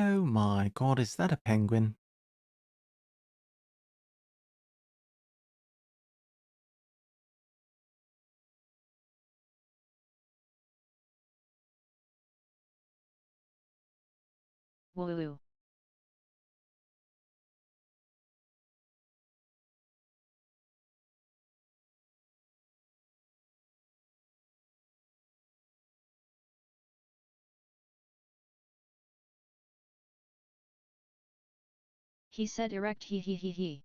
Oh my god, is that a penguin? Woo. He said erect he.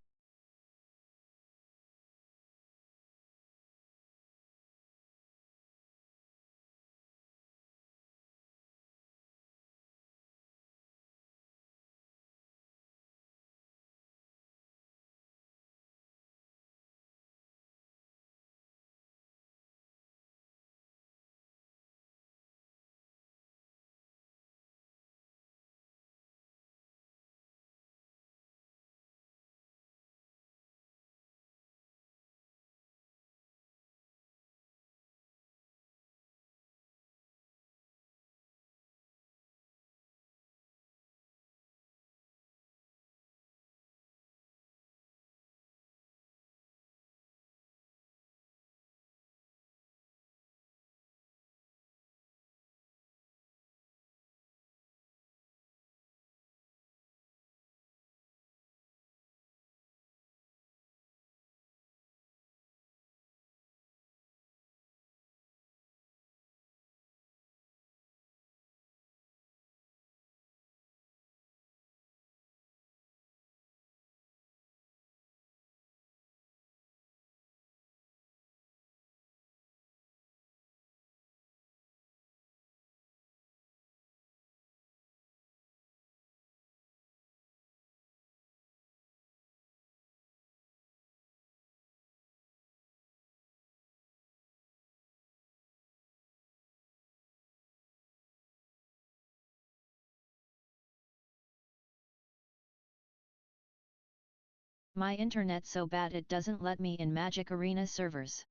My internet so bad it doesn't let me in Magic Arena servers.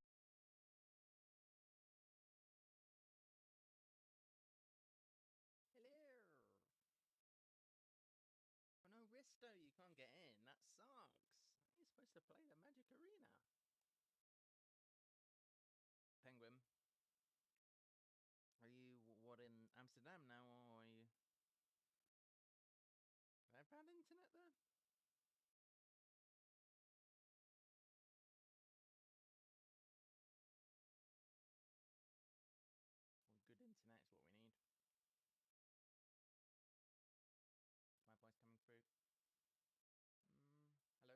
Hello. Oh no, Risto, you can't get in. That sucks. You're supposed to play the Magic Arena. Penguin, are you what in Amsterdam now, or are you? Have I found internet there? Well, good internet is what we need. My voice coming through. Hello.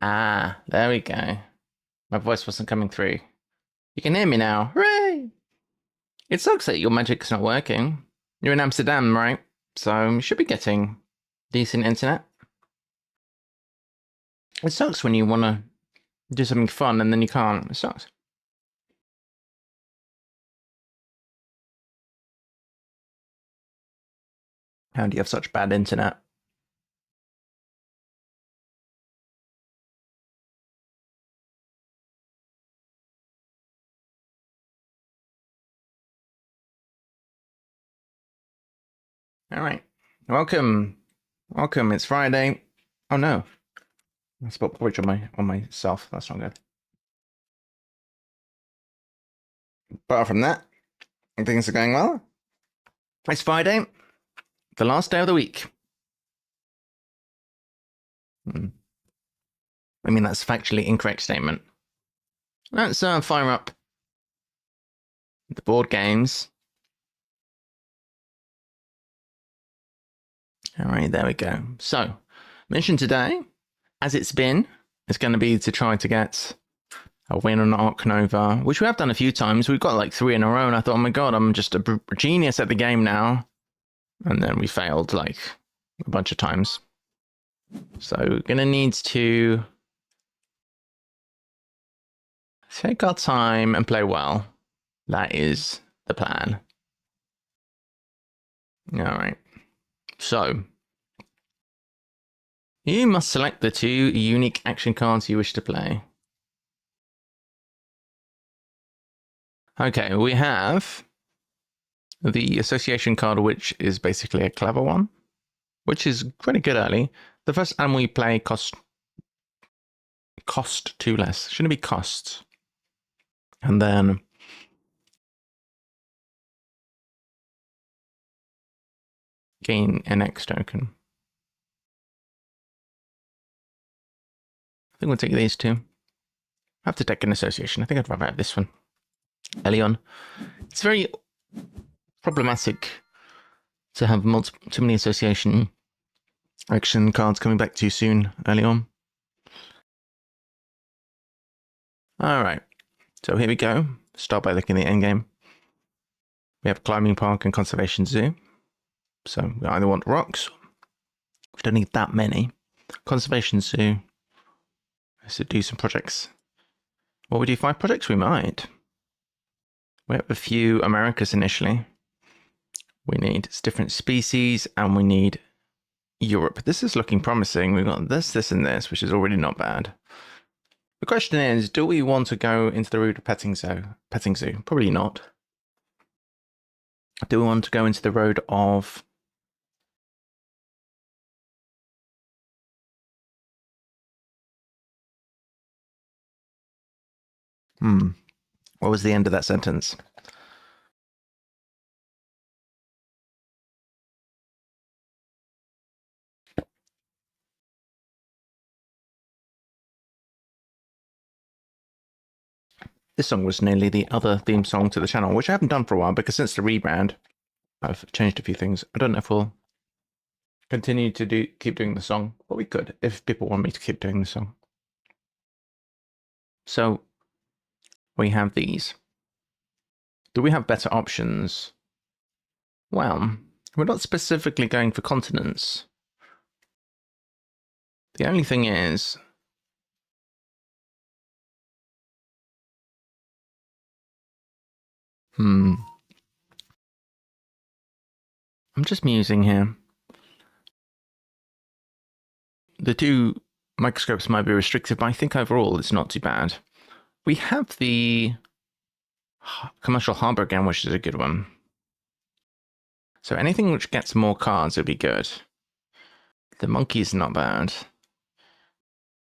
Ah, there we go. My voice wasn't coming through. You can hear me now. Hooray! It sucks that your magic's not working. You're in Amsterdam, right? So you should be getting decent internet. It sucks when you want to do something fun and then you can't. It sucks. How do you have such bad internet? All right. Welcome. Welcome. It's Friday. Oh no. I spilled porridge on myself. That's not good. Apart from that, things are going well. It's Friday, the last day of the week. I mean, that's a factually incorrect statement. Let's fire up the board games. All right, there we go. So, mission today, as it's been, is going to be to try to get a win on Arc Nova, which we have done a few times. We've got like 3 in a row, and I thought, oh my god, I'm just a genius at the game now. And then we failed like a bunch of times. So we're going to need to take our time and play well. That is the plan. All right. So you must select the 2 unique action cards you wish to play. Okay, we have the association card, which is basically a clever one, which is pretty good early. The first animal you play cost 2 less. Shouldn't it be costs? And then gain an X token. I think we'll take these two. I have to take an association. I think I'd rather have this one. Early on. It's very problematic to have too many association action cards coming back too soon early on. Alright, so here we go. Start by looking at the endgame. We have Climbing Park and Conservation Zoo. So we either want rocks. We don't need that many. Conservation Zoo. Let's do some projects. Will we do 5 projects? We might. We have a few Americas initially. We need different species and we need Europe. This is looking promising. We've got this, and this, which is already not bad. The question is, do we want to go into the road of petting zoo? Probably not. Do we want to go into the road of what was the end of that sentence? This song was nearly the other theme song to the channel, which I haven't done for a while because since the rebrand, I've changed a few things. I don't know if we'll continue to keep doing the song, but we could if people want me to keep doing the song. So we have these. Do we have better options? Well, we're not specifically going for continents. The only thing is, I'm just musing here. The 2 microscopes might be restricted, but I think overall it's not too bad. We have the commercial harbor again, which is a good one. So anything which gets more cards would be good. The monkey is not bad.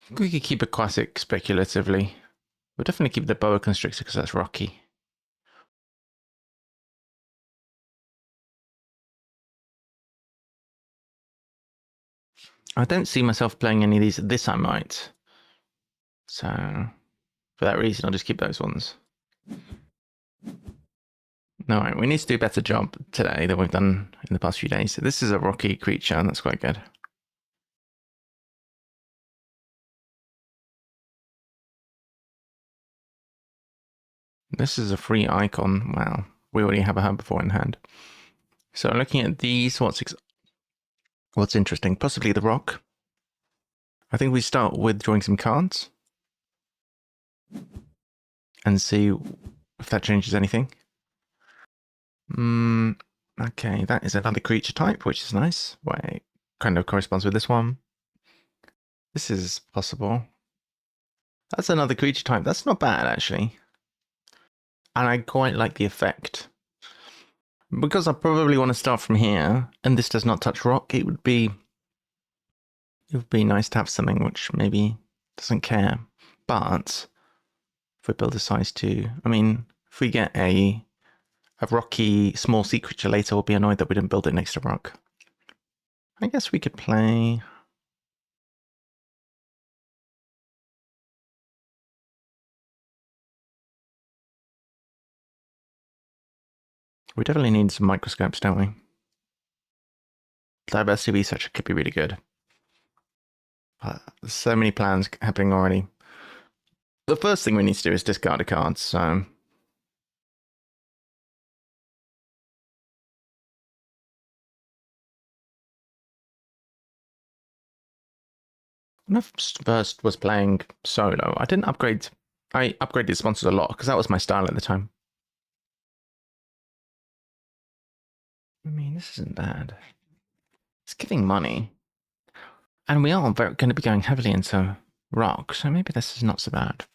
I think we could keep a classic speculatively. We'll definitely keep the boa constrictor because that's rocky. I don't see myself playing any of these. This I might. So for that reason, I'll just keep those ones. Alright, we need to do a better job today than we've done in the past few days. So this is a rocky creature, and that's quite good. This is a free icon. Wow, we already have a herbivore in hand. So looking at these, what's interesting? Possibly the rock. I think we start with drawing some cards and see if that changes anything. Okay, that is another creature type, which is nice. Wait, kind of corresponds with this one. This is possible. That's another creature type. That's not bad, actually. And I quite like the effect. Because I probably want to start from here, and this does not touch rock, it would be nice to have something which maybe doesn't care. But if we build a size 2, I mean, if we get a rocky small sea creature later, we'll be annoyed that we didn't build it next to rock. I guess we could play... We definitely need some microscopes, don't we? Diversity research could be really good. There's so many plans happening already. The first thing we need to do is discard a card, so... When I first was playing solo, I didn't upgrade... I upgraded sponsors a lot, because that was my style at the time. I mean, this isn't bad. It's giving money. And we are going to be going heavily into rock, so maybe this is not so bad.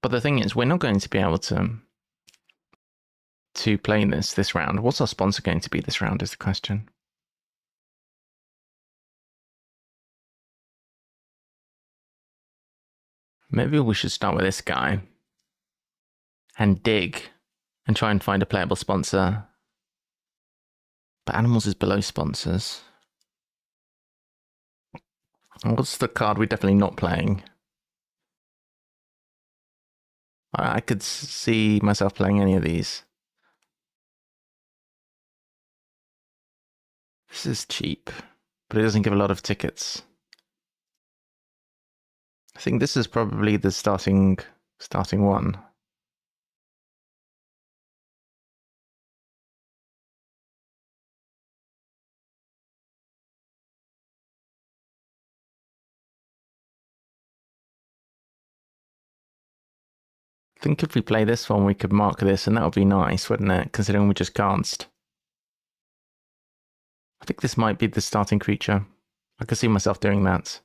But the thing is, we're not going to be able to to play this round? What's our sponsor going to be this round is the question. Maybe we should start with this guy and dig and try and find a playable sponsor. But animals is below sponsors. And what's the card we're definitely not playing? I could see myself playing any of these. This is cheap, but it doesn't give a lot of tickets. I think this is probably the starting one. I think if we play this one, we could mark this, and that would be nice, wouldn't it? Considering we just canced. I think this might be the starting creature. I could see myself doing that.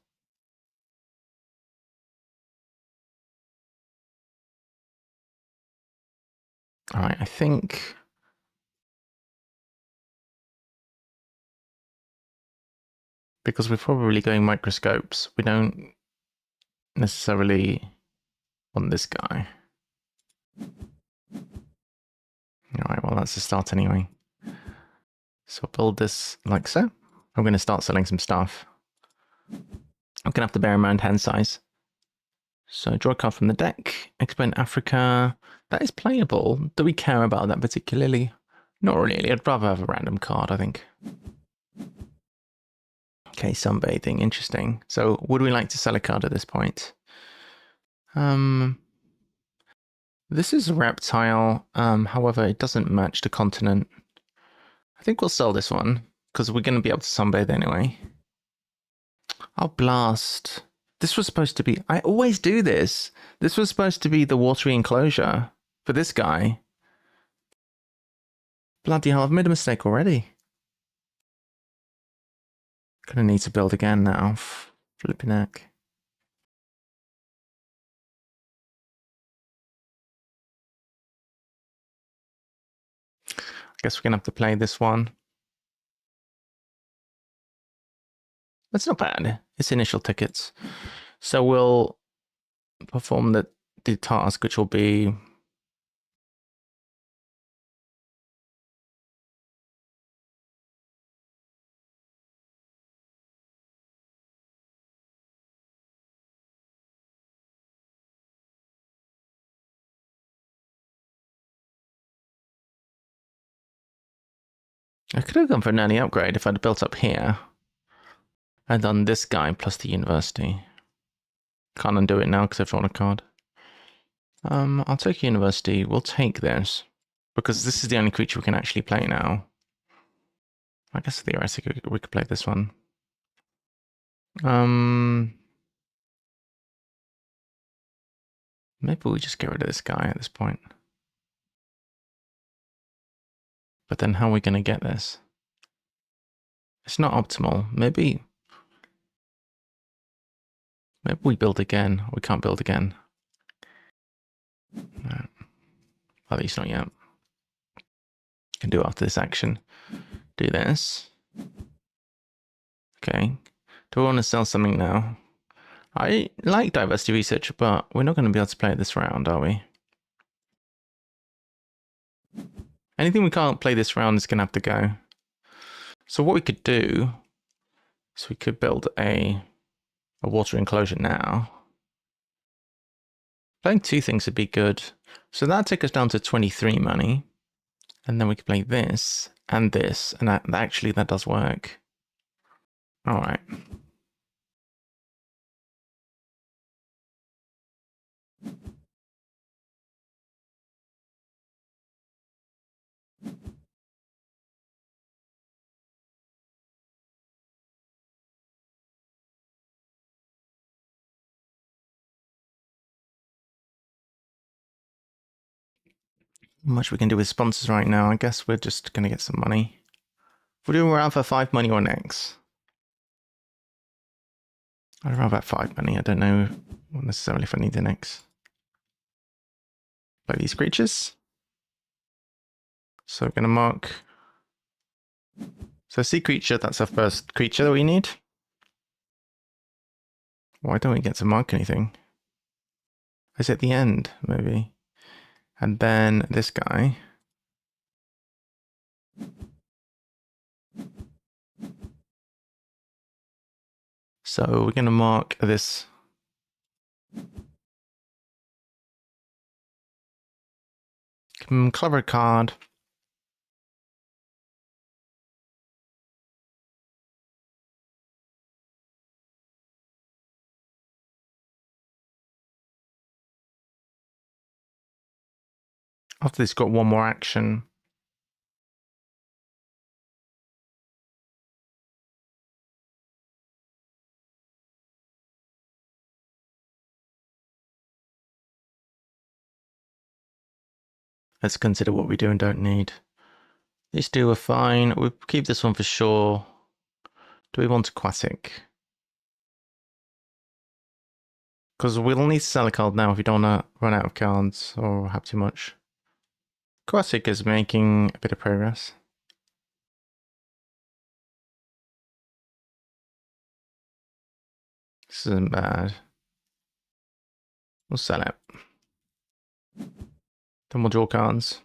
All right, I think... because we're probably going microscopes, we don't necessarily want this guy. Alright, well that's a start anyway. So I'll build this like so. I'm going to start selling some stuff. I'm going to have to bear in mind hand size. So draw a card from the deck. Explain Africa. That is playable. Do we care about that particularly? Not really. I'd rather have a random card, I think. Okay, sunbathing. Interesting. So would we like to sell a card at this point? This is a reptile. However, it doesn't match the continent. I think we'll sell this one because we're going to be able to sunbathe anyway. I'll blast. This was supposed to be... I always do this. This was supposed to be the watery enclosure for this guy. Bloody hell, I've made a mistake already. Gonna need to build again now. Flipping heck. I guess we're gonna have to play this one. That's not bad. It's initial tickets. So we'll perform the task, which will be... I could have gone for an early upgrade if I'd built up here. And done this guy plus the university. Can't undo it now because I've drawn a card. I'll take university. We'll take this. Because this is the only creature we can actually play now. I guess theoretically we could play this one. Maybe we just get rid of this guy at this point. But then how are we going to get this? It's not optimal. Maybe we build again. We can't build again. No. At least not yet. Can do after this action. Do this. Okay. Do I want to sell something now? I like diversity research, but we're not going to be able to play it this round, are we? Anything we can't play this round is going to have to go. So what we could do is we could build a water enclosure now. Playing two things would be good. So that'd take us down to 23 money. And then we could play this and this. And that actually does work. All right. Not much we can do with sponsors right now. I guess we're just going to get some money. We're doing around for 5 money or next. I don't know about 5 money. I don't know necessarily if I need the next. Play these creatures. So we're going to mark. So sea creature, that's our first creature that we need. Why don't we get to mark anything? Is it the end, maybe? And then this guy. So we're going to mark this. Clever card. After this, got one more action. Let's consider what we do and don't need. These two are fine. We'll keep this one for sure. Do we want aquatic? Because we'll need to sell a card now if we don't want to run out of cards or have too much. Aquatic is making a bit of progress. This isn't bad. We'll sell it. Then we'll draw cards.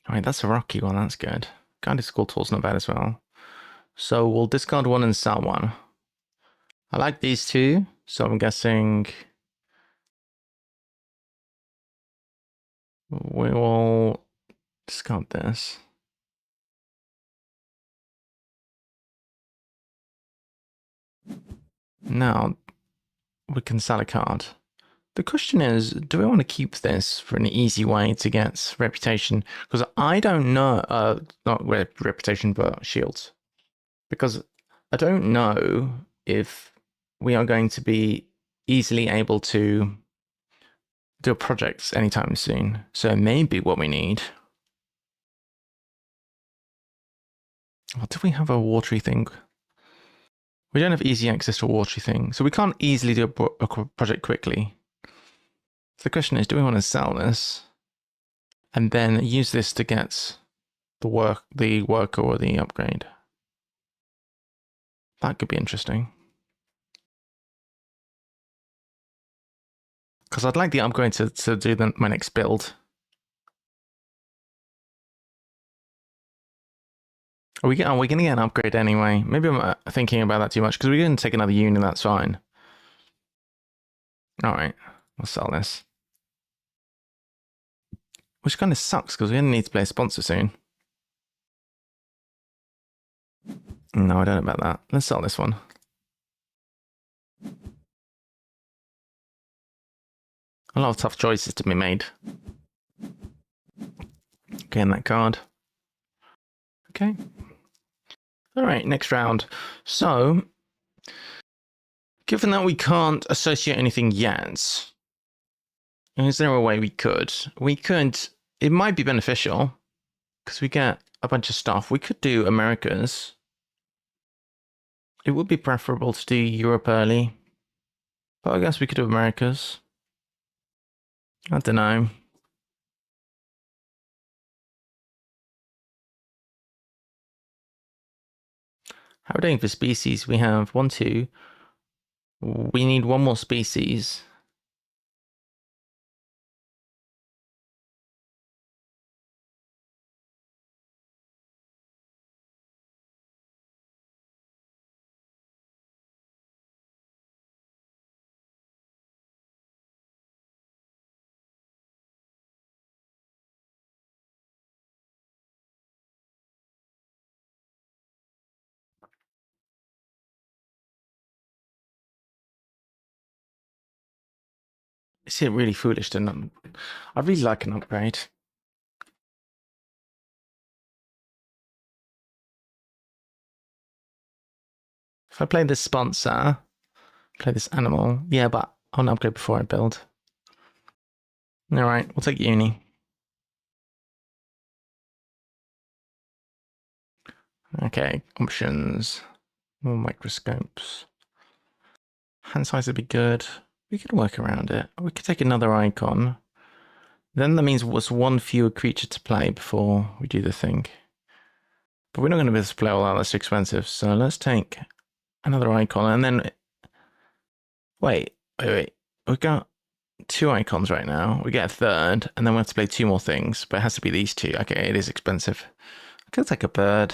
Alright, that's a rocky one. That's good. Guided Skull Tool's not bad as well. So we'll discard one and sell one. I like these two, so I'm guessing we will discard this. Now we can sell a card. The question is, do we want to keep this for an easy way to get reputation? Because I don't know, not reputation, but shields. Because I don't know if we are going to be easily able to do projects anytime soon. So maybe what we need. Oh, do we have a watery thing? We don't have easy access to a watery thing, so we can't easily do a project quickly. So the question is, do we want to sell this and then use this to get the worker or the upgrade? That could be interesting. Because I'd like the upgrade to do my next build. Are we going to get an upgrade anyway? Maybe I'm thinking about that too much because we're going to take another unit, that's fine. Alright, we'll sell this. Which kind of sucks because we're going to need to play a sponsor soon. No, I don't know about that. Let's sell this one. A lot of tough choices to be made. Getting that card. Okay. Alright, next round. So, given that we can't associate anything yet, is there a way we could? It might be beneficial, because we get a bunch of stuff. We could do Americas. It would be preferable to do Europe early, but I guess we could do Americas. I don't know. How are we doing for species? We have 1, 2. We need one more species. Is it really foolish to not? I really like an upgrade. If I play this sponsor, play this animal, yeah, but I want to upgrade before I build. Alright, we'll take uni. Okay, options. More microscopes. hand size would be good. We could work around it. We could take another icon. Then that means what's one fewer creature to play before we do the thing. But we're not going to be able to play all that. That's too expensive. So let's take another icon. And then... Wait. We've got 2 icons right now. We get a third. And then we have to play 2 more things. But it has to be these 2. Okay, it is expensive. I could take a bird.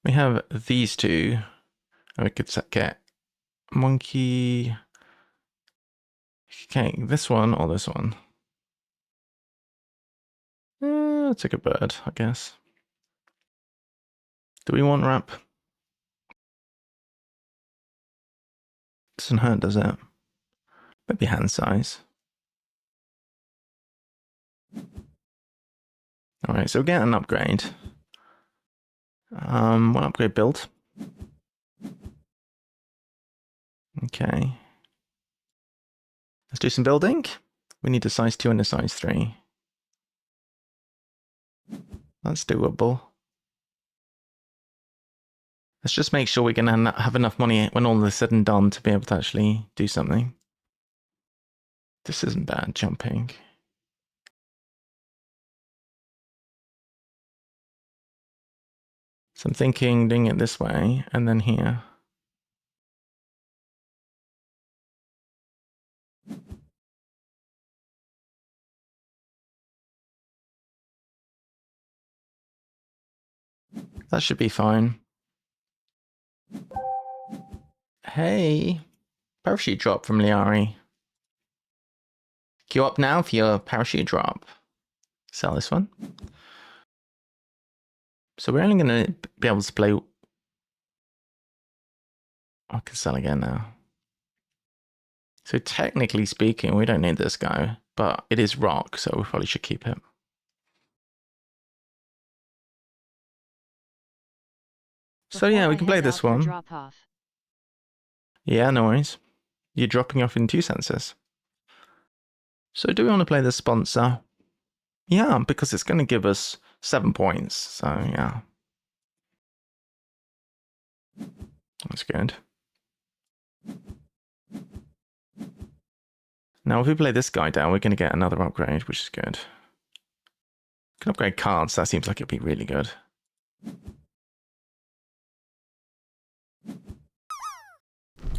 We have these 2. And we could get monkey. Okay, this one or this one. I'll take a bird, I guess. Do we want wrap? Doesn't hurt, does it? Maybe hand size. Alright, so we'll get an upgrade. One upgrade build. Okay. Let's do some building. We need a size 2 and a size 3. That's doable. Let's just make sure we're going to have enough money when all is said and done to be able to actually do something. This isn't bad, jumping. So I'm thinking doing it this way and then here. That should be fine. Hey, parachute drop from Liari. Queue up now for your parachute drop. Sell this one. So we're only going to be able to play... I can sell again now. So technically speaking, we don't need this guy, but it is rock, so we probably should keep it. So yeah, we can play this one. Drop off. Yeah, no worries. You're dropping off in 2 senses. So do we want to play the sponsor? Yeah, because it's going to give us 7 points. So yeah. That's good. Now if we play this guy down, we're going to get another upgrade, which is good. We can upgrade cards. That seems like it'd be really good.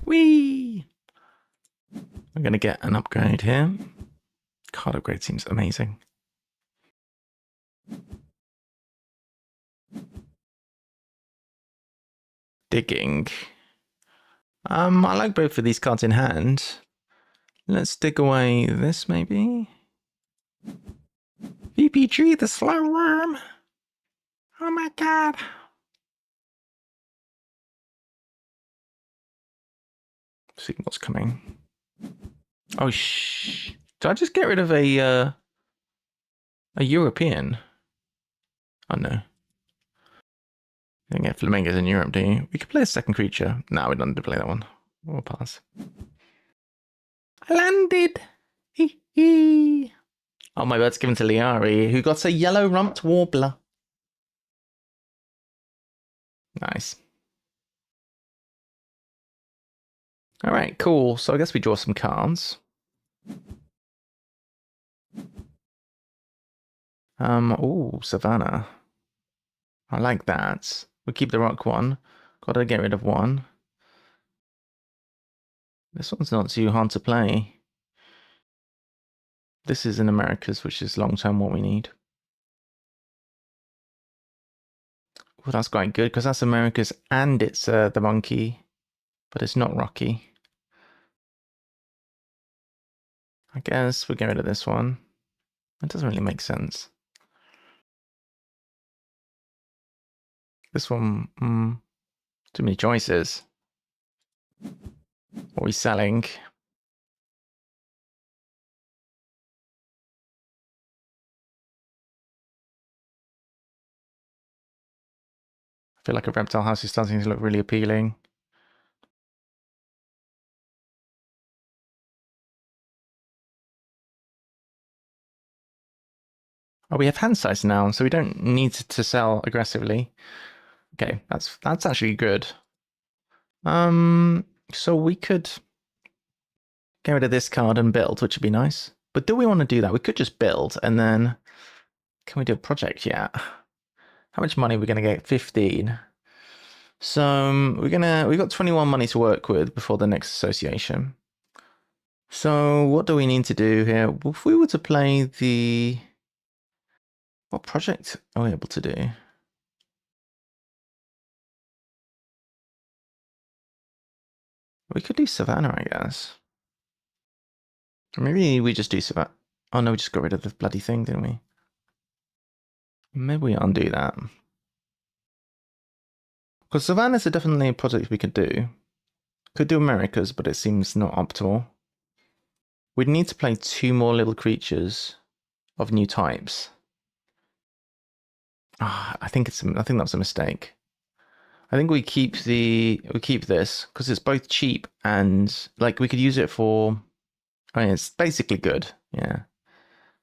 Whee! I'm going to get an upgrade here. Card upgrade seems amazing. Digging. I like both of these cards in hand. Let's dig away this, maybe. VPG, the slow worm. Oh my god. See what's coming. Oh, shh. Did I just get rid of a European? Oh, no. You don't get flamingos in Europe, do you? We could play a second creature. No, we don't need to play that one. We'll pass. I landed! Hee hee! Oh, my bird's given to Liari, who got a yellow-rumped warbler. Nice. Alright, cool. So I guess we draw some cards. Ooh, Savannah. I like that. We'll keep the rock one. Gotta get rid of one. This one's not too hard to play. This is in Americas, which is long-term what we need. Well, that's quite good, because that's Americas and it's the monkey. But it's not rocky. I guess we'll get rid of this one. That doesn't really make sense. This one, too many choices. What are we selling? I feel like a reptile house is starting to look really appealing. Oh, we have hand size now, so we don't need to sell aggressively. Okay, that's actually good. So we could get rid of this card and build, which would be nice. But do we want to do that? We could just build and then can we do a project yet? How much money are we going to get? 15. So we've got 21 money to work with before the next association. So what do we need to do here? Well, if we were to play what project are we able to do? We could do Savannah, I guess. Or maybe we just do Savannah. Oh no, we just got rid of the bloody thing, didn't we? Maybe we undo that. Because Savannah's definitely a project we could do. Could do Americas, but it seems not optimal. We'd need to play 2 more little creatures of new types. I think that was a mistake. I think we keep this because it's both cheap and like we could use it for. I mean, it's basically good. Yeah.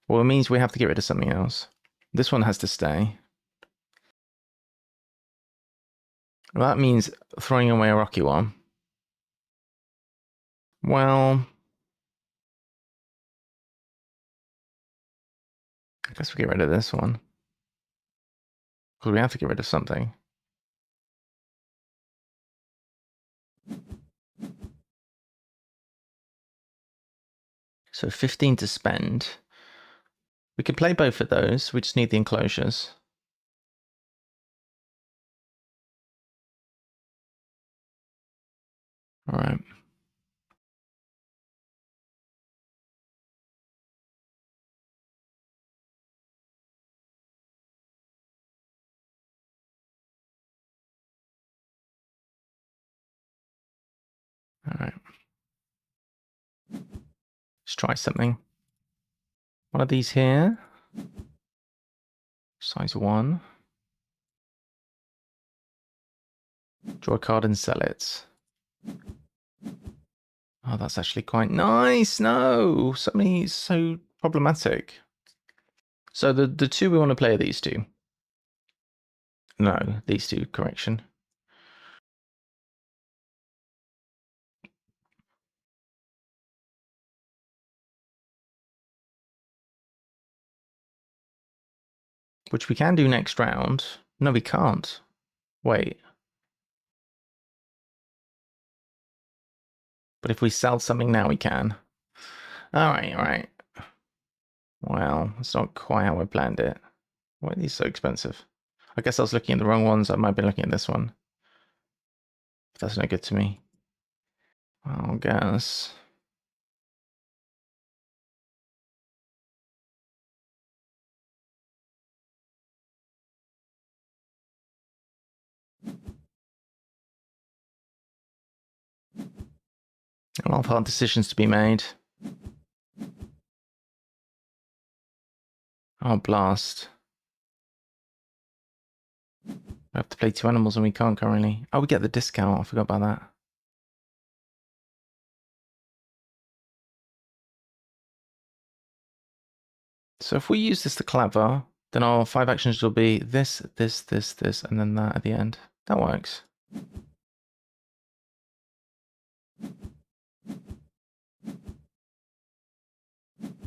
Well, it means we have to get rid of something else. This one has to stay. Well, that means throwing away a rocky one. Well, I guess we get rid of this one because we have to get rid of something. So 15 to spend. We can play both of those. We just need the enclosures. All right. All right. Let's try something. One of these here. Size 1. Draw a card and sell it. Oh, that's actually quite nice. No, something so problematic. So the 2 we want to play are these 2. No, these 2, correction. Which we can do next round. No, we can't. Wait. But if we sell something now, we can. All right. Well, that's not quite how I planned it. Why are these so expensive? I guess I was looking at the wrong ones. I might be looking at this one. But that's no good to me. I guess. A lot of hard decisions to be made. Oh, blast. We have to play 2 animals and we can't currently. Oh, we get the discount. I forgot about that. So if we use this to clever, then our 5 actions will be this, and then that at the end. That works.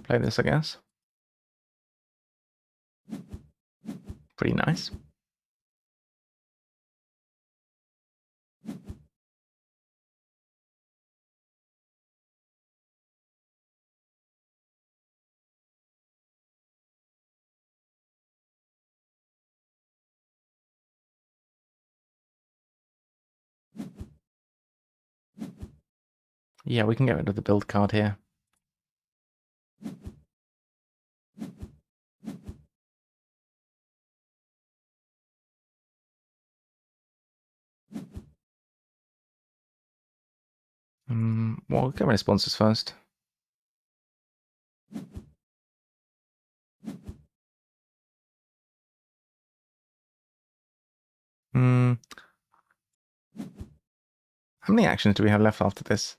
Play this, I guess. Pretty nice. Yeah, we can get rid of the build card here. Well, we'll get rid of sponsors first. How many actions do we have left after this?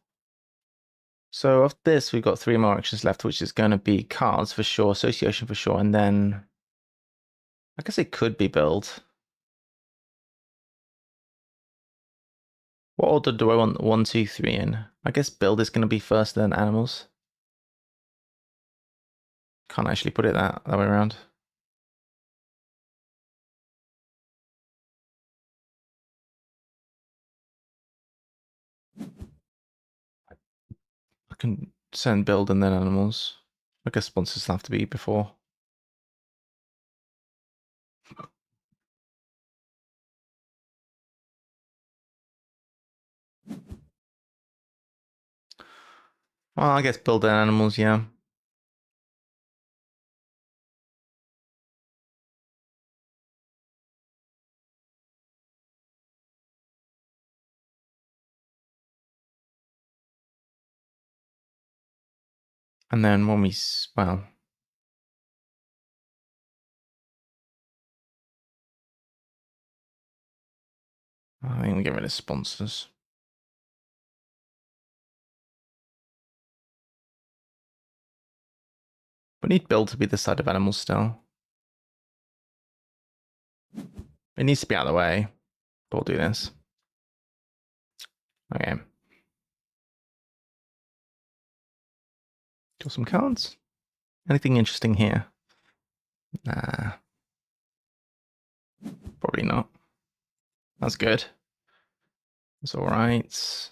So after this, we've got 3 more actions left, which is going to be cards for sure, association for sure, and then I guess it could be build. What order do I want 1, 2, 3 in? I guess build is going to be first, then animals. Can't actually put it that way around. I can send build and then animals. I guess sponsors have to be before. Well, I guess build and animals, yeah. And then when we, well, I think we get rid of sponsors. We need build to be the side of animals still. It needs to be out of the way. But we'll do this. Okay. Draw some cards. Anything interesting here? Nah. Probably not. That's good. It's alright.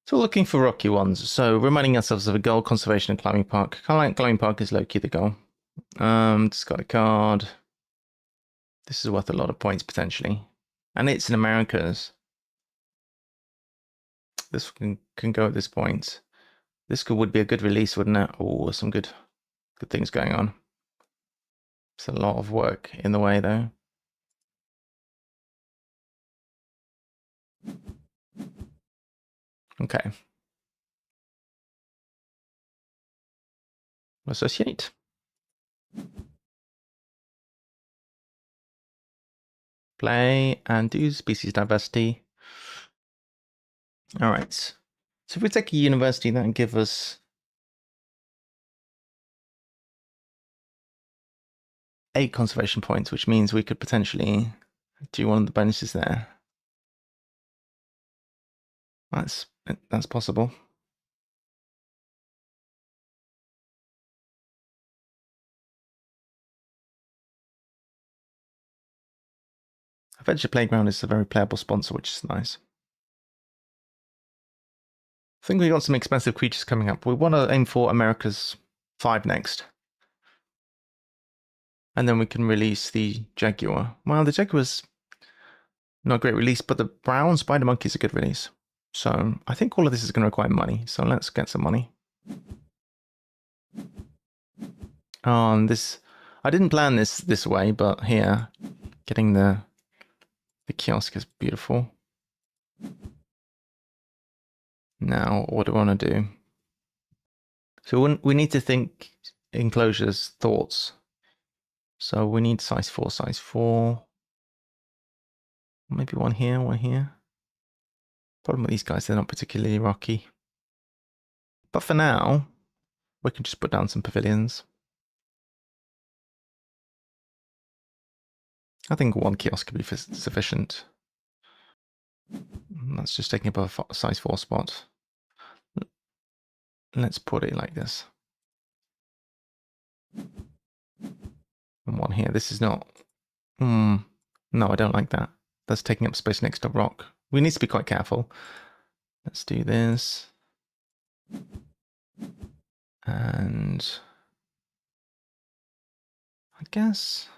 So we're looking for rocky ones. So reminding ourselves of a goal, conservation and climbing park. Climbing park is low-key the goal. Discard a card. This is worth a lot of points potentially. And it's in Americas. This can go at this point. This would be a good release, wouldn't it? Oh, some good things going on. It's a lot of work in the way though. Okay. Associate. Play and do species diversity. All right. So if we take a university, that can give us 8 conservation points, which means we could potentially do one of the bonuses there. That's possible. Adventure Playground is a very playable sponsor, which is nice. I think we got some expensive creatures coming up. We want to aim for America's 5 next. And then we can release the Jaguar. Well, the Jaguar's not a great release, but the brown spider monkey is a good release. So I think all of this is going to require money. So let's get some money. Oh, this, I didn't plan this way, but here, getting the kiosk is beautiful. Now, what do I want to do? So we need to think enclosures, thoughts. So we need size 4, size 4. Maybe one here, one here. Problem with these guys, they're not particularly rocky. But for now, we can just put down some pavilions. I think one kiosk could be sufficient. That's just taking up a size 4 spot. Let's put it like this. And one here. This is not... no, I don't like that. That's taking up space next to rock. We need to be quite careful. Let's do this. And... I guess...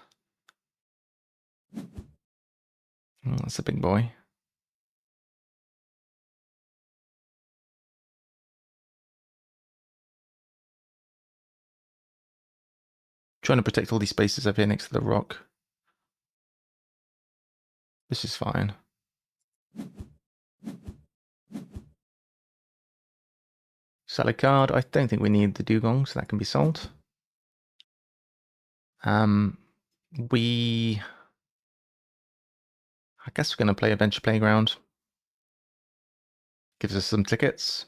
that's a big boy. Trying to protect all these spaces over here next to the rock. This is fine. Sell a card. I don't think we need the dugong, so that can be sold. We... I guess we're going to play Adventure Playground. Gives us some tickets.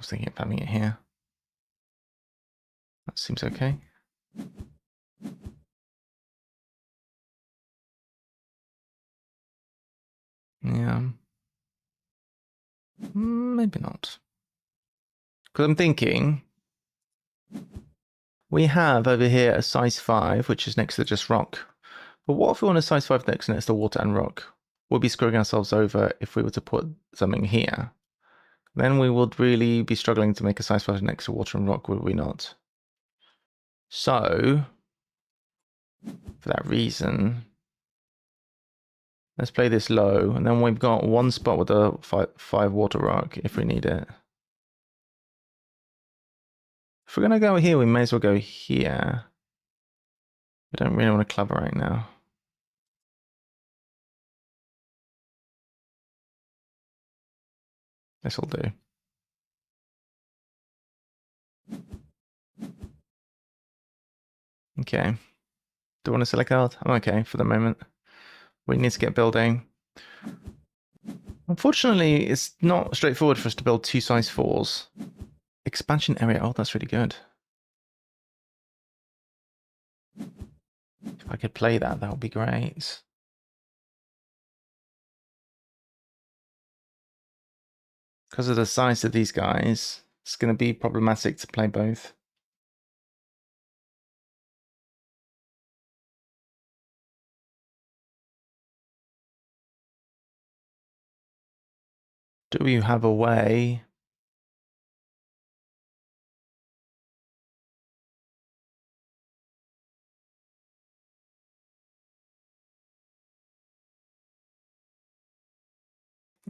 was thinking of having it here. That seems okay. Yeah. Maybe not. Because I'm thinking we have over here a size 5, which is next to just rock. But what if we want a size 5 next to water and rock? We'll be screwing ourselves over if we were to put something here. Then we would really be struggling to make a size 5 next to water and rock, would we not? So, for that reason, let's play this low, and then we've got one spot with a 5 water rock if we need it. If we're going to go here, we may as well go here. We don't really want to clubber right now. This will do. Okay. Do you want to select card? I'm okay for the moment. We need to get building. Unfortunately, it's not straightforward for us to build 2 size 4s. Expansion area. Oh, that's really good. If I could play that, that would be great. Because of the size of these guys, it's going to be problematic to play both. Do we have a way?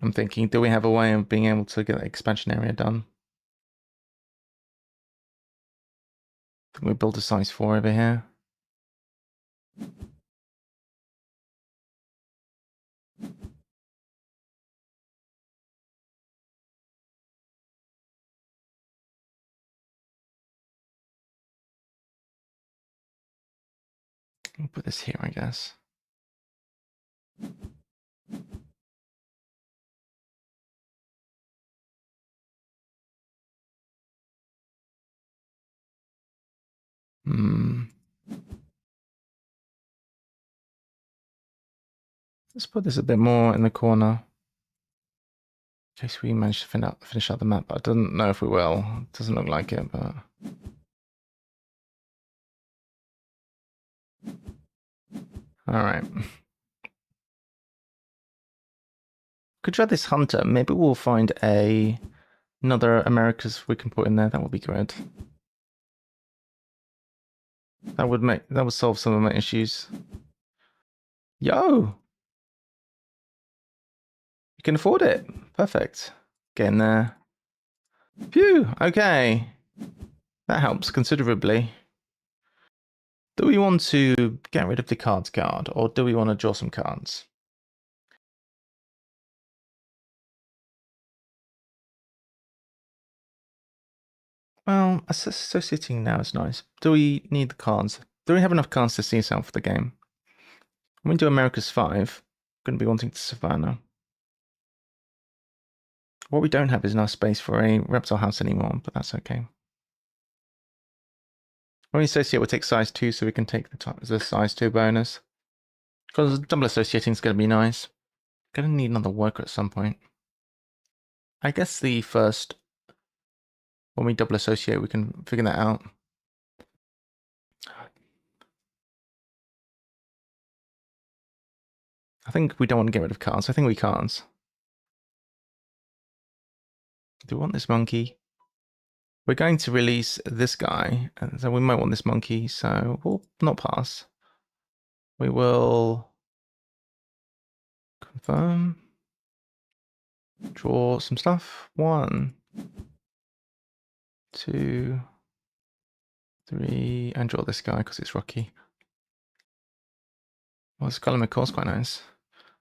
I'm thinking, do we have a way of being able to get the expansion area done? I think we build a size 4 over here. We'll put this here, I guess. Let's put this a bit more in the corner. In case we manage to finish out the map. I don't know if we will. It doesn't look like it, but... Alright. Could try this hunter. Maybe we'll find another Americas we can put in there. That would be good. That would solve some of my issues. Yo! You can afford it. Perfect. Get in there. Phew, okay. That helps considerably. Do we want to get rid of the cards card, or do we want to draw some cards? Well, associating now is nice. Do we need the cards? Do we have enough cards to see us out for the game? When we do America's 5, I'm going to be wanting to Savannah. What we don't have is enough space for a reptile house anymore, but that's okay. When we associate, we'll take size 2 so we can take the size 2 bonus. Because double associating is going to be nice. Going to need another worker at some point. I guess the first, when we double associate, we can figure that out. I think we don't want to get rid of cards. I think we can't. Do we want this monkey? We're going to release this guy, and so we might want this monkey, so we'll not pass. We will confirm. Draw some stuff. 1, 2, 3, and draw this guy because it's rocky. Well, this color McCall's quite nice.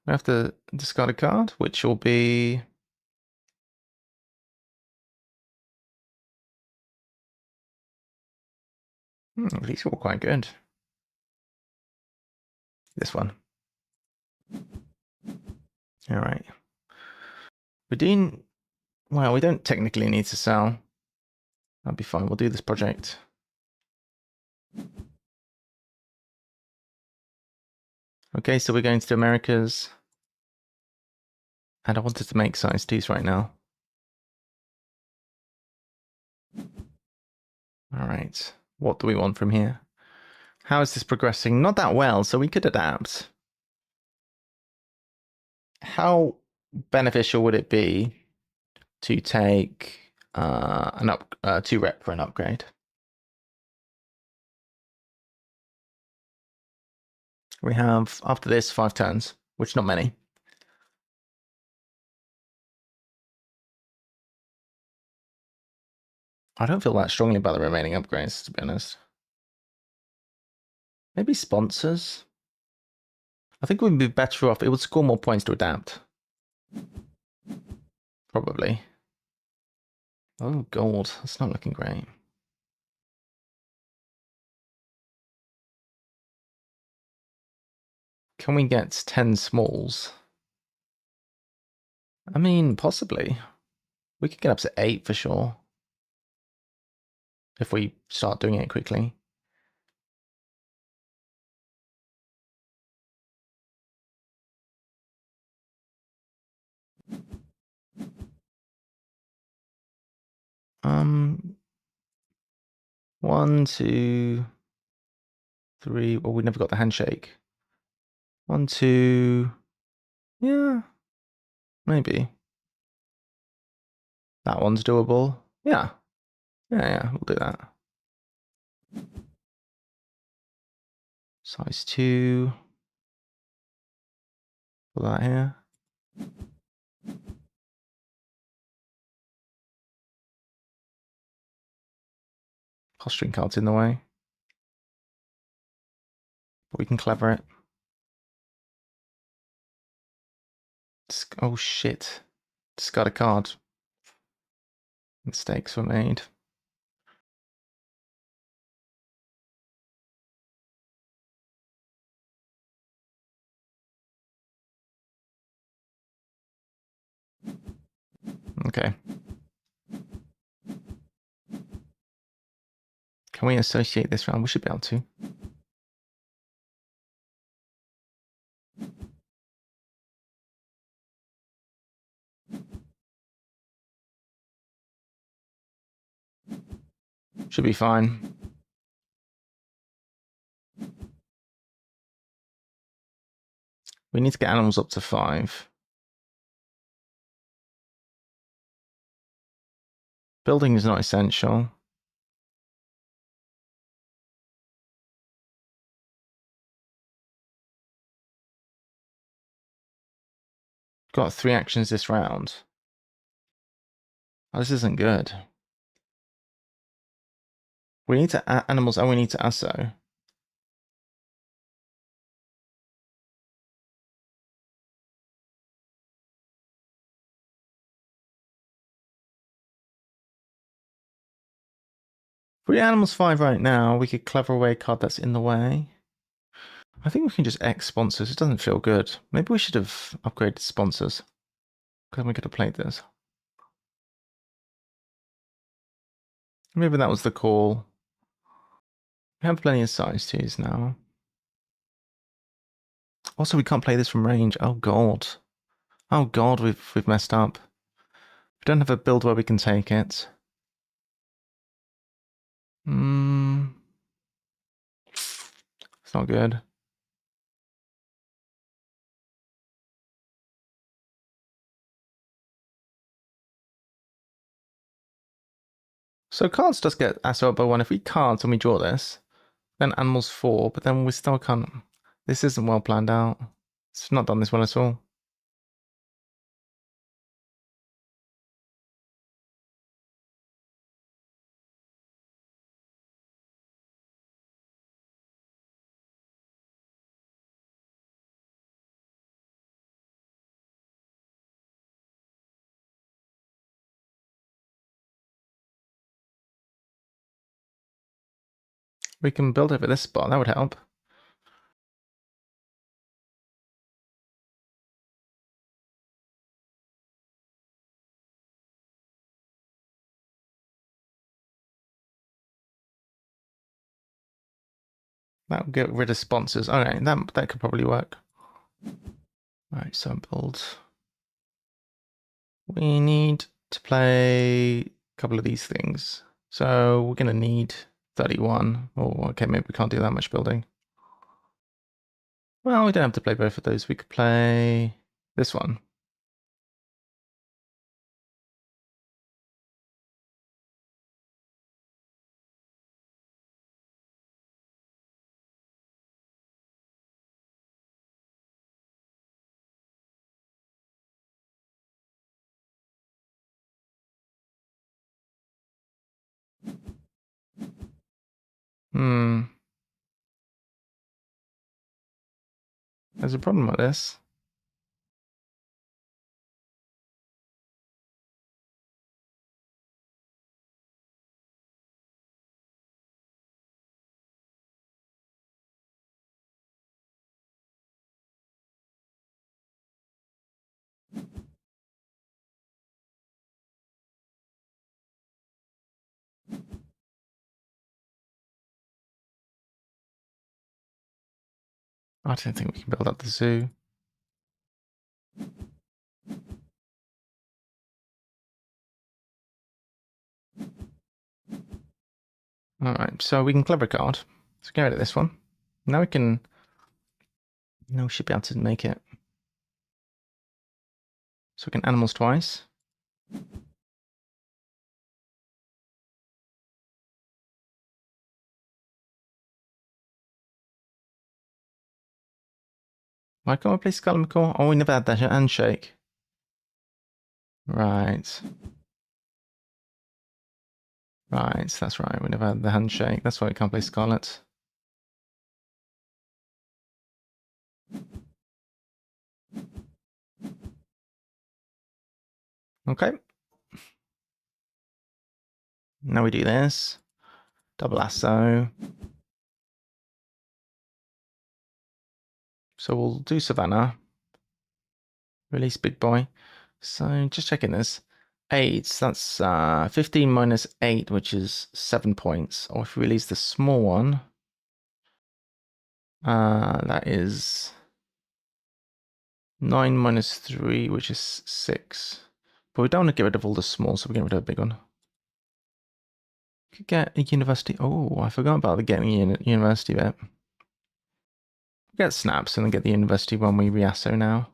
We have to discard a card, which will be... these are all quite good. This one. All right. We don't technically need to sell. That'll be fine. We'll do this project. Okay, so we're going to the Americas. And I wanted to make size 2s right now. All right. What do we want from here? How is this progressing? Not that well, so we could adapt. How beneficial would it be to take 2 rep for an upgrade? We have, after this, 5 turns, which not many. I don't feel that strongly about the remaining upgrades, to be honest. Maybe sponsors? I think we'd be better off. It would score more points to adapt. Probably. Oh, gold. That's not looking great. Can we get 10 smalls? I mean, possibly. We could get up to 8 for sure. If we start doing it quickly. Um, 1, 2, 3. Well, we never got the handshake. 1, 2. Yeah, maybe. That one's doable. Yeah. Yeah, we'll do that. Size 2. Put that here. Posturing card's in the way. But we can clever it. Oh shit. Discard a card. Mistakes were made. Okay. Can we associate this round? We should be able to. Should be fine. We need to get animals up to 5. Building is not essential. Got 3 actions this round. Oh, this isn't good. We need to add animals and we need to asso. If we animals 5 right now, we could clever away a card that's in the way. I think we can just X sponsors. It doesn't feel good. Maybe we should have upgraded sponsors. Because we could have played this. Maybe that was the call. We have plenty of size 2s now. Also, we can't play this from range. Oh god. Oh god, we've messed up. We don't have a build where we can take it. It's not good. So cards does get asso up by 1. If we can't and we draw this, then animals 4, but then we still can't. This isn't well planned out. It's not done this well at all. We can build over this spot. That would help. That'll get rid of sponsors. Okay, that could probably work. Alright, so build. We need to play a couple of these things. So we're gonna need 31. Oh, okay, maybe we can't do that much building. Well, we don't have to play both of those. We could play this one. There's a problem with this. I don't think we can build up the zoo. Alright, so we can clever card. Let's get rid of this one. Now we can... No, we should be able to make it. So we can animals twice. Why can't we play Skull and McCall? Oh, we never had that handshake. Right. Right, that's right. We never had the handshake. That's why we can't play Scarlet. Okay. Now we do this. Double lasso. So we'll do Savannah. Release Big Boy. So just checking this. 8, that's 15 minus 8, which is 7 points. Or if we release the small one, that is 9 minus 3, which is 6. But we don't want to get rid of all the small, so we're getting rid of a big one. Could get a university. Oh, I forgot about the getting a university bit. Get snaps and then get the university when we re-asso now.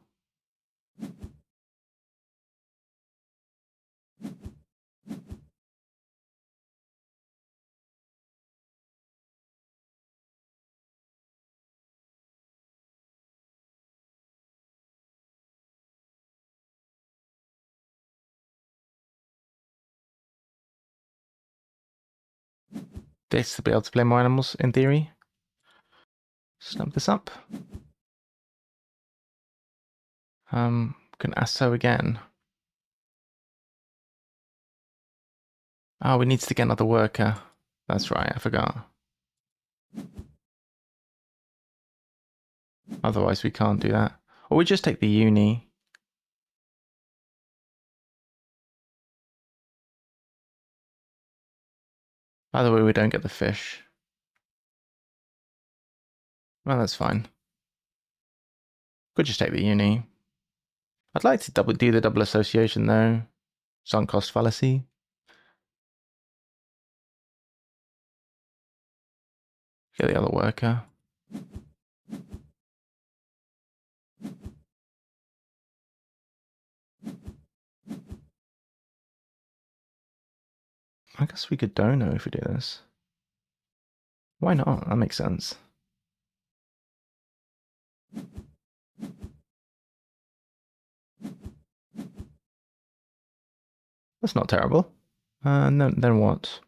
This to be able to play more animals in theory. Snap this up. Can asso again. Oh, we need to get another worker. That's right, I forgot. Otherwise we can't do that. Or we just take the uni. By the way, we don't get the fish. Well, that's fine. Could just take the uni. I'd like to do the double association though. Sunk cost fallacy. Get the other worker. I guess we could dono if we do this. Why not? That makes sense. That's not terrible. No, then what?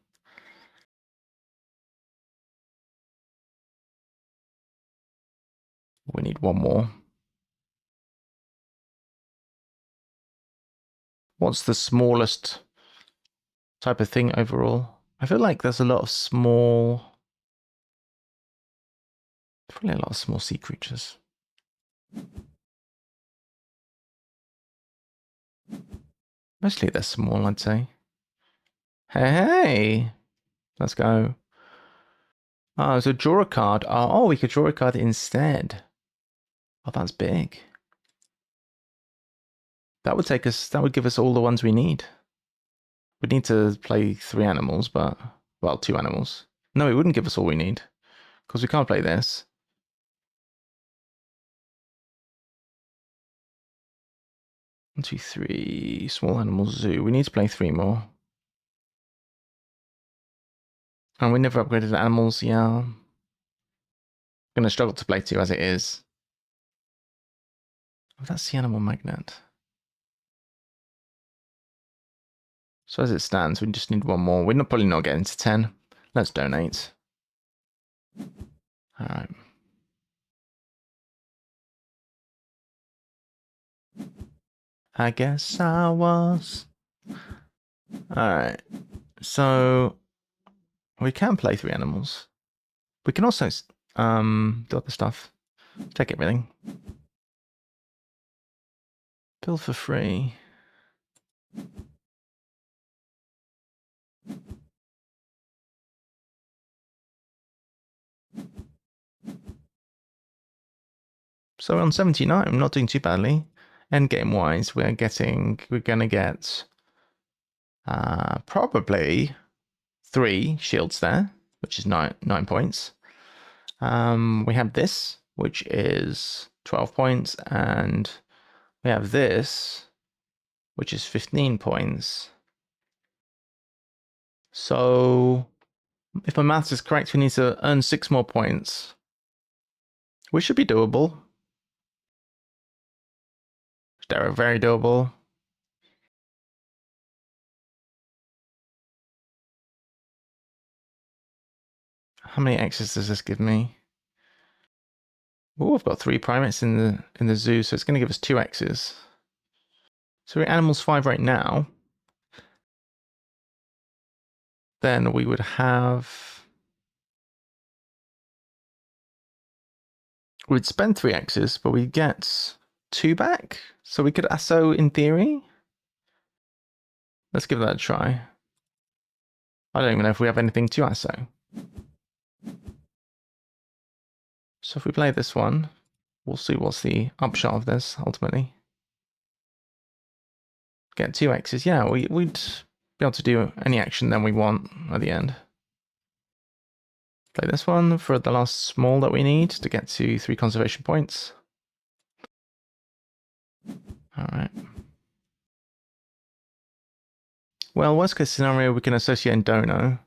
We need one more. What's the smallest type of thing overall? I feel like there's a lot of small... Probably a lot of small sea creatures. Mostly they're small, I'd say. Hey! Let's go. Oh, so draw a card. Oh, we could draw a card instead. Oh, that's big. That would take us, that would give us all the ones we need. We'd need to play 3 animals, but, well, 2 animals. No, it wouldn't give us all we need, because we can't play this. One, two, three. Small animal zoo. We need to play 3 more. And we never upgraded animals, yeah. I'm gonna struggle to play 2 as it is. Oh, that's the animal magnet. So as it stands, we just need 1 more. We're probably not getting to 10. Let's donate. Alright. I guess I was. Alright. So we can play 3 animals. We can also do other stuff. Take everything. Build for free. So we're on 79, I'm not doing too badly. Endgame wise, we're gonna get probably 3 shields there, which is 9 points. We have this, which is 12 points, and we have this, which is 15 points. So if my maths is correct, we need to earn 6 more points, which should be doable. They're very doable. How many X's does this give me? Oh, I've got 3 primates in the zoo, so it's going to give us 2 X's. So we're animals 5 right now. Then we would have. We'd spend 3 X's, but we get 2 back. So we could ASO in theory. Let's give that a try. I don't even know if we have anything to ASO. So if we play this one, we'll see what's the upshot of this ultimately. Get 2 X's. Yeah, we'd be able to do any action then we want at the end. Play this one for the last small that we need to get to 3 conservation points. Alright. Well, worst case scenario, we can associate in Dono.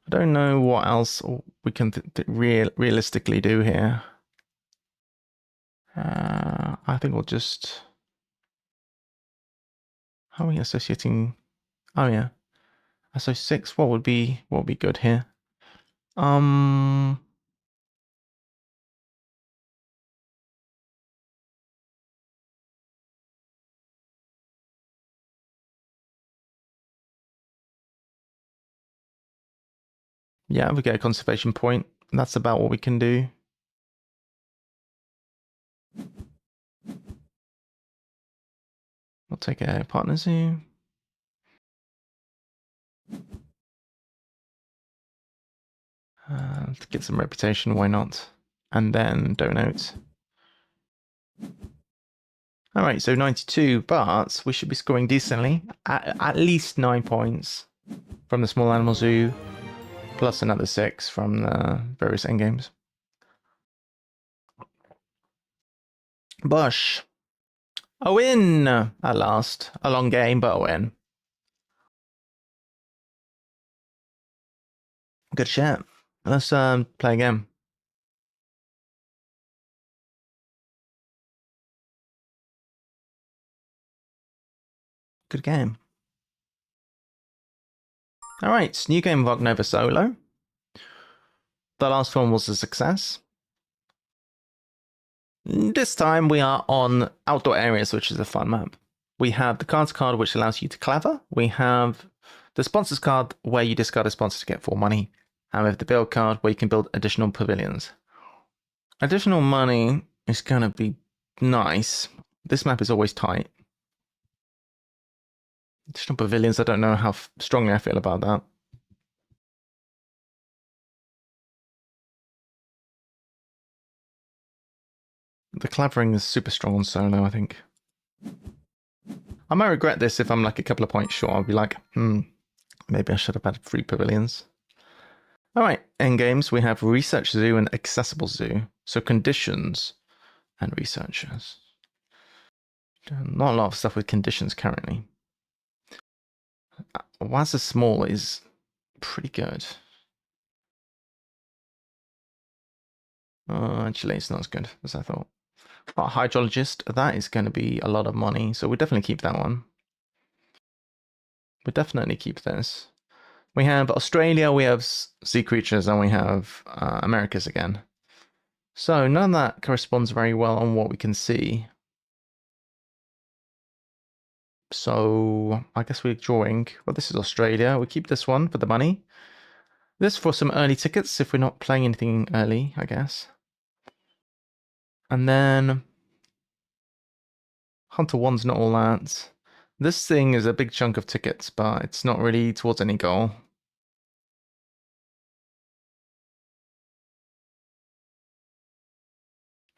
I don't know what else we can realistically do here. I think we'll just. How are we associating? Oh yeah, so 6. What would be good here? Yeah, we get a conservation point. That's about what we can do. We'll take a partner zoo. To get some reputation, why not? And then donate. All right, so 92, but we should be scoring decently. At least 9 points from the small animal zoo, plus another 6 from the various endgames. Bush. A win at last. A long game, but a win. Good shit. Let's play again. Good game. All right, new game of Nova Solo. The last one was a success. This time we are on outdoor areas, which is a fun map. We have the cards card, which allows you to clever. We have the sponsors card, where you discard a sponsor to get 4 money. And we have the build card, where you can build additional pavilions. Additional money is going to be nice. This map is always tight. Additional pavilions, I don't know how strongly I feel about that. The clavering is super strong on solo, I think. I might regret this if I'm like a couple of points short. I'll be like, maybe I should have had 3 pavilions. All right, end games, we have research zoo and accessible zoo. So conditions and researchers. Not a lot of stuff with conditions currently. Wazza Small is pretty good. Actually, it's not as good as I thought. But hydrologist, that is going to be a lot of money, so we'll definitely keep that one. We'll definitely keep this. We have Australia, we have sea creatures, and we have Americas again. So none of that corresponds very well on what we can see. So I guess we're drawing. Well, this is Australia. We keep this one for the money. This for some early tickets if we're not playing anything early, I guess. And then Hunter 1's not all that. This thing is a big chunk of tickets, but it's not really towards any goal.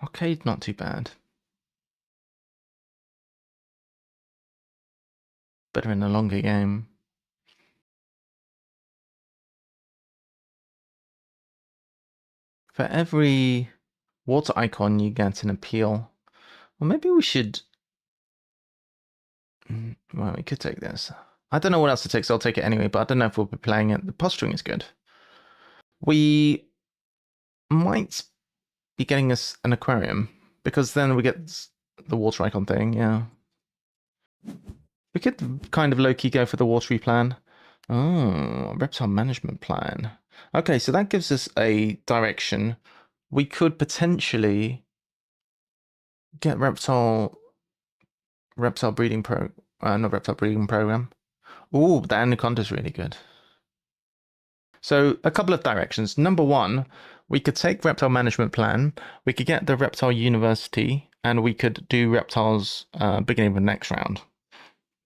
Arcade, not too bad. Better in a longer game. For every water icon, you get an appeal. Well, maybe we should... Well, we could take this. I don't know what else to take, so I'll take it anyway, but I don't know if we'll be playing it. The posturing is good. We might be getting us an aquarium, because then we get the water icon thing, yeah. We could kind of low-key go for the watery plan. Oh, reptile management plan. Okay, so that gives us a direction. We could potentially get reptile breeding not reptile breeding program. Ooh, the anaconda's really good. So a couple of directions. Number one, we could take reptile management plan. We could get the reptile university, and we could do reptiles beginning of the next round.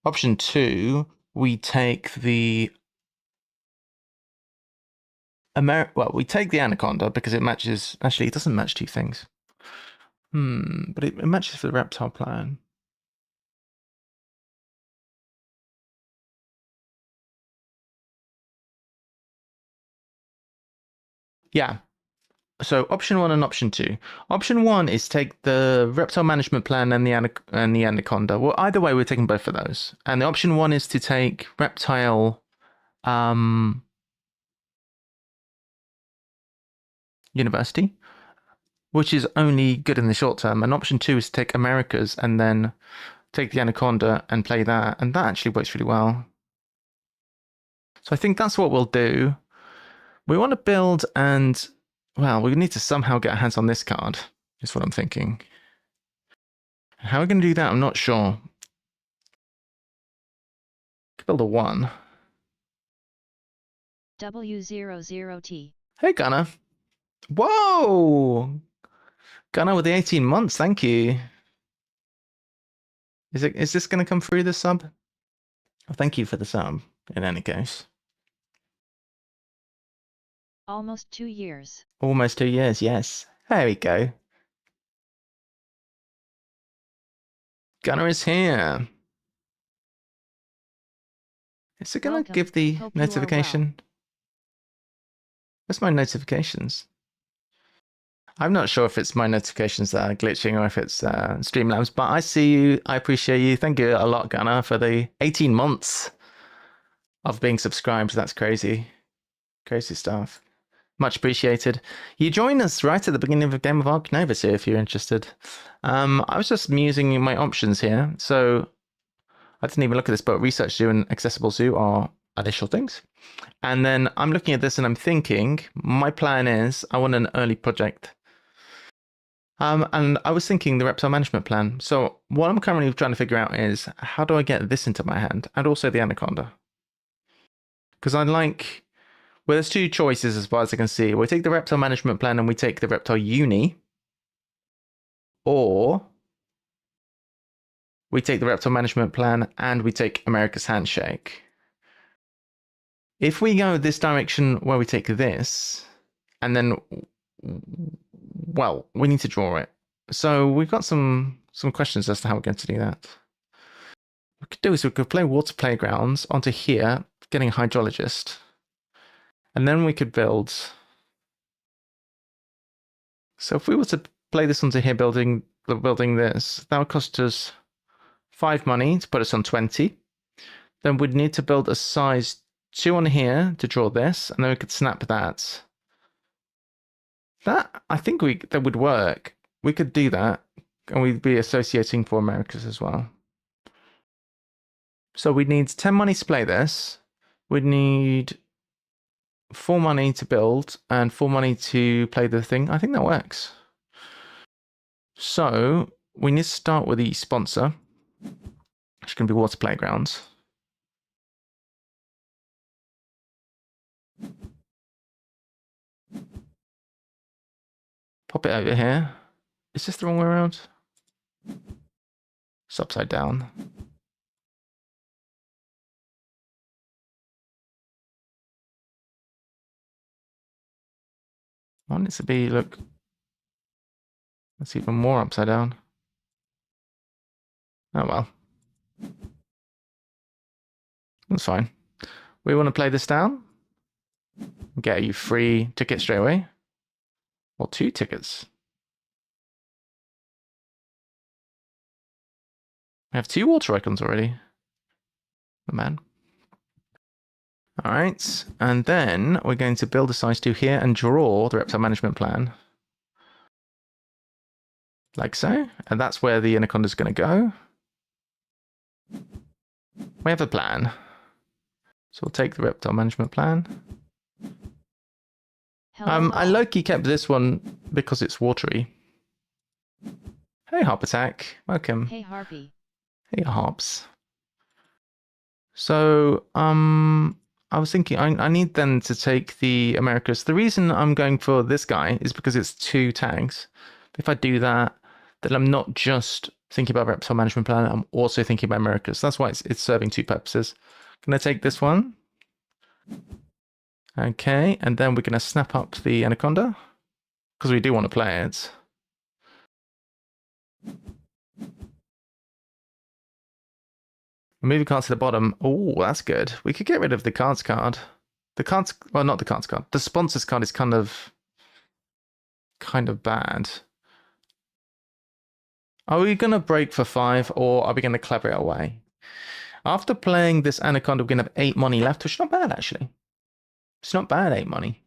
Option 2, we take the we take the anaconda because it matches. Actually, it doesn't match 2 things. But it matches the reptile plan. Yeah. So option 1 and option 2. Option 1 is take the reptile management plan and the anaconda. Well, either way, we're taking both of those. And the option 1 is to take reptile university, which is only good in the short term. And option 2 is to take Americas and then take the anaconda and play that. And that actually works really well. So I think that's what we'll do. We want to build and, well, we need to somehow get our hands on this card, is what I'm thinking. How are we going to do that? I'm not sure. Could build a 1. W00T. Hey, Gunnar. Whoa! Gunnar with the 18 months, thank you. Is this going to come through the sub? Oh, thank you for the sub, in any case. Almost 2 years. Almost 2 years, yes. There we go. Gunnar is here. Is it going to give the notification? Where's my notifications? I'm not sure if it's my notifications that are glitching or if it's Streamlabs, but I see you. I appreciate you. Thank you a lot, Gunnar, for the 18 months of being subscribed. That's crazy. Crazy stuff. Much appreciated. You joined us right at the beginning of a game of Ark Nova, so if you're interested. I was just musing my options here. So I didn't even look at this, but Research Zoo and Accessible Zoo are initial things. And then I'm looking at this and I'm thinking, my plan is I want an early project. And I was thinking the reptile management plan. So what I'm currently trying to figure out is how do I get this into my hand and also the anaconda? Because I like, well, there's 2 choices as far as I can see. We take the reptile management plan and we take the reptile uni, or we take the reptile management plan and we take America's Handshake. If we go this direction where we take this, and then, well, we need to draw it. So we've got some questions as to how we're going to do that. What we could do is we could play water playgrounds onto here, getting a hydrologist. And then we could build. So if we were to play this onto here, building this, that would cost us 5 money to put us on 20. Then we'd need to build a size 2 on here to draw this, and then we could snap that. That, I think that would work. We could do that, and we'd be associating for Americas as well. So we'd need 10 money to play this. We'd need 4 money to build, and 4 money to play the thing. I think that works. So we need to start with the sponsor, which can be Water Playgrounds. Pop it over here. Is this the wrong way around? It's upside down. I want it to be, look, that's even more upside down. Oh well. That's fine. We want to play this down. Get you free tickets straight away. Or 2 tickets. We have 2 water icons already. Oh, man. All right. And then we're going to build a size 2 here and draw the reptile management plan. Like so. And that's where the anaconda is going to go. We have a plan. So we'll take the reptile management plan. I low-key kept this one because it's watery. Hey, Harp Attack. Welcome. Hey, Harpy. Hey, Harps. So, I was thinking I need then to take the Americas. The reason I'm going for this guy is because it's 2 tags. If I do that, then I'm not just thinking about reptile management plan, I'm also thinking about Americas. That's why it's serving 2 purposes. Can I take this one? Okay, and then we're going to snap up the anaconda because we do want to play it. Moving cards to the bottom. Oh, that's good. We could get rid of the cards card. The cards, well, not the cards card. The sponsors card is kind of bad. Are we going to break for 5 or are we going to clever it away? After playing this anaconda, we're going to have 8 money left, which is not bad, actually. It's not bad, 8 money.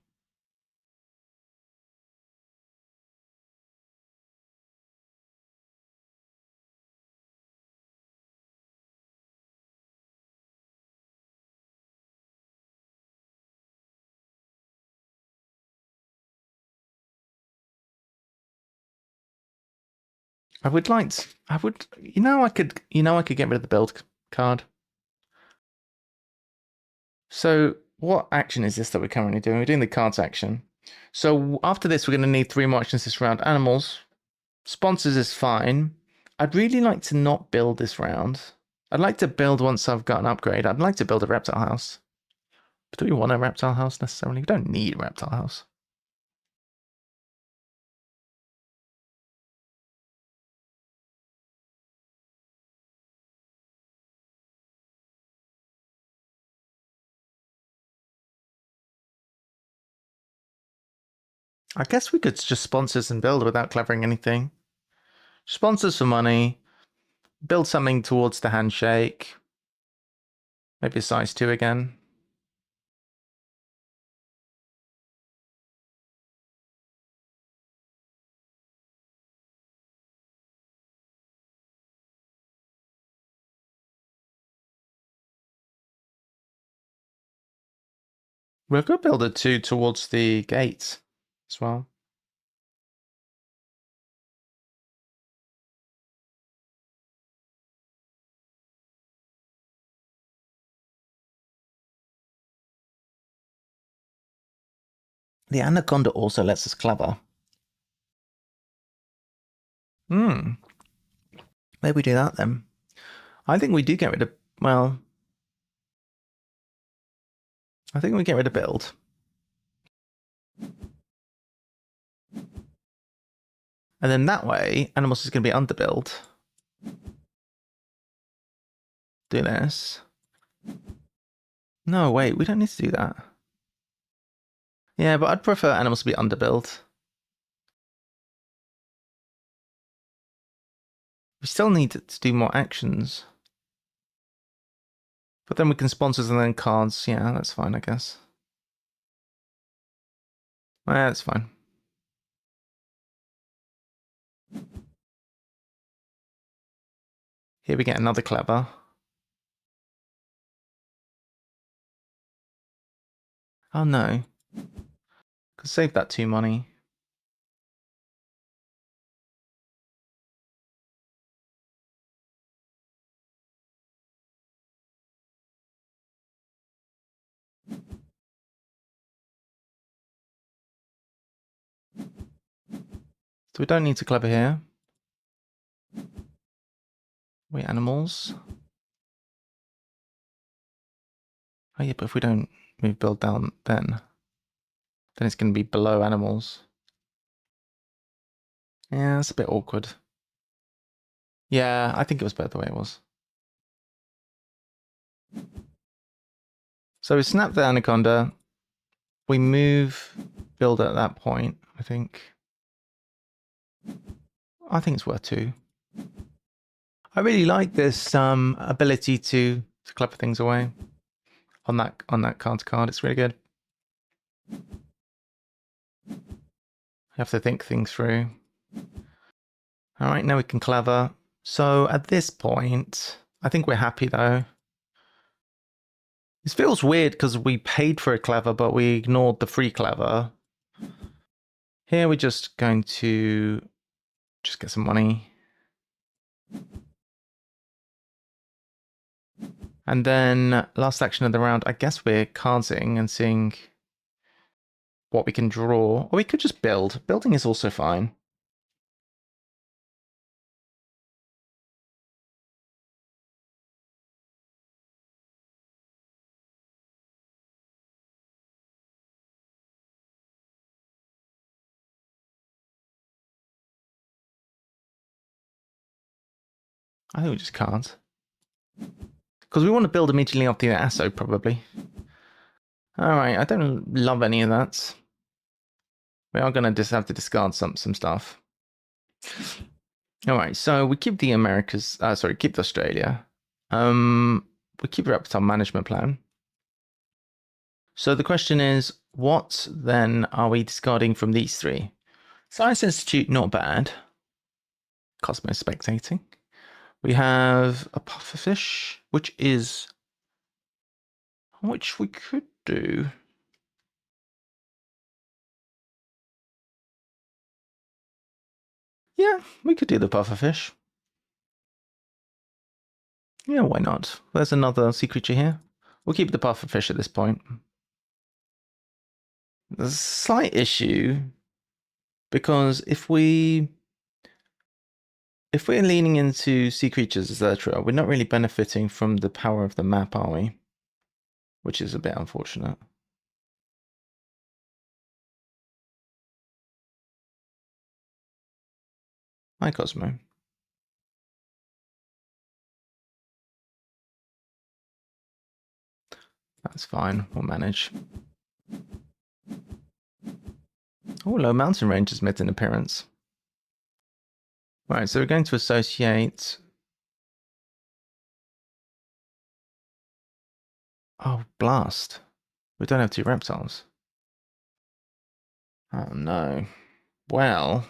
I would, I could get rid of the build card. So what action is this that we're currently doing? We're doing the cards action. So after this, we're going to need 3 more actions this round. Animals. Sponsors is fine. I'd really like to not build this round. I'd like to build once I've got an upgrade. I'd like to build a reptile house. But do we want a reptile house necessarily? We don't need a reptile house. I guess we could just sponsors and build without clevering anything. Sponsors for money. Build something towards the handshake. Maybe a size 2 again. We could build a 2 towards the gate as well. The anaconda also lets us clever. Maybe we do that then. I think we do get rid of, well, I think we get rid of build. And then that way, animals is going to be underbuild. Do this. No, wait, we don't need to do that. Yeah, but I'd prefer animals to be underbuild. We still need to do more actions. But then we can sponsors and then cards. Yeah, that's fine, I guess. Yeah, that's fine. Here we get another clever. Oh no. Could save that 2 money. So we don't need to clever here. Wait, animals. Oh yeah, but if we don't move build down then it's going to be below animals. Yeah, that's a bit awkward. Yeah, I think it was better the way it was. So we snap the anaconda. We move build at that point, I think. I think it's worth 2. I really like this ability to clever things away on that card. It's really good. You have to think things through. All right, now we can clever. So at this point, I think we're happy though. This feels weird because we paid for a clever, but we ignored the free clever. Here we're just going to just get some money. And then last action of the round, I guess we're cardsing and seeing what we can draw. Or we could just build. Building is also fine. I think we just can't. Because we want to build immediately after the ASO, probably. Alright, I don't love any of that. We are going to just have to discard some stuff. Alright, so we keep the Americas, keep the Australia. We keep reptile management plan. So the question is, what then are we discarding from these 3? Science Institute, not bad. Cosmo spectating. We have a pufferfish, which we could do. Yeah, we could do the pufferfish. Yeah, why not? There's another sea creature here. We'll keep the pufferfish at this point. There's a slight issue because if we're leaning into sea creatures, etc., we're not really benefiting from the power of the map, are we? Which is a bit unfortunate. Hi, Cosmo. That's fine. We'll manage. Oh, low mountain range has made an appearance. Right, so we're going to associate. Oh, blast. We don't have 2 reptiles. Oh, no. Well,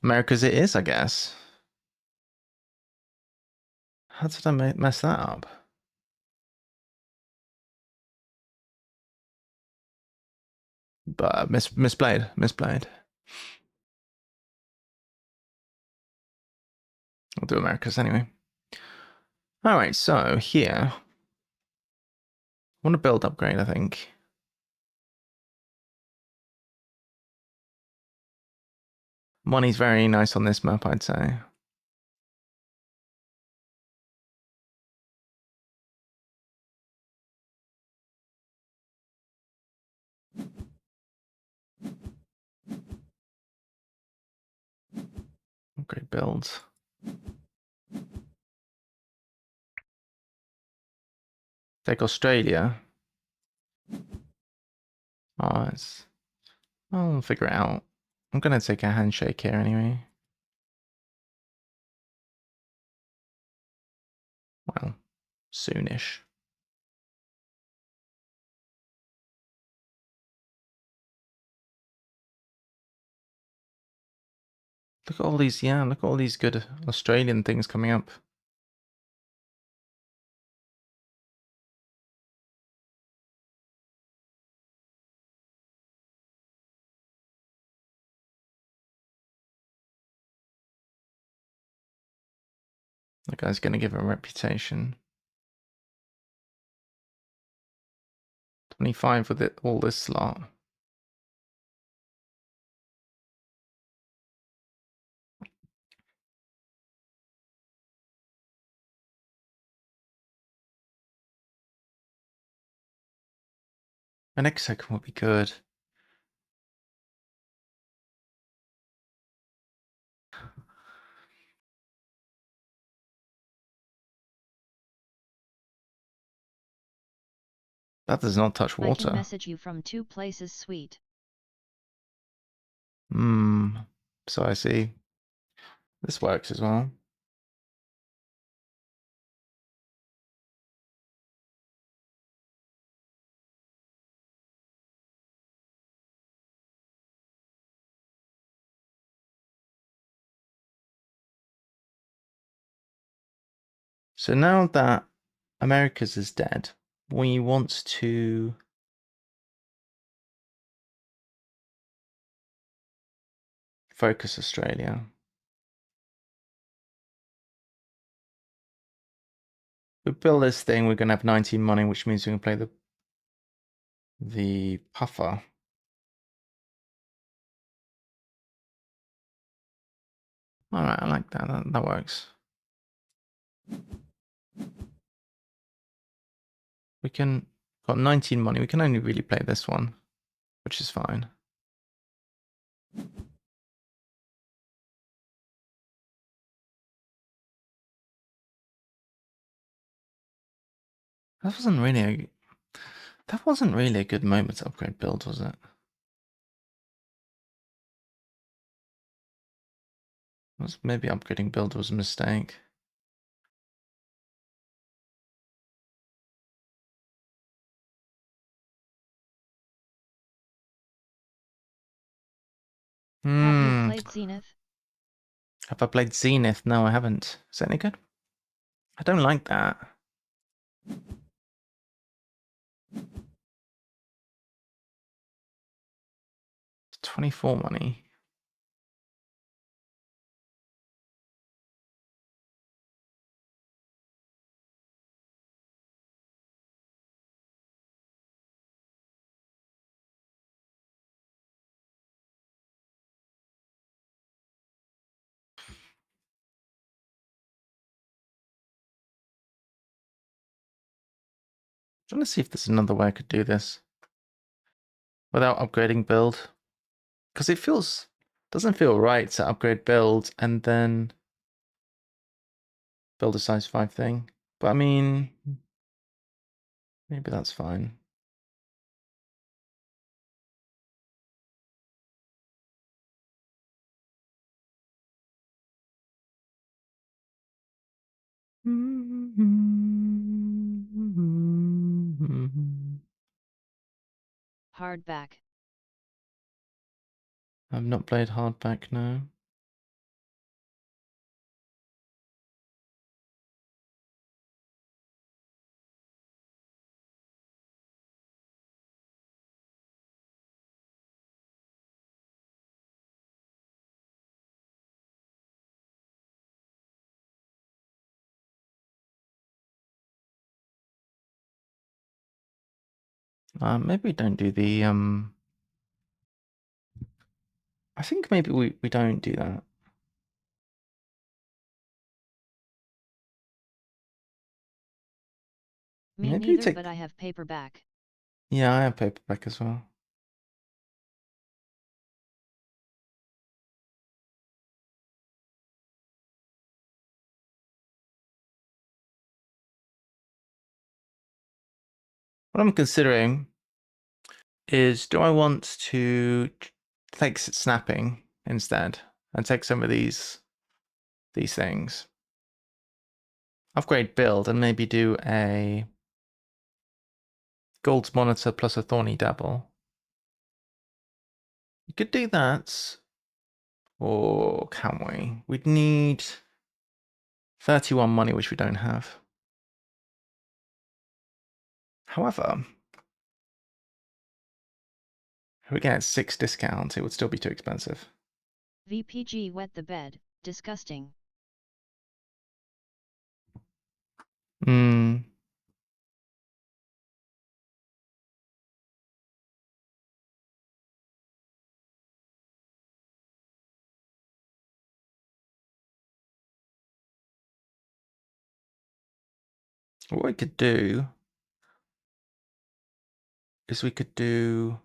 America's it is, I guess. How did I mess that up? But misplayed. I'll do America's anyway. All right, so here, I want to build upgrade, I think. Money's very nice on this map, I'd say. Upgrade builds. Take Australia. Oh, I'll figure it out. I'm gonna take a handshake here anyway. Well, soonish. Look at all these, yeah, look at all these good Australian things coming up. The guy's gonna give a reputation. 25 with it, all this slot. An next second would be good. That does not touch I can water. message you from 2 places, sweet. So I see. This works as well. So now that America's is dead, we want to focus Australia. We build this thing, we're gonna have 19 money, which means we can play the puffer. Alright, I like that. That works. We can got 19 money. We can only really play this one, which is fine. That wasn't really a good moment to upgrade build, was it? Maybe upgrading build was a mistake. Have you played Zenith? Have I played Zenith? No, I haven't. Is that any good? I don't like that. 24 money. I'm trying to see if there's another way I could do this without upgrading build, because it doesn't feel right to upgrade build and then build a size 5 thing. But I mean, maybe that's fine. Hardback. I've not played hardback, no. Maybe don't do the I think maybe we don't do that. Me Maybe we neither, take. but I have paperback. Yeah, I have paperback as well. What I'm considering is, do I want to take snapping instead and take some of these things, upgrade build, and maybe do a gold monitor plus a thorny dabble? You could do that, or can we? We'd need 31 money, which we don't have. However, if we get 6 discounts, it would still be too expensive. VPG wet the bed, disgusting. Hmm. What we could do is we could do...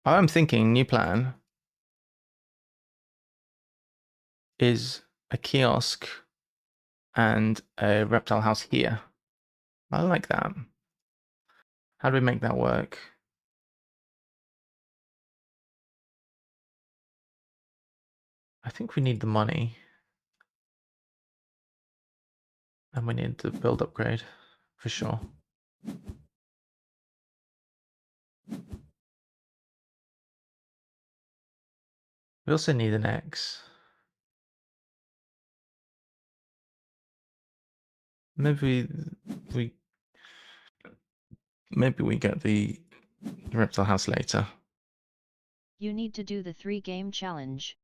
I'm thinking, new plan, is a kiosk and a reptile house here. I like that. How do we make that work? I think we need the money. And we need the build upgrade, for sure. We also need an X. Maybe we get the reptile house later. You need to do the 3-game challenge.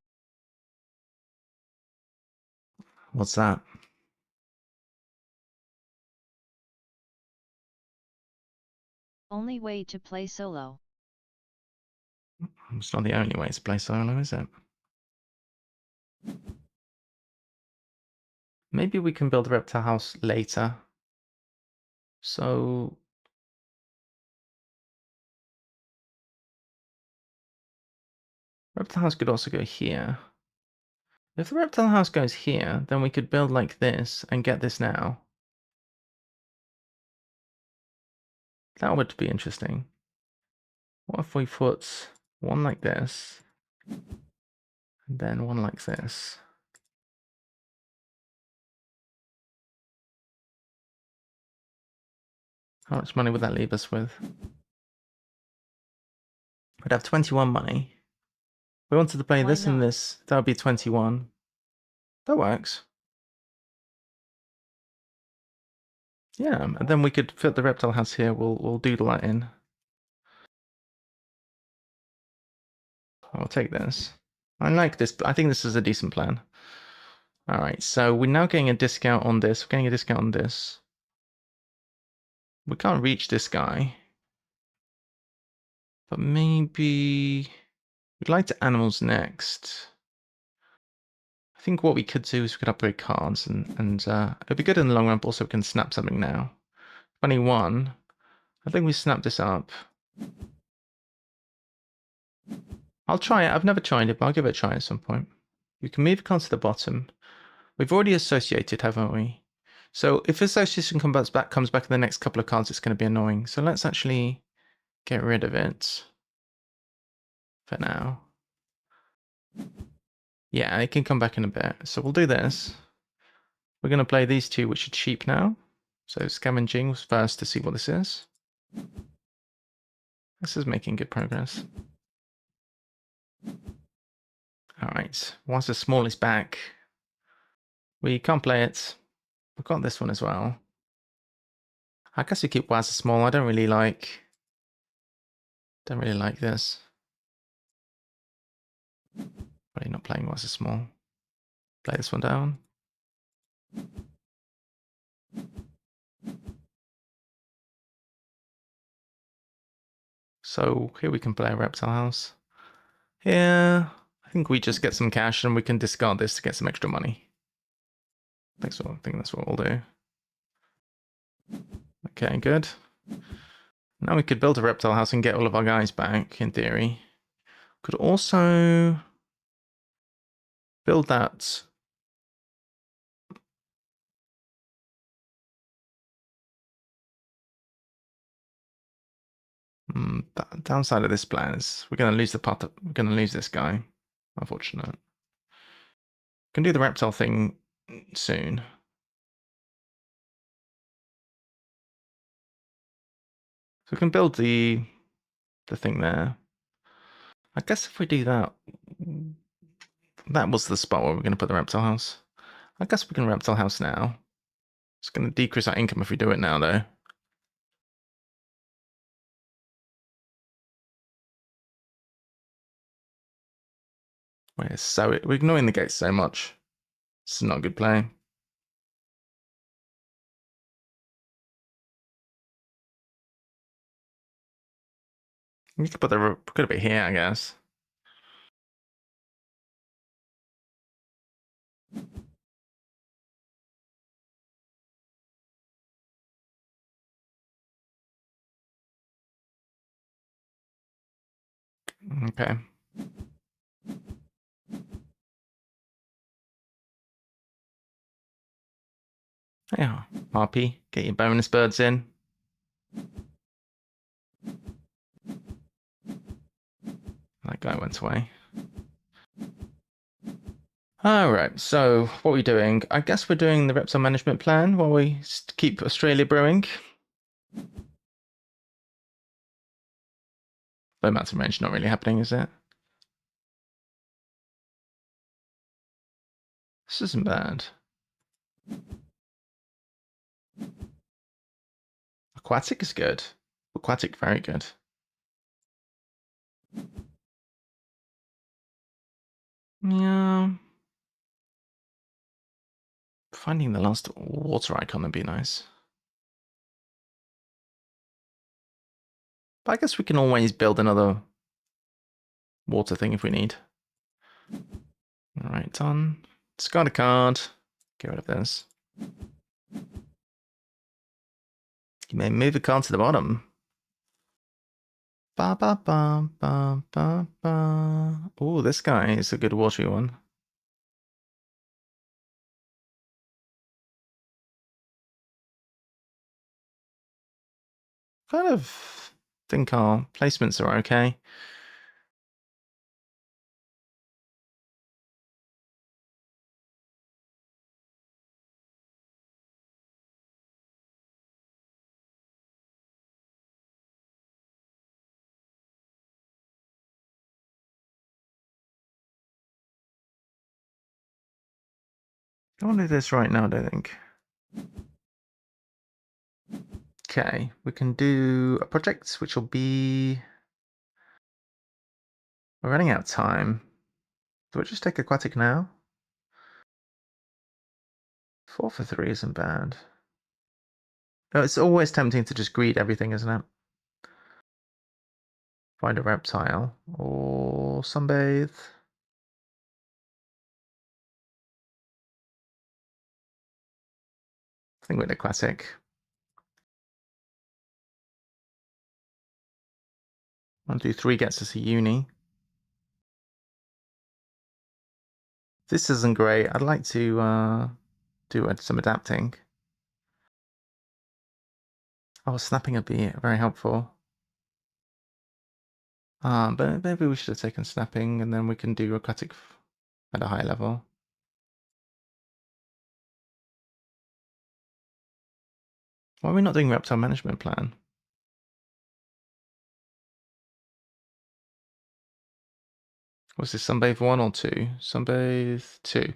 What's that? Only way to play solo. It's not the only way to play solo, is it? Maybe we can build a reptile house later. So reptile house could also go here. If the reptile house goes here, then we could build like this and get this now. That would be interesting. What if we put one like this, and then one like this? How much money would that leave us with? We'd have 21 money. If we wanted to play Why this and not? this, that would be 21. That works. Yeah, and then we could fit the reptile house here. We'll doodle that in. I'll take this. I like this. I think this is a decent plan. All right, so we're now getting a discount on this. We're getting a discount on this. We can't reach this guy. But maybe we'd like to animals next. I think what we could do is we could upgrade cards and it'd be good in the long run, but also we can snap something now. 21. I think we snap this up. I'll try it. I've never tried it, but I'll give it a try at some point. We can move cards to the bottom. We've already associated, haven't we? So if association comes back in the next couple of cards, it's going to be annoying. So let's actually get rid of it for now. Yeah, it can come back in a bit. So we'll do this. We're going to play these two, which are cheap now. So scavenging was first to see what this is. This is making good progress. All right, once the small is back, we can't play it. We've got this one as well. I guess we keep Waz small. I don't really like this. Probably not playing Waz small. Play this one down. So here we can play a reptile house. Here, I think we just get some cash and we can discard this to get some extra money. I think that's what we'll do. Okay, good. Now we could build a reptile house and get all of our guys back, in theory. Could also build that. Downside of this plan is we're going to lose we're going to lose this guy. Unfortunate. Can do the reptile thing soon. So we can build the thing there. I guess if we do that, that was the spot where we're going to put the reptile house. I guess we can reptile house now. It's going to decrease our income if we do it now, though. We're ignoring the gates so much. It's not a good play. We could put it here, I guess. Okay. Yeah, RP, get your bonus birds in. That guy went away. Alright, so what are we doing? I guess we're doing the reptile management plan while we keep Australia brewing. Low mountain range not really happening, is it? This isn't bad. Aquatic is good. Aquatic, very good. Yeah. Finding the last water icon would be nice. But I guess we can always build another water thing if we need. Alright, done. Discard a card. Get rid of this. You may move a card to the bottom. Ba ba ba ba ba ba. Oh, this guy is a good watery one. Kind of think our placements are okay. I want to do this right now, I don't think. Okay, we can do a project which will be... We're running out of time. Do I just take aquatic now? 4 for 3 isn't bad. No, it's always tempting to just greed everything, isn't it? Find a reptile or sunbathe. I think we're the classic. I'll do 3 gets us a uni. This isn't great. I'd like to do some adapting. Oh, snapping would be very helpful. But maybe we should have taken snapping and then we can do aquatic at a high level. Why are we not doing reptile management plan? Was this sunbathe 1 or 2? Sunbathe 2.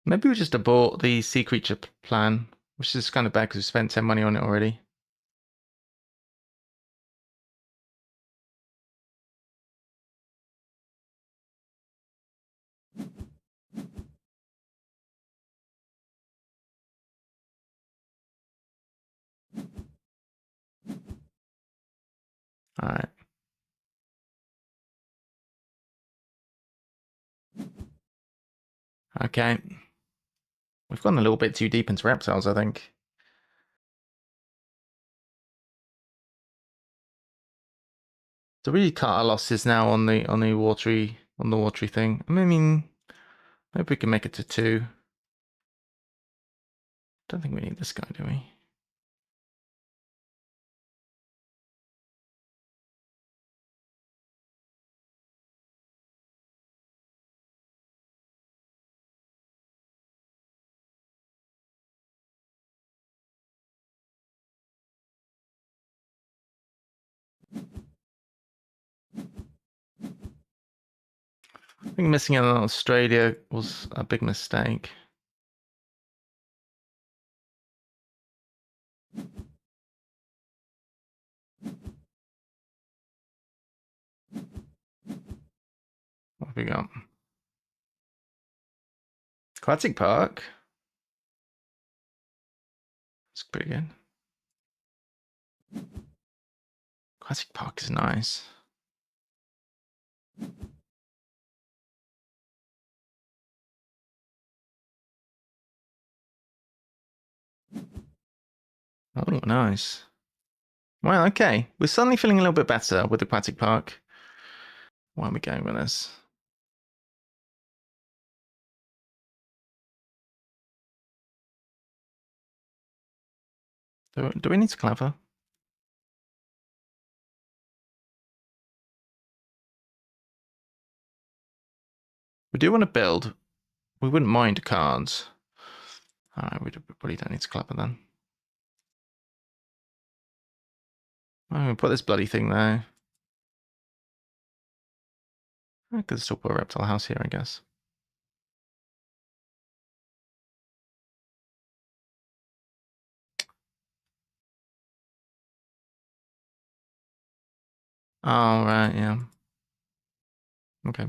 Maybe we just abort the sea creature plan, which is kind of bad because we spent 10 money on it already. Alright. Okay. We've gone a little bit too deep into reptiles, I think. So really cut our losses now on the watery thing. I mean, maybe we can make it to 2. Don't think we need this guy, do we? think missing out on Australia was a big mistake. What have we got? Aquatic Park. It's pretty good. Aquatic Park is nice. Oh, nice. Well, okay. We're suddenly feeling a little bit better with Aquatic Park. Where are we going with this? Do we need to clever? We do want to build. We wouldn't mind cards. Alright, we probably don't need to clever then. I'm going to put this bloody thing there. I could still put a reptile house here, I guess. Oh, right, yeah. Okay.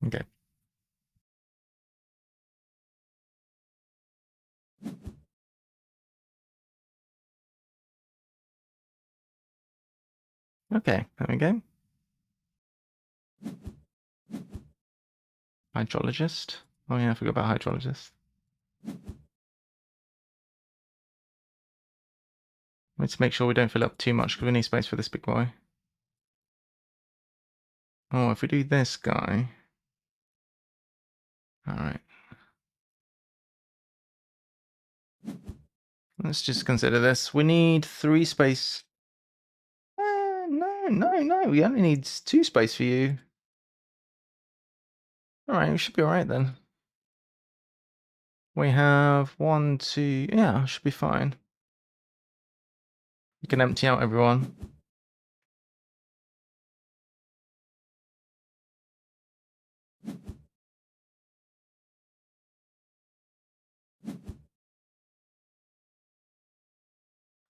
Okay. Okay, there we go. Hydrologist. Oh yeah, I forgot about hydrologist. We need to make sure we don't fill up too much because we need space for this big boy. Oh, if we do this guy. Alright. Let's just consider this. We need 3 space. No. We only need 2 space for you. Alright, we should be alright then. We have 1, 2. Yeah, should be fine. You can empty out everyone.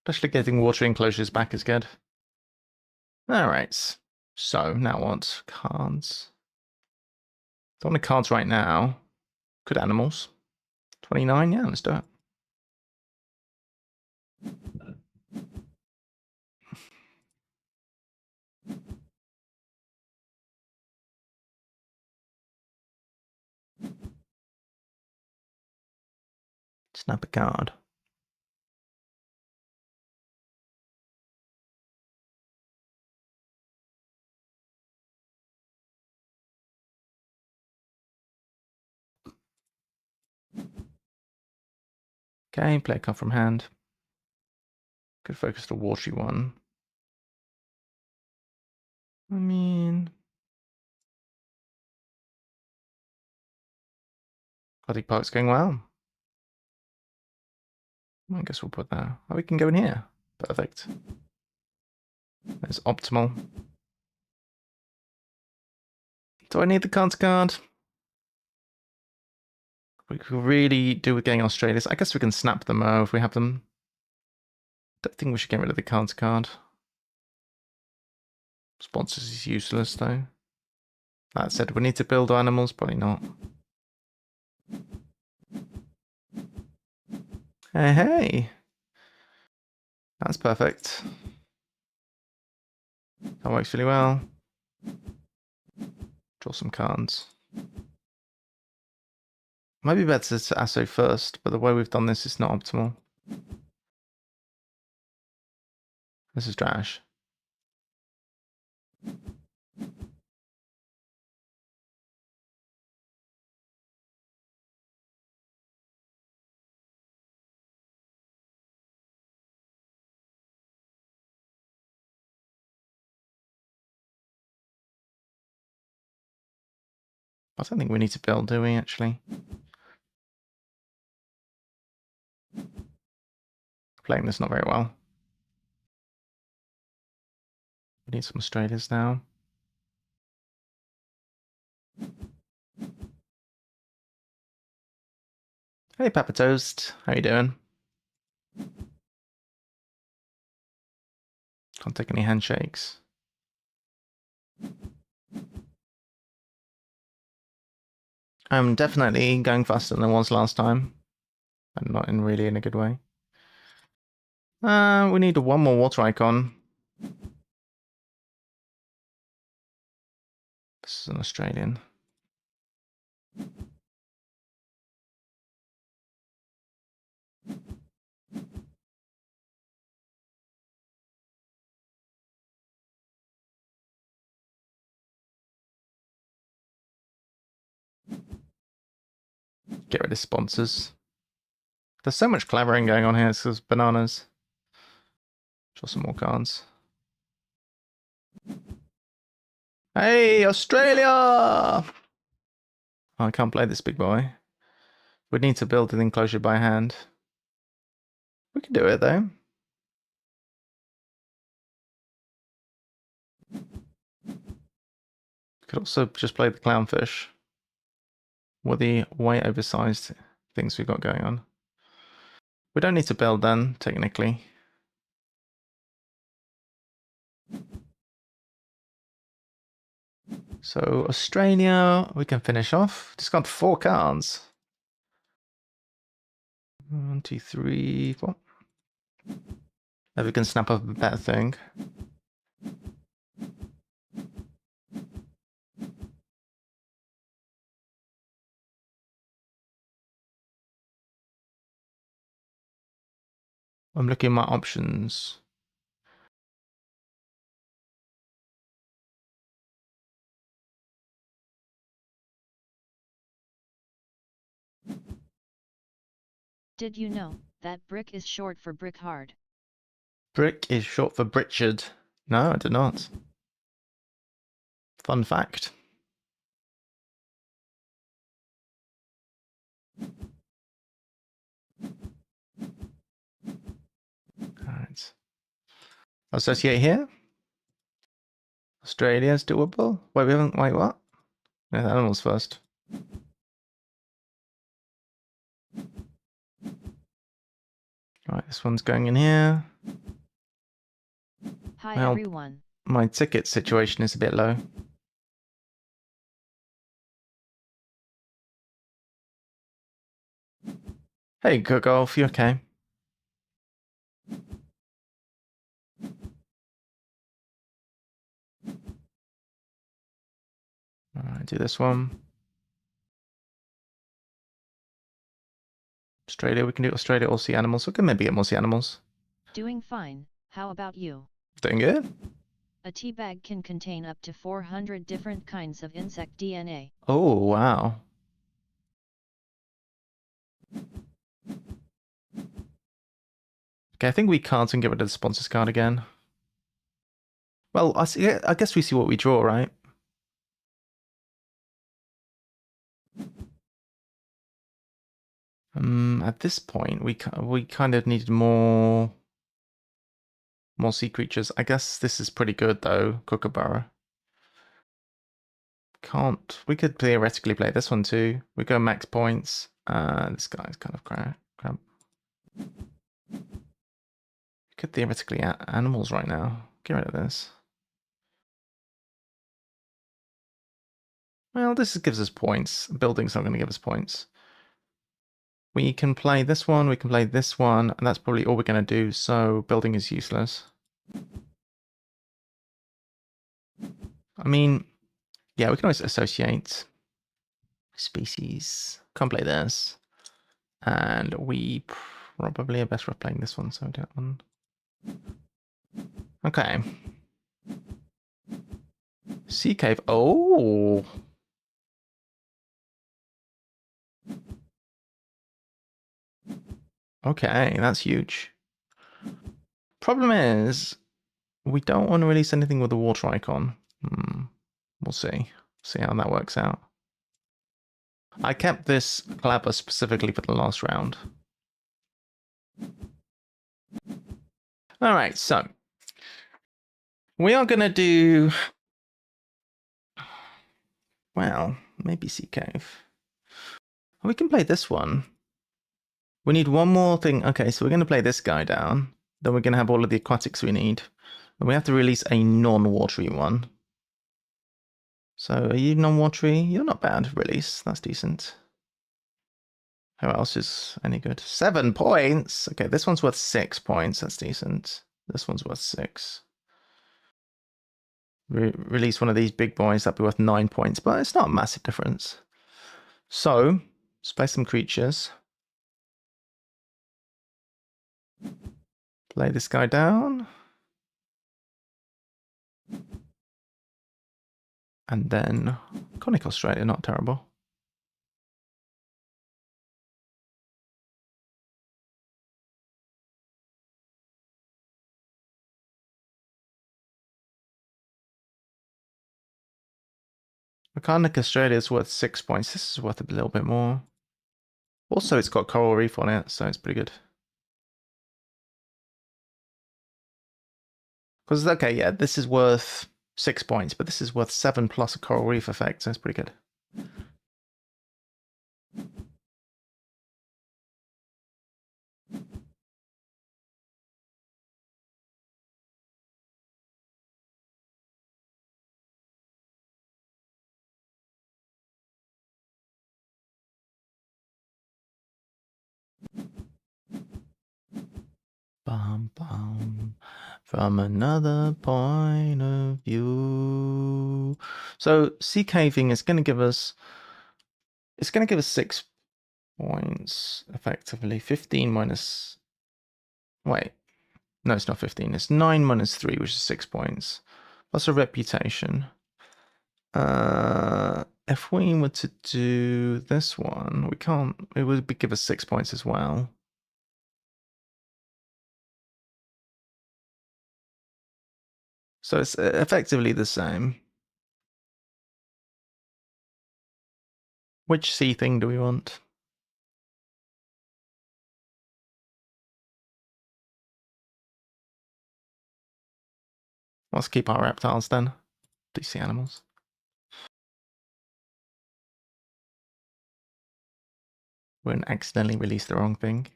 Especially getting water enclosures back is good. Alright. So, now what? Cards. Don't want cards right now. Good animals. 29, yeah, let's do it. Snap a card. Okay, play a card from hand. Could focus the watery one. I mean, Aquatic Park's going well. I guess we'll put that. Oh, we can go in here. Perfect. That's optimal. Do I need the cards card? We could really do with getting Australia's. I guess we can snap them if we have them. Don't think we should get rid of the cards card. Sponsors is useless though. That said, we need to build animals. Probably not. Hey. That's perfect. That works really well. Draw some cards. Might be better to Asso first, but the way we've done this is not optimal. This is trash. I don't think we need to build, do we, actually? Playing this not very well. We need some Australias now. Hey, Papa Toast. How you doing? Can't take any handshakes. I'm definitely going faster than I was last time. And not in really in a good way. We need one more water icon. This is an Australian. Get rid of sponsors. There's so much clevering going on here. This is bananas. Draw some more cards. Hey, Australia! Oh, I can't play this big boy. We'd need to build an enclosure by hand. We can do it, though. Could also just play the clownfish. With the way oversized things we've got going on. We don't need to build then, technically. So Australia, we can finish off. Just got 4 cards. 1, 2, 3, 4. Maybe we can snap up a better thing. I'm looking at my options. Did you know that brick is short for brick hard? Brick is short for Britchard. No, I did not. Fun fact. Alright. Associate here. Australia's doable. Wait, we haven't. Wait, what? No, the animals first. Right, this one's going in here. Hi Well, everyone. my ticket situation is a bit low. Hey, good golf, you okay? Alright, do this one. Australia, we can do Australia or sea animals. We can maybe get more sea animals. Doing fine. How about you? Doing good. A tea bag can contain up to 400 different kinds of insect DNA. Oh, wow. Okay, I think we can't get rid of the sponsors card again. Well, I guess we see what we draw, right? At this point, we kind of needed more sea creatures. I guess this is pretty good though, Kookaburra. We could theoretically play this one too. We go max points. This guy's kind of crap. We could theoretically add animals right now. Get rid of this. Well, this gives us points. Building's not going to give us points. We can play this one, we can play this one, and that's probably all we're going to do, so building is useless. I mean, yeah, we can always associate species. Can't play this. And we probably are best off playing this one, so that one. Okay. Sea cave. Oh! Okay, that's huge. Problem is, we don't want to release anything with a water icon. We'll see. See how that works out. I kept this clapper specifically for the last round. All right, so we are going to do, well, maybe Sea Cave. We can play this one. We need one more thing. Okay, so we're going to play this guy down. Then we're going to have all of the aquatics we need. And we have to release a non-watery one. So are you non-watery? You're not bad to release. That's decent. Who else is any good? 7 points. Okay, this one's worth 6 points. That's decent. This one's worth 6. Release one of these big boys. That'd be worth 9 points, but it's not a massive difference. So, let's play some creatures. Play this guy down. And then Conic Australia, not terrible. Conic Australia is worth 6 points. This is worth a little bit more. Also, it's got Coral Reef on it, so it's pretty good. Because, okay, yeah, this is worth 6 points, but this is worth 7 plus a Coral Reef effect, so it's pretty good. Bum, bum. From another point of view. So sea caving is going to give us, it's going to give us 6 points effectively. 15 minus, wait, no, it's not 15. It's 9 minus 3, which is 6 points. Plus a reputation. If we were to do this one, we can't, it would give us 6 points as well. So it's effectively the same. Which sea thing do we want? Let's keep our reptiles then. These sea animals. Won't accidentally release the wrong thing.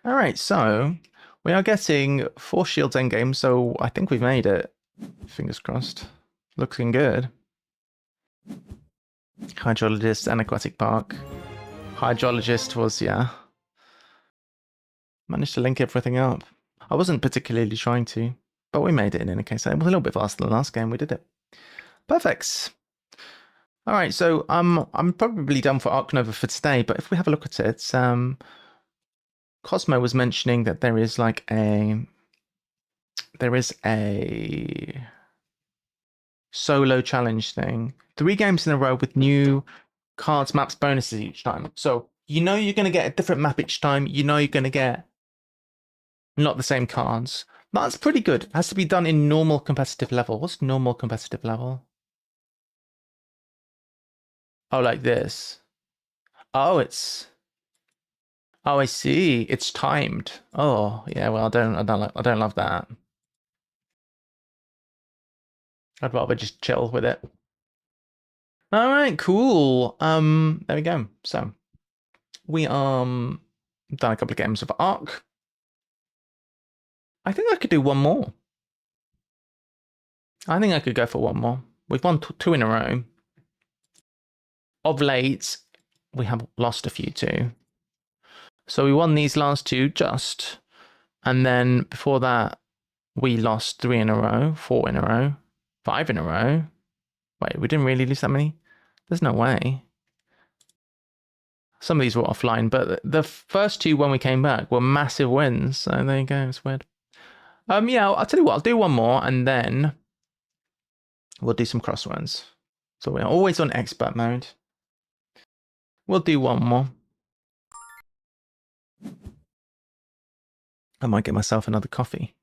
Alright, so we are getting 4 shields endgame, so I think we've made it. Fingers crossed. Looking good. Hydrologist and aquatic park. Hydrologist was, yeah. Managed to link everything up. I wasn't particularly trying to, but we made it in any case. It was a little bit faster than last game. We did it. Perfect. All right, so I'm probably done for Arc Nova for today, but if we have a look at it, Cosmo was mentioning that there is a solo challenge thing. 3 games in a row with new cards, maps, bonuses each time. So you know you're going to get a different map each time. You know you're going to get not the same cards. That's pretty good. It has to be done in normal competitive level. What's normal competitive level? Oh, like this. Oh, it's. Oh, I see. It's timed. Oh, yeah. Well, I don't love that. I'd rather just chill with it. All right, cool. There we go. So we done a couple of games of Arc. I think I could do one more. I think I could go for one more. We've won 2 in a row. Of late, we have lost a few too. So we won these last 2 just. And then before that, we lost 3 in a row, 4 in a row, 5 in a row. Wait, we didn't really lose that many? There's no way. Some of these were offline, but the first 2 when we came back were massive wins. So there you go, it's weird. Yeah, I'll tell you what, I'll do one more and then we'll do some crosswords. So we're always on expert mode. We'll do one more. I might get myself another coffee.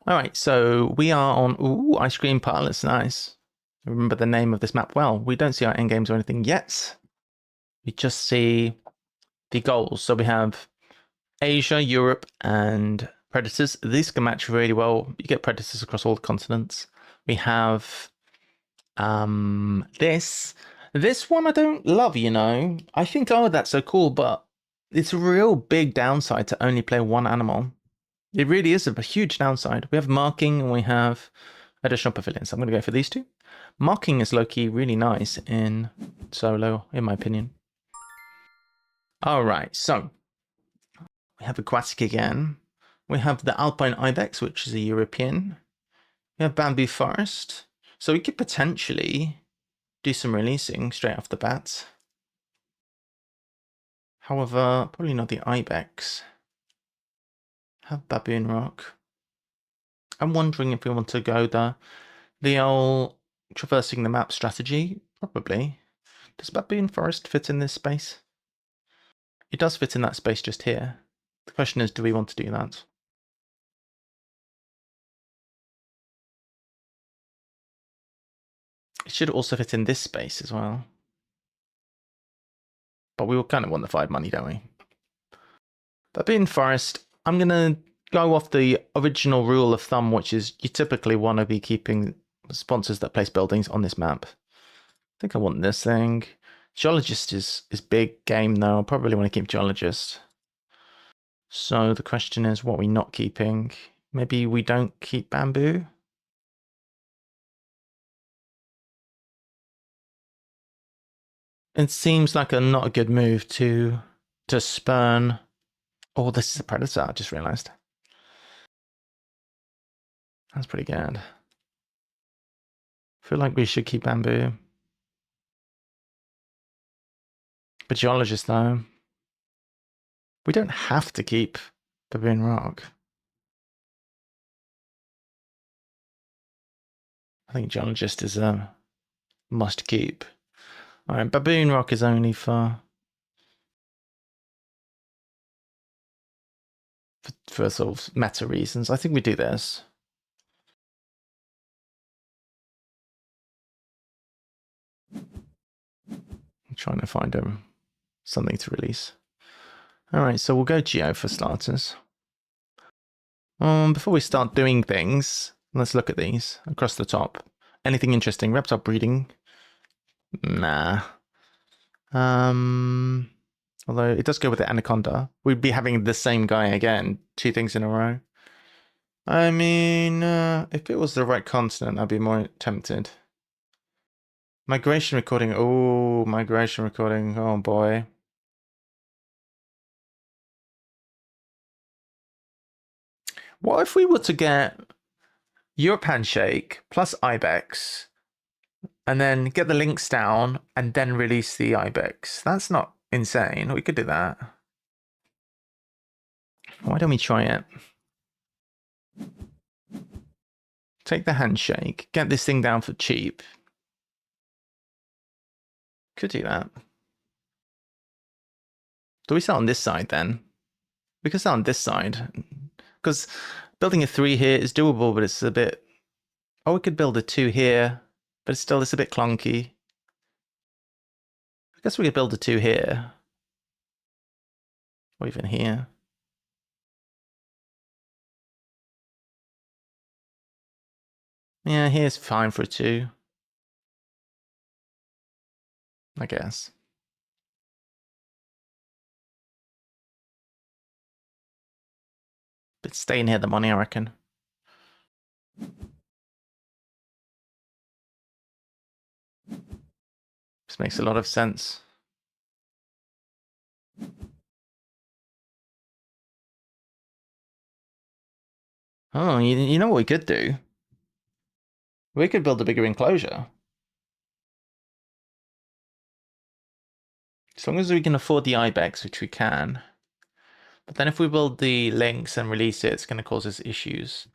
All right, so we are on, ooh, ice cream pilots, nice. remember the name of this map well. We don't see our endgames or anything yet. We just see the goals. So we have Asia, Europe, and Predators. These can match really well. You get Predators across all the continents. We have this one I don't love, you know. I think, oh, that's so cool, but it's a real big downside to only play one animal. It really is a huge downside. We have marking and we have additional pavilions. I'm going to go for these two. Marking is low-key really nice in solo, in my opinion. All right, so we have aquatic again. We have the Alpine Ibex, which is a European. We have bamboo forest. So we could potentially do some releasing straight off the bat. However, probably not the Ibex. Have baboon rock. I'm wondering if we want to go the old traversing the map strategy. Probably. Does baboon forest fit in this space? It does fit in that space just here. The question is, do we want to do that? It should also fit in this space as well. But we will kind of want the 5 money, don't we? Baboon forest, I'm going to go off the original rule of thumb, which is you typically want to be keeping sponsors that place buildings on this map. I think I want this thing. Geologist is big game though. I'll probably want to keep Geologist. So the question is, what are we not keeping? Maybe we don't keep Bamboo? It seems like not a good move to spurn. Oh, this is a Predator, I just realized. That's pretty good. I feel like we should keep Bamboo. But Geologist, though. We don't have to keep Baboon Rock. I think Geologist is a must keep. Alright, Baboon Rock is only for sort of meta reasons. I think we do this. I'm trying to find something to release. Alright, so we'll go Geo for starters. Before we start doing things, let's look at these across the top. Anything interesting? Reptile breeding? Nah. Although it does go with the Anaconda. We'd be having the same guy again, 2 things in a row. I mean, if it was the right continent, I'd be more tempted. Migration recording. Oh, migration recording. Oh boy. What if we were to get Europe Handshake plus Ibex and then get the links down and then release the Ibex? That's not insane. We could do that. Why don't we try it? Take the handshake, get this thing down for cheap. Could do that. Do we start on this side then? We could start on this side. Because building a 3 here is doable, but it's a bit... Oh, we could build a 2 here, but it's a bit clunky. I guess we could build a 2 here. Or even here. Yeah, here's fine for a 2. I guess. But staying here the money, I reckon. This makes a lot of sense. Oh, you know what we could do? We could build a bigger enclosure. As long as we can afford the Ibex, which we can. But then if we build the links and release it, it's going to cause us issues.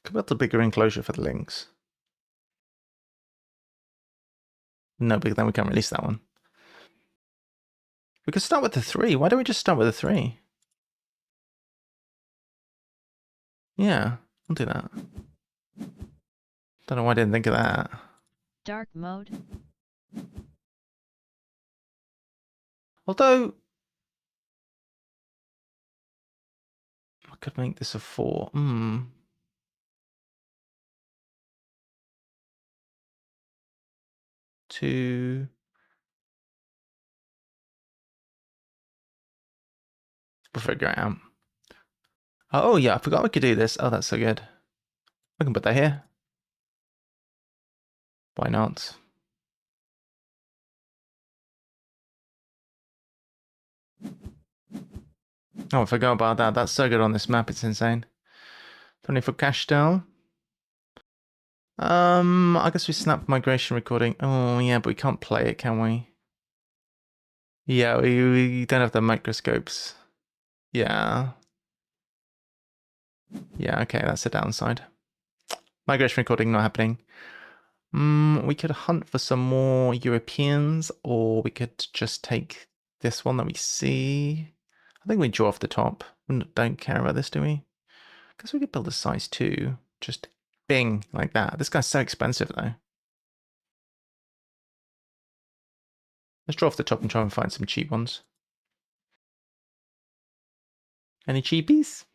Could build a bigger enclosure for the links. No, but then we can't release that one. We could start with the 3. Why don't we just start with the 3? Yeah, I'll do that. Don't know why I didn't think of that. Dark mode? Although, I could make this a 4. Two. We'll figure it out. Oh, yeah, I forgot we could do this. Oh, that's so good. I can put that here. Why not? Oh, I forgot about that. That's so good on this map. It's insane. 20 for cash down. I guess we snap migration recording. Oh, yeah, but we can't play it, can we? Yeah, we don't have the microscopes. Yeah. Yeah, okay, that's the downside. Migration recording not happening. We could hunt for some more Europeans, or we could just take this one that we see. I think we draw off the top. We don't care about this, do we? Guess we could build a size 2. Just bing, like that. This guy's so expensive, though. Let's draw off the top and try and find some cheap ones. Any cheapies?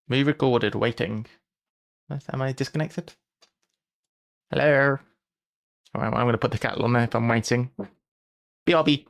We recorded waiting. Am I disconnected? Hello? Alright, well, I'm going to put the cattle on there if I'm waiting. BRB.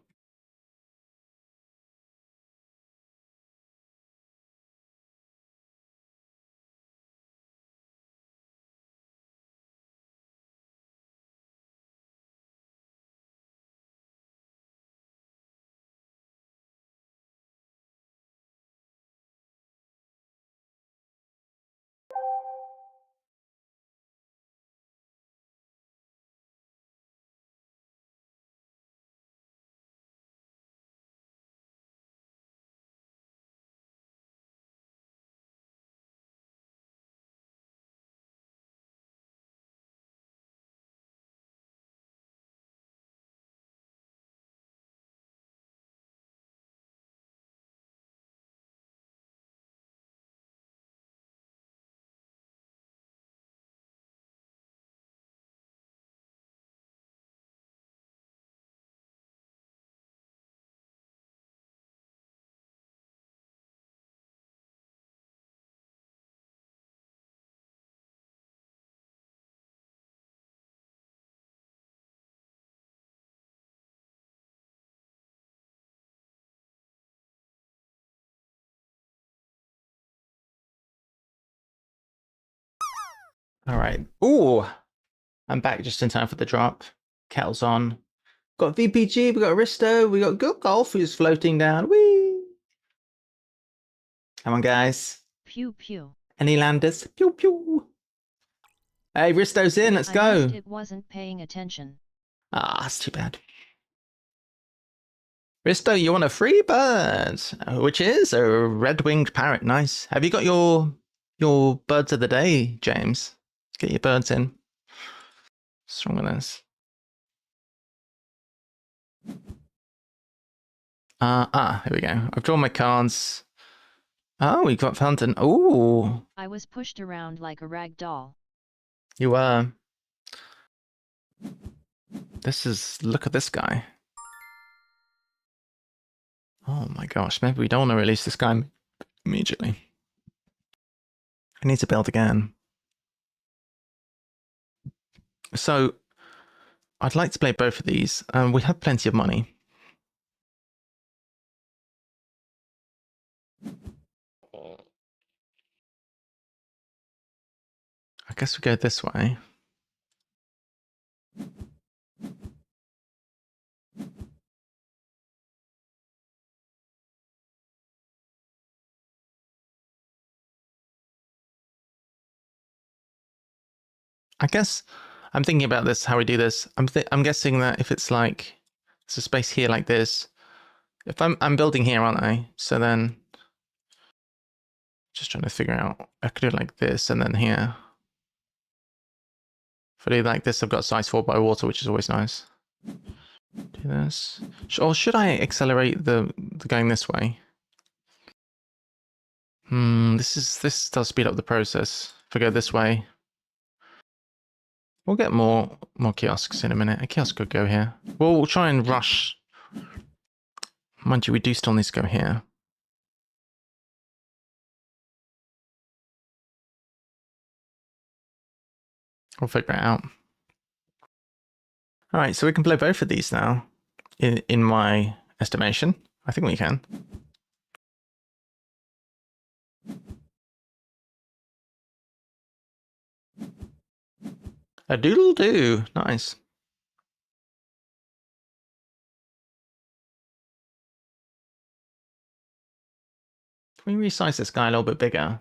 Alright. Ooh! I'm back just in time for the drop. Kettle's on. Got VPG, we got Aristo, we got Good Golf who's floating down. Whee! Come on, guys. Pew pew. Any landers? Pew pew! Hey, Risto's in, let's I go! missed it, wasn't paying attention. Ah, that's too bad. Risto, you want a free bird, which is a red-winged parrot. Nice. Have you got your birds of the day, James? Get your birds in. Strong on this. Here we go. I've drawn my cards. Oh, we got Fountain. Ooh, I was pushed around like a rag doll. you were. Look at this guy. Oh my gosh, maybe we don't want to release this guy immediately. I need to build again. So, I'd like to play both of these. We have plenty of money. I guess we go this way. I guess I'm thinking about this, how we do this. I'm guessing that if it's like, there's a space here like this. If I'm building here, aren't I? So then, just trying to figure out, I could do it like this and then here. If I do like this, I've got size 4 by water, which is always nice. Do this. Or should I accelerate the going this way? This does speed up the process. If I go this way, We'll get more kiosks in a minute. A kiosk could go here. We'll try and rush. Mind you, we do still need to go here. We'll figure it out. All right, so we can play both of these now. In my estimation, I think we can. A doodle do. Nice. Can we resize this guy a little bit bigger?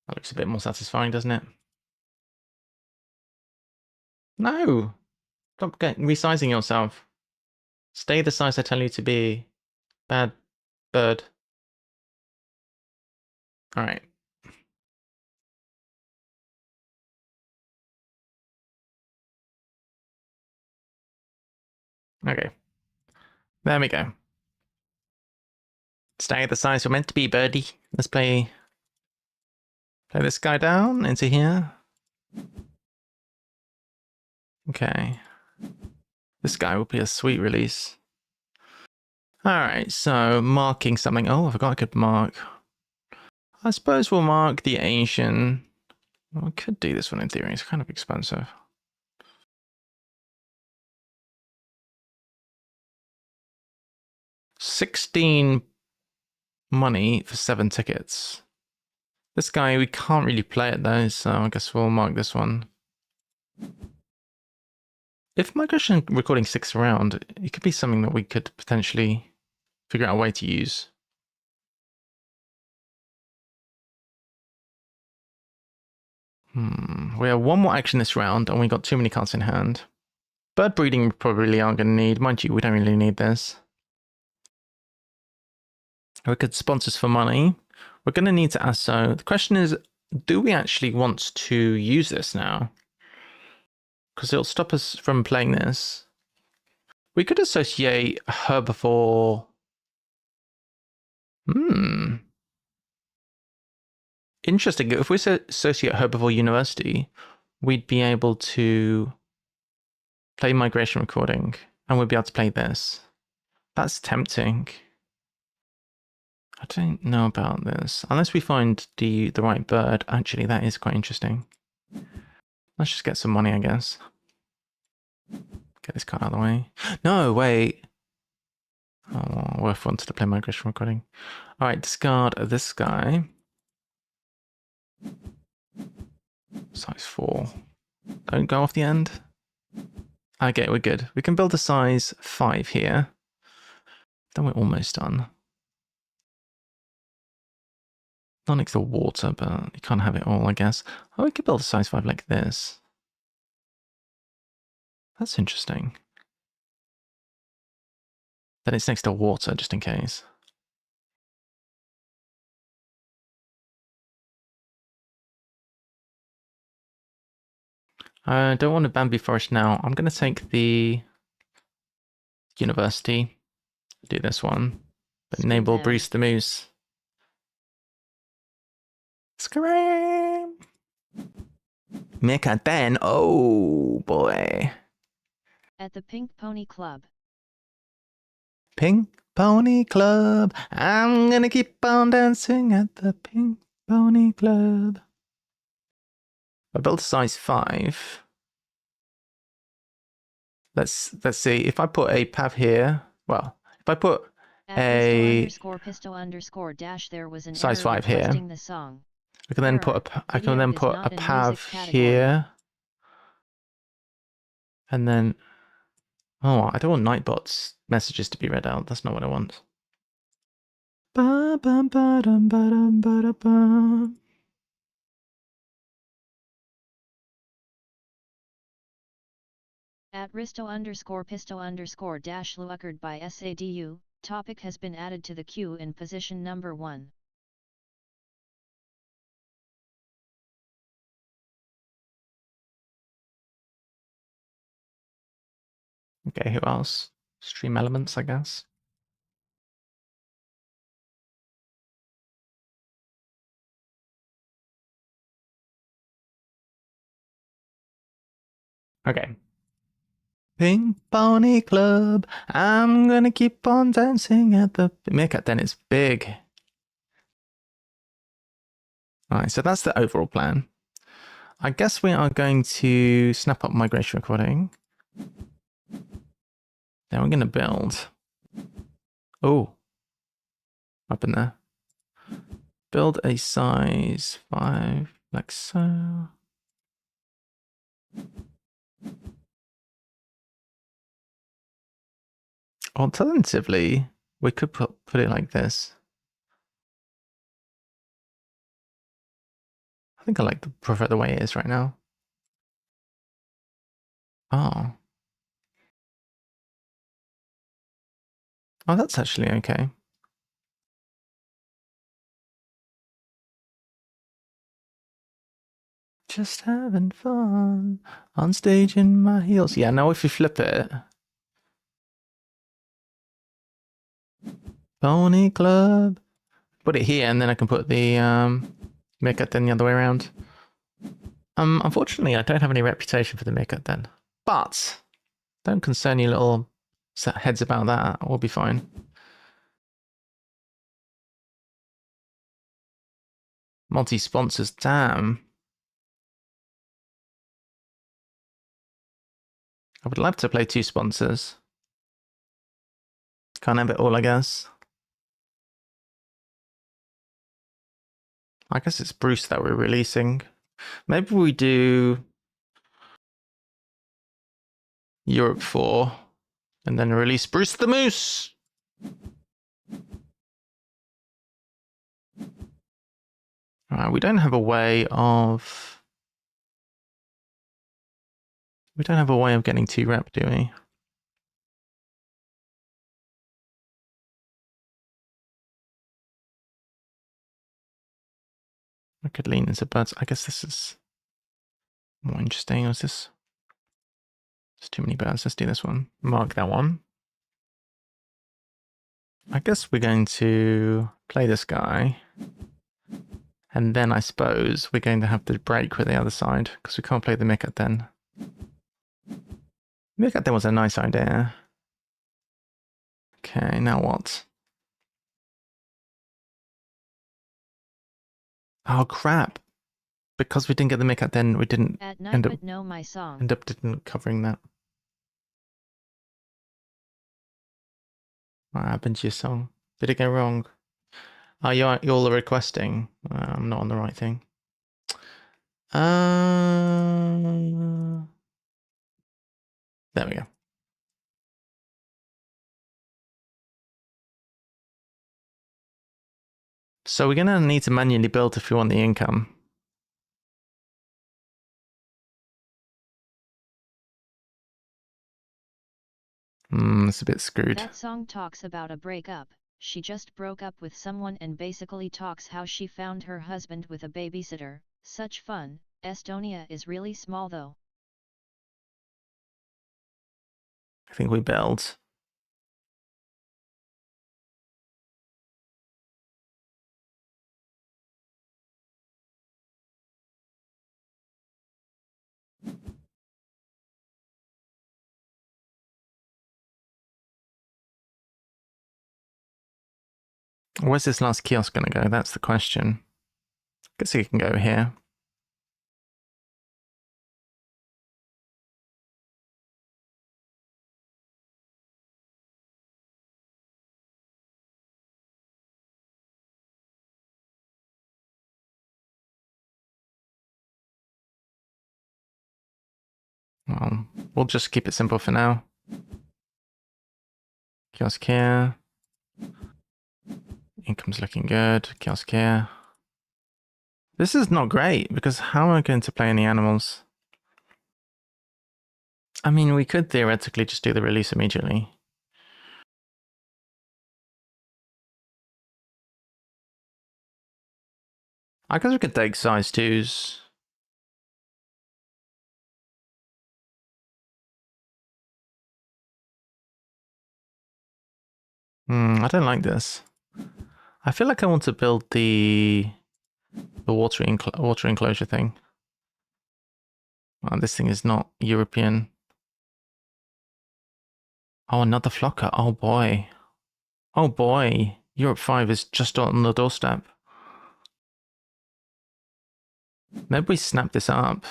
That looks a bit more satisfying, doesn't it? No! Stop resizing yourself. Stay the size I tell you to be. Bad bird. Alright. Okay. There we go. Stay the size you're meant to be, birdie. Let's play this guy down into here. Okay. This guy will be a sweet release. Alright, so marking something. Oh, I forgot I could mark. I suppose we'll mark the Asian. Well, we could do this one in theory. It's kind of expensive. $16 money for 7 tickets. This guy, we can't really play it though, so I guess we'll mark this one. If migration recording sticks around, it could be something that we could potentially figure out a way to use. We have one more action this round, and we got too many cards in hand. Bird breeding we probably aren't going to need. Mind you, we don't really need this. We could sponsors for money. We're going to need to ask. So the question is, do we actually want to use this now? Because it'll stop us from playing this. We could associate herbivore. Interesting. If we associate herbivore university, we'd be able to play migration recording, and we'd be able to play this. That's tempting. I don't know about this. Unless we find the right bird. Actually, that is quite interesting. Let's just get some money, I guess. Get this card out of the way. No, wait. Oh, Worth wanted to play migration recording. All right, discard this guy. Size 4. Don't go off the end. Okay, we're good. We can build a size 5 here. Then we're almost done. Not next to water, but you can't have it all, I guess. Oh, we could build a size 5 like this. That's interesting. Then it's next to water, just in case. I don't want a Bamboo Forest now. I'm going to take the University. Do this one. But enable Bruce the Moose. Scream! Mecha 10. Oh, boy. At the Pink Pony Club. Pink Pony Club. I'm gonna keep on dancing at the Pink Pony Club. I built a size 5. Let's see. If I put a pav here, well, if I put a _pisto_dash there was an size error 5 here, requesting the song. I can then put a pav here, and then oh, I don't want Nightbot's messages to be read out. That's not what I want. At risto_pisto_dash luuckard by SADU, topic has been added to the queue in position number 1. Okay, who else? Stream elements, I guess. Okay. Pink Pony Club. I'm gonna keep on dancing at the Meerkat Den. It's big. Alright, so that's the overall plan. I guess we are going to snap up migration recording. Then we're going to build. Oh, up in there. Build a size 5, like so. Alternatively, we could put it like this. I think I prefer the way it is right now. Oh. Oh, that's actually okay. Just having fun on stage in my heels. Yeah, now if you flip it. Pony Club. Put it here and then I can put the Meerkat Den the other way around. Unfortunately, I don't have any reputation for the Meerkat Den. But don't concern your little heads about that. We'll be fine. Multi-sponsors, damn. I would love to play 2 sponsors. Can't have it all, I guess. I guess it's Bruce that we're releasing. Maybe we do Europe 4 and then release Bruce the Moose. Alright, we don't have a way of... We don't have a way of getting 2 rep, do we? I could lean into birds. I guess this is more interesting. Or is this? There's too many birds. Let's do this one. Mark that one. I guess we're going to play this guy. And then I suppose we're going to have to break with the other side because we can't play the Meerkat Den. Meerkat Den was a nice idea. Okay, now what? Oh crap! Because we didn't get the Meerkat Den, we didn't At night end up but know my song. didn't covering that. What happened to your song? Did it go wrong? Oh, you're all requesting. I'm not on the right thing. There we go. So we're gonna need to manually build if we want the income. It's a bit screwed. That song talks about a breakup. She just broke up with someone and basically talks how she found her husband with a babysitter. Such fun. Estonia is really small though. I think we build. Where's this last kiosk gonna go? That's the question. Guess he can go here. Well, we'll just keep it simple for now. Kiosk here. Income's looking good. Kiosk here. This is not great because how am I going to play any animals? I mean, we could theoretically just do the release immediately. I guess we could take size 2s. I don't like this. I feel like I want to build the water enclosure thing. Oh, this thing is not European. Oh, another flocker. Oh boy. Oh boy. Europe 5 is just on the doorstep. Maybe we snap this up.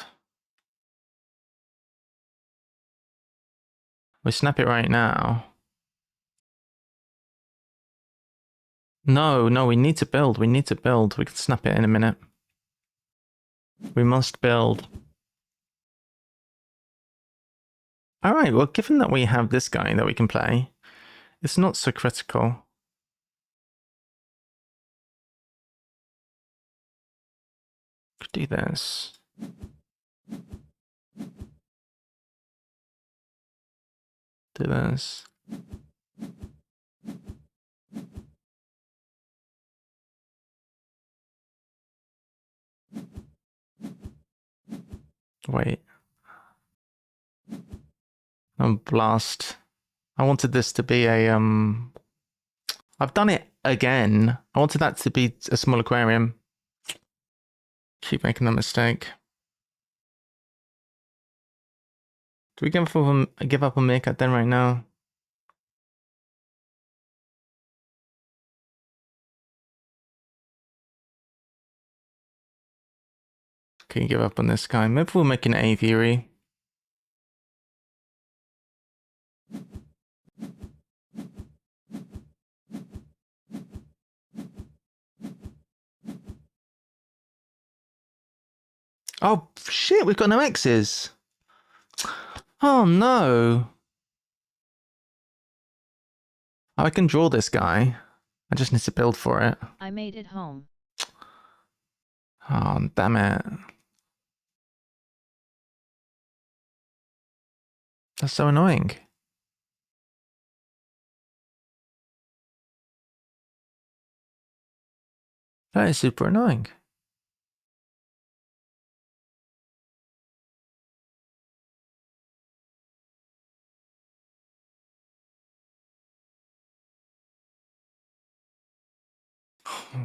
We snap it right now. No, we need to build. We need to build. We can snap it in a minute. We must build. All right, well, given that we have this guy that we can play, it's not so critical. Could do this. Do this. Wait. Blast. I wanted this to be a I've done it again. I wanted that to be a small aquarium. Keep making that mistake. Do we give up on Meerkat then right now? Can you give up on this guy? Maybe we'll make an aviary. Oh shit, we've got no X's. Oh no. Oh, I can draw this guy. I just need to build for it. I made it home. Oh, damn it. That's so annoying. That is super annoying.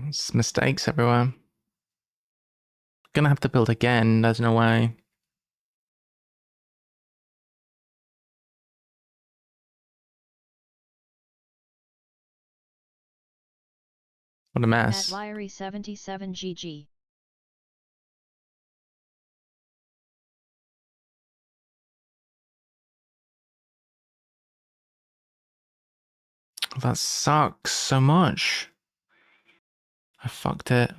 It's mistakes everywhere. Gonna have to build again. There's no way. What a At mess. Lyrie 77 GG. That sucks so much. I fucked it.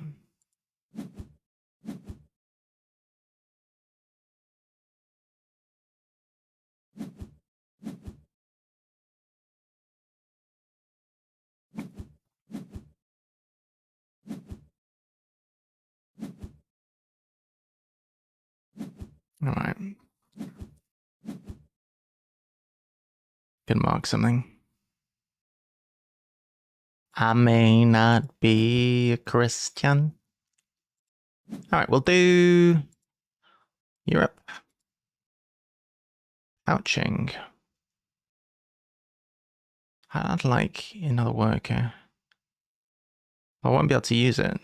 All right. Can mark something. I may not be a Christian. All right, we'll do Europe. Ouching. I'd like another worker. I won't be able to use it.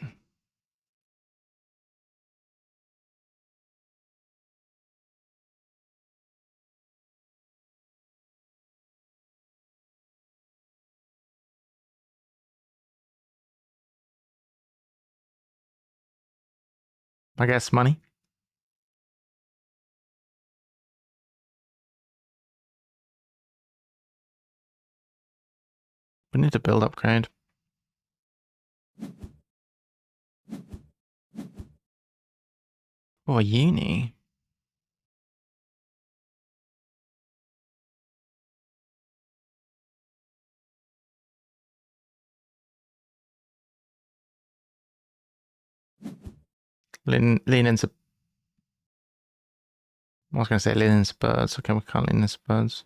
I guess money. We need a build upgrade. Oh, a uni. Lean into. I was going to say lean into birds. Okay, we can't lean into birds.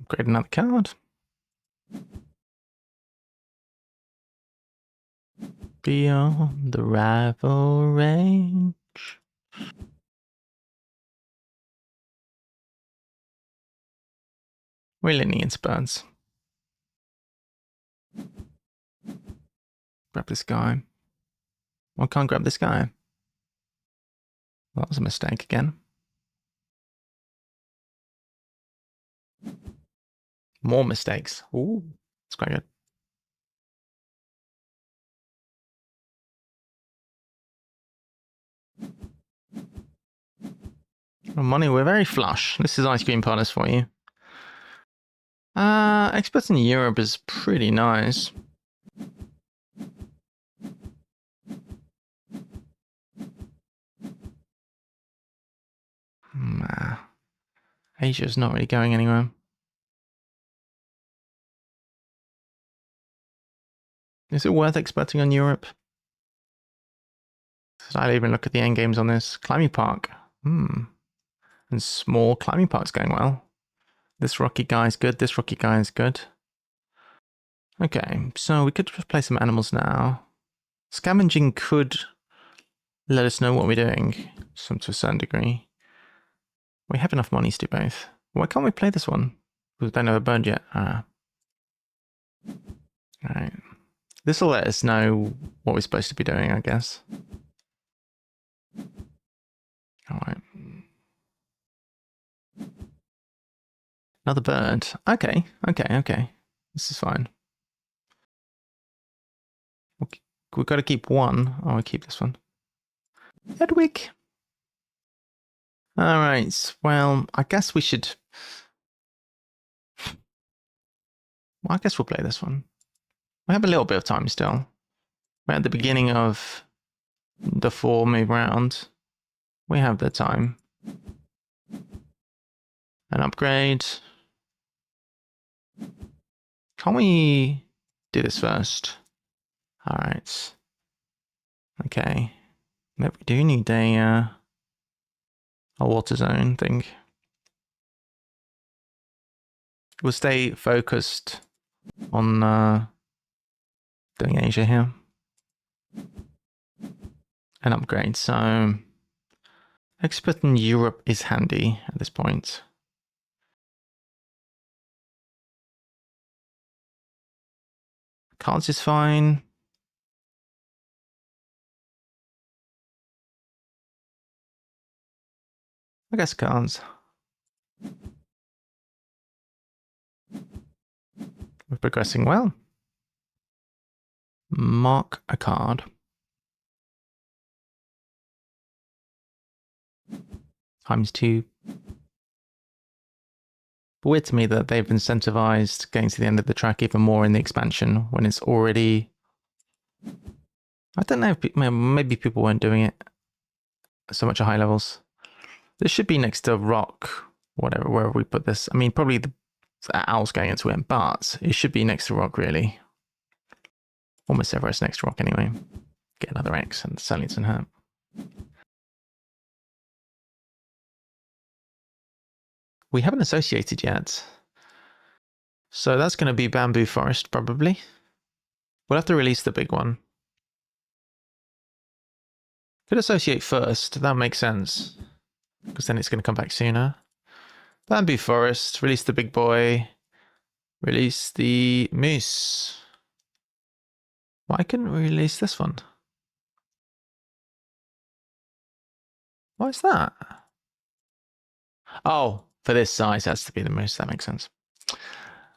Upgrade another card. Beyond the rival range. Really needs birds. Grab this guy. Well, I can't grab this guy. Well, that was a mistake again. More mistakes. Ooh, it's quite good. Well, money, we're very flush. This is ice cream parlors for you. Experts in Europe is pretty nice. Asia's not really going anywhere. Is it worth experting on Europe? Should I even look at the end games on this? Climbing park. And small climbing park's going well. This rocky guy is good. This rocky guy is good. Okay, so we could play some animals now. Scavenging could let us know what we're doing, to a certain degree. We have enough monies to do both. Why can't we play this one? Because we don't have a bird yet. Alright. This will let us know what we're supposed to be doing, I guess. Alright. Another bird. Okay. This is fine. We've got to keep one. Oh, I'll keep this one. Hedwig. Alright. Well, I guess we should... Well, I guess we'll play this one. We have a little bit of time still. We're at the beginning of the 4-move round. We have the time. An upgrade. Can't we do this first? Alright. Okay. Maybe we do need a water zone thing. We'll stay focused on doing Asia here. An upgrade, so expert in Europe is handy at this point. Cards is fine. I guess cards. We're progressing well. Mark a card. ×2. But weird to me that they've incentivized getting to the end of the track even more in the expansion when it's already... I don't know if maybe people weren't doing it so much at high levels. This should be next to rock, whatever, wherever we put this. I mean, probably the owl's going into it, but it should be next to rock, really. Almost everywhere's next to rock anyway. Get another X and certainly doesn't hurt. We haven't associated yet. So that's going to be bamboo forest, probably. We'll have to release the big one. Could associate first, that makes sense. Because then it's going to come back sooner. Bamboo forest, release the big boy. Release the moose. Why couldn't we release this one? Why is that? Oh, for this size, it has to be the moose. That makes sense.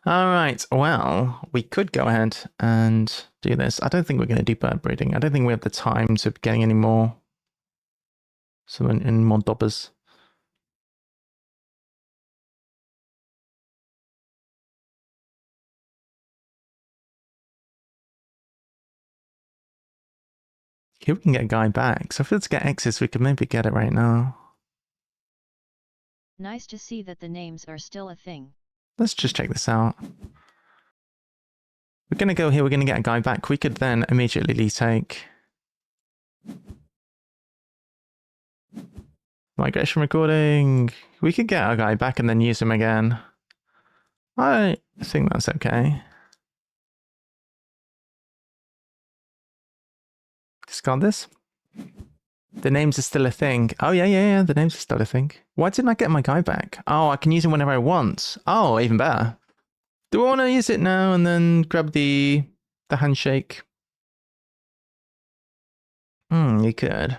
All right. Well, we could go ahead and do this. I don't think we're going to do bird breeding. I don't think we have the time to be getting any more. Any more dobbers. Here we can get a guy back. So if let's get X's, we could maybe get it right now. Nice to see that the names are still a thing. Let's just check this out. We're going to go here. We're going to get a guy back. We could then immediately take migration recording. We could get our guy back and then use him again. I think that's okay. Discard this. The names are still a thing. Oh, yeah. The names are still a thing. Why didn't I get my guy back? Oh, I can use him whenever I want. Oh, even better. Do I want to use it now and then grab the handshake? You could.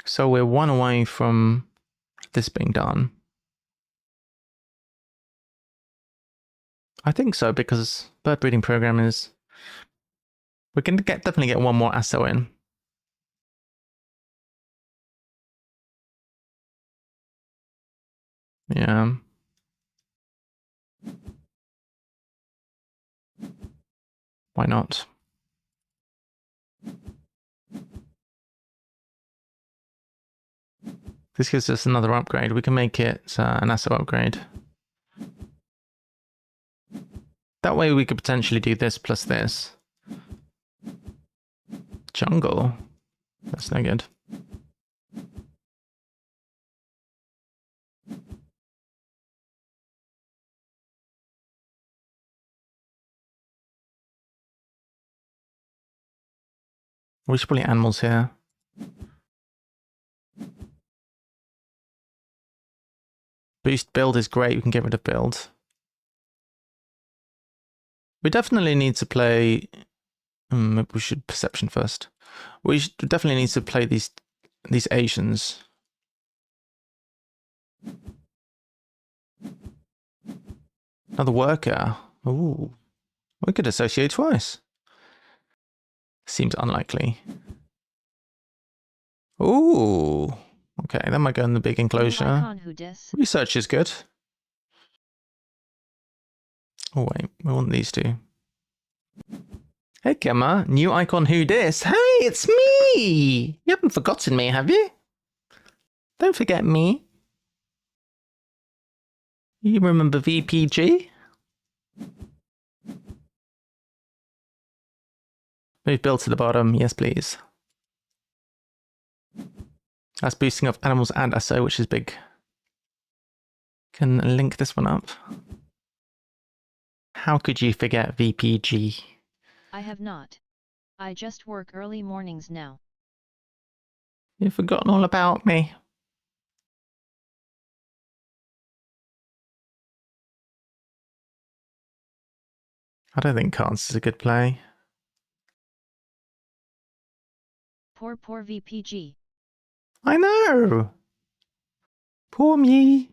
So we're one away from this being done. I think so, because bird breeding program is... We can definitely get one more ASO in. Yeah. Why not? This gives us another upgrade. We can make it an ASO upgrade. That way we could potentially do this plus this. Jungle. That's no good. We should probably animals here. Boost build is great. We can get rid of build. We definitely need to play... maybe we should perception first. We definitely need to play these Asians. Another worker. Ooh. We could associate twice. Seems unlikely. Ooh. Okay, that might go in the big enclosure. Research is good. Oh wait, we want these two. Hey Gemma, new icon who dis? Hey, it's me! You haven't forgotten me, have you? Don't forget me. You remember VPG? Move build to the bottom, yes please. That's boosting up animals and ASO, which is big. Can link this one up. How could you forget VPG? I have not. I just work early mornings now. You've forgotten all about me. I don't think cards is a good play. Poor VPG. I know! Poor me.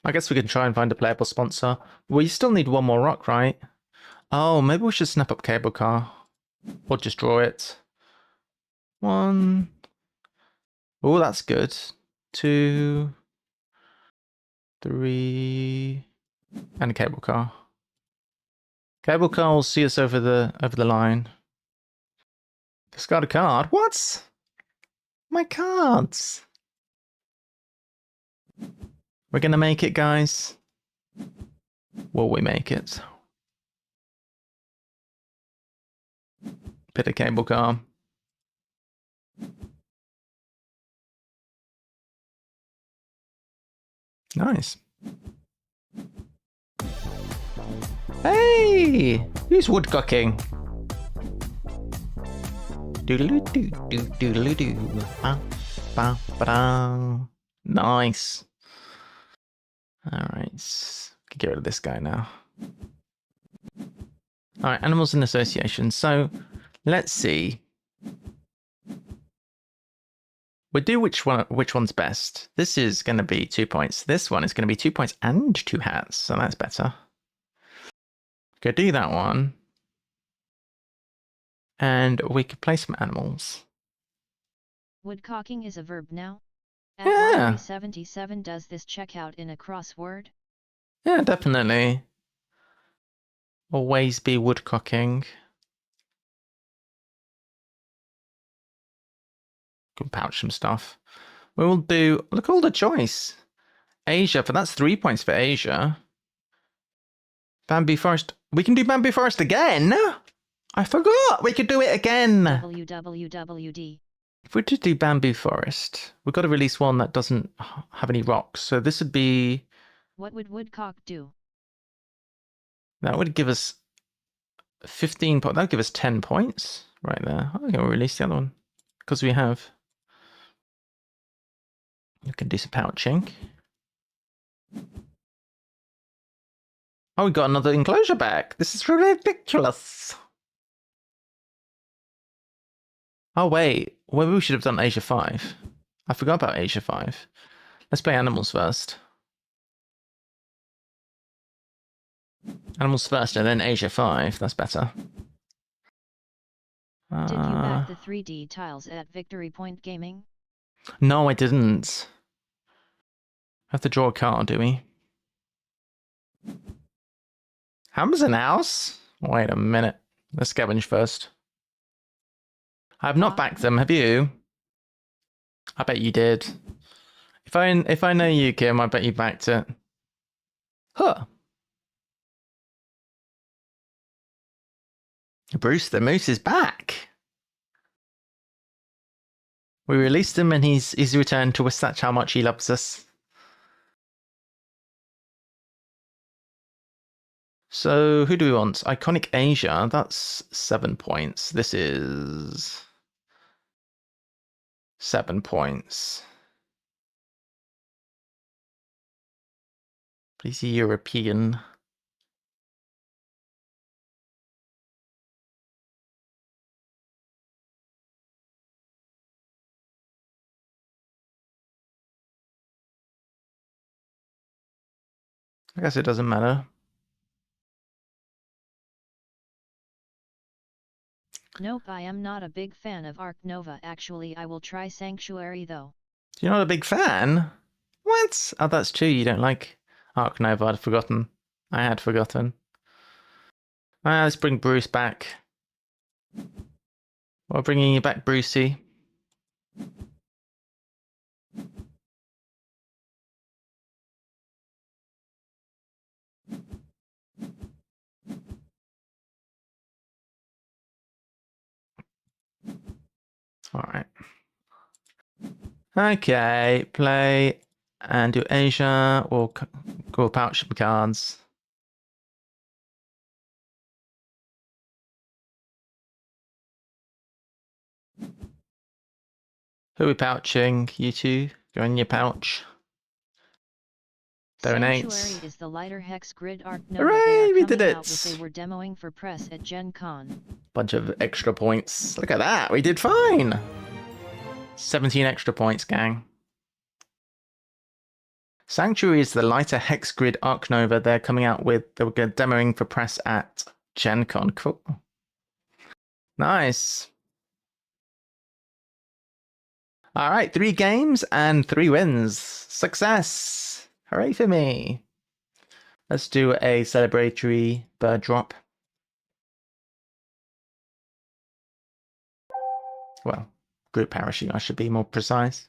I guess we can try and find a playable sponsor. We still need one more rock, right? Oh, maybe we should snap up cable car. Or just draw it. 1. Oh, that's good. 2. 3. And a cable car. Cable car will see us over the line. Discard a card. What? My cards. We're gonna make it, guys. Will we make it? Bit of cable car. Nice. Hey! Who's woodcocking? Doodle-doo, doodle-doo. Nice. Alright. Get rid of this guy now. Alright, animals in association. So, let's see. We'll do which one's best. This is going to be 2 points. This one is going to be 2 points and 2 hats, so that's better. Go do that one. And we could play some animals. Woodcocking is a verb now? Yeah. 77 does this check out in a crossword? Yeah, definitely. Always be woodcocking. Can pouch some stuff. We will do, look, all the choice. Asia, but that's 3 points for Asia. Bamboo Forest. We can do Bamboo Forest again? I forgot! We could do it again! WWWD. If we did do bamboo forest, we've got to release one that doesn't have any rocks. So this would be... What would woodcock do? That would give us 15 points. That would give us 10 points right there. Okay, we'll release the other one. Because we have... We can do some pouching. Oh, we got another enclosure back. This is ridiculous. Oh, wait. Well, we should have done Asia 5. I forgot about Asia 5. Let's play animals first. Animals first and then Asia 5. That's better. Did you back the 3D tiles at Victory Point Gaming? No, I didn't. Have to draw a card, do we? Amazon House? Wait a minute. Let's scavenge first. I have not backed them, have you? I bet you did. If I know you, Kim, I bet you backed it. Huh. Bruce the Moose is back. We released him and he's returned to us. That's how much he loves us. So who do we want? Iconic Asia. That's 7 points. This is 7 points. Please European. I guess it doesn't matter. Nope, I am not a big fan of Ark Nova. Actually, I will try Sanctuary though. You're not a big fan? What? Oh, that's true. You don't like Ark Nova. I'd forgotten. I had forgotten. Let's bring Bruce back. We're bringing you back, Brucey. All right. Okay, play and do Asia. We'll go pouch some cards. Who are we pouching? You two? Go in your pouch. Donate. Sanctuary is the lighter hex grid Ark Nova. Hooray, we did Out it! with they were demoing for press at Gen Con. Bunch of extra points. Look at that, we did fine! 17 extra points, gang. Sanctuary is the lighter hex grid Ark Nova they're coming out with. They were demoing for press at Gen Con. Cool. Nice. All right, 3 games and 3 wins. Success. Hooray for me. Let's do a celebratory bird drop. Well, group parachute, I should be more precise.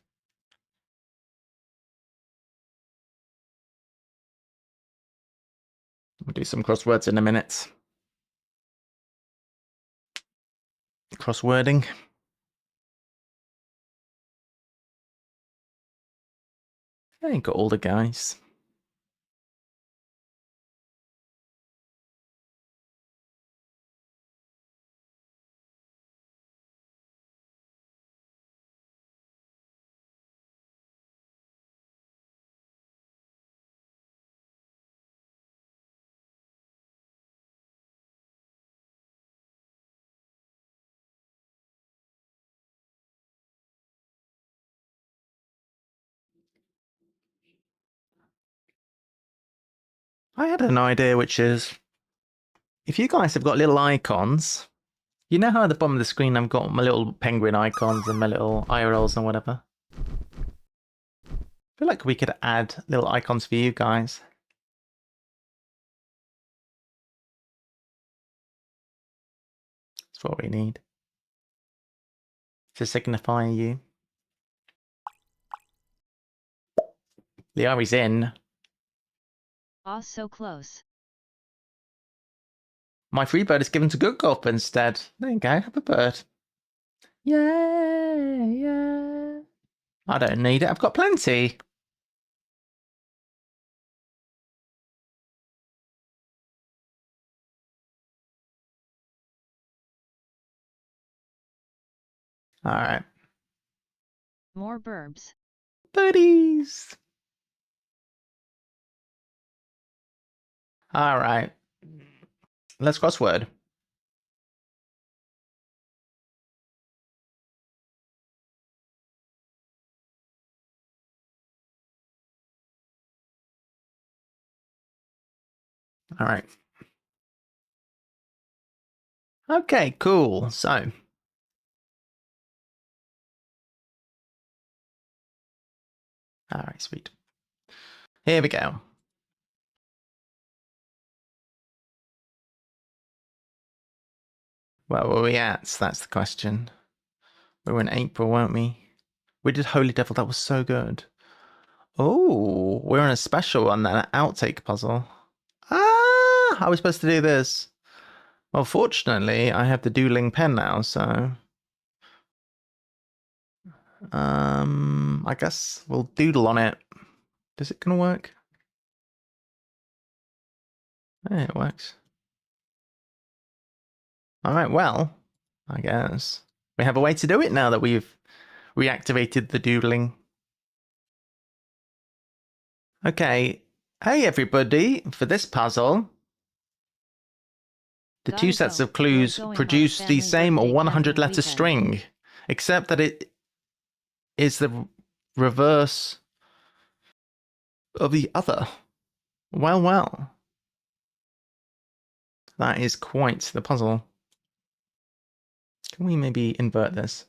We'll do some crosswords in a minute. Crosswording. I ain't got all the guys. I had an idea, which is, if you guys have got little icons, you know how at the bottom of the screen I've got my little penguin icons and my little IRLs and whatever? I feel like we could add little icons for you guys. That's what we need. To signify you. Liari's in. Ah, so close. My free bird is given to Good Golf instead. There you go, have a bird. Yeah, yeah. I don't need it. I've got plenty. All right. More verbs. Buddies. All right. Let's crossword. All right. Okay, cool. So, all right, sweet. Here we go. Where were we at? That's the question. We were in April, weren't we? We did Holy Devil. That was so good. Oh, we're on a special one, then, an outtake puzzle. Ah, how are we supposed to do this? Well, fortunately, I have the dueling pen now, so I guess we'll doodle on it. Is it gonna work? Yeah, it works. All right, well, I guess we have a way to do it now that we've reactivated the doodling. Okay, hey everybody, for this puzzle, the two sets of clues produce the same 100 letter string, except that it is the reverse of the other. Well, well. That is quite the puzzle. Can we maybe invert this?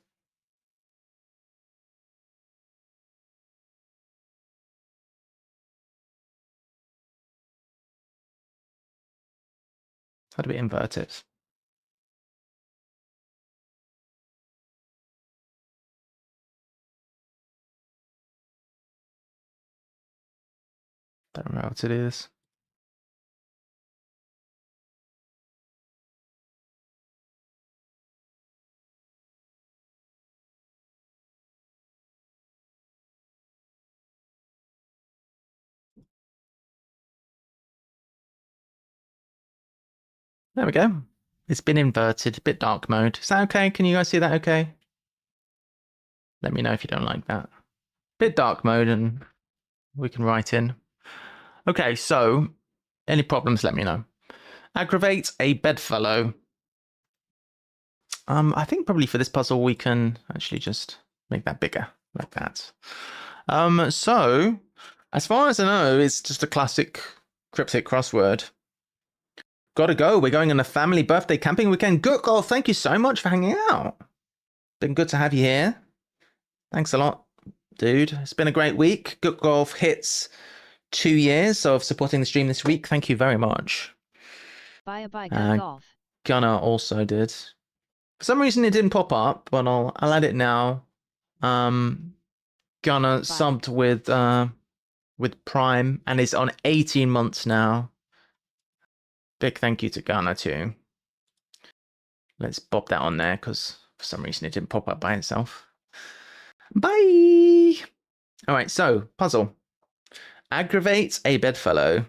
How do we invert it? Don't know how to do this. There we go. It's been inverted, a bit dark mode. Is that okay? Can you guys see that okay? Let me know if you don't like that. Bit dark mode and we can write in. Okay, so any problems, let me know. Aggravate a bedfellow. I think probably for this puzzle we can actually just make that bigger, like that. So as far as I know, it's just a classic cryptic crossword. Gotta go. We're going on a family birthday camping weekend. Gookgolf, thank you so much for hanging out. Been good to have you here. Thanks a lot, dude. It's been a great week. Gookgolf hits 2 years of supporting the stream this week. Thank you very much. Bye good golf. Gunnar also did. For some reason it didn't pop up, but I'll add it now. Gunnar subbed with Prime and is on 18 months now. Big thank you to Gunnar too. Let's pop that on there because for some reason it didn't pop up by itself. Bye! All right, so puzzle. Aggravate a bedfellow.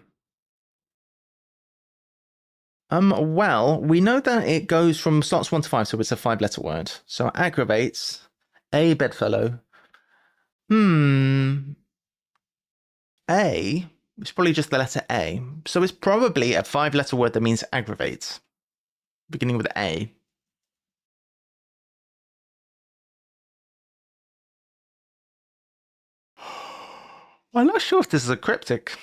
Well, we know that it goes from slots 1 to 5, so it's a 5-letter word. So aggravates a bedfellow. A. It's probably just the letter A. So it's probably a 5-letter word that means aggravate, beginning with A. I'm not sure if this is a cryptic.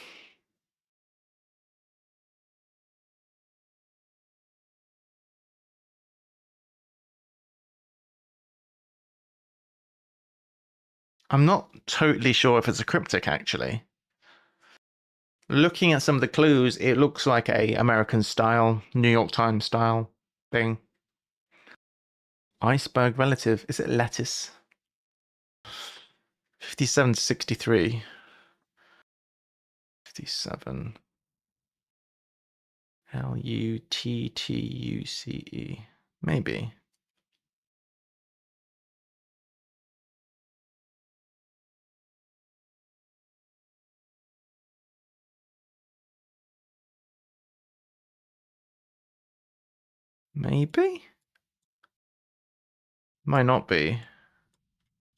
I'm not totally sure if it's a cryptic, actually. Looking at some of the clues, it looks like a American style, New York Times style thing. Iceberg relative. Is it lettuce? 57 to 63. 57. Luttuce. Maybe. Maybe? Might not be.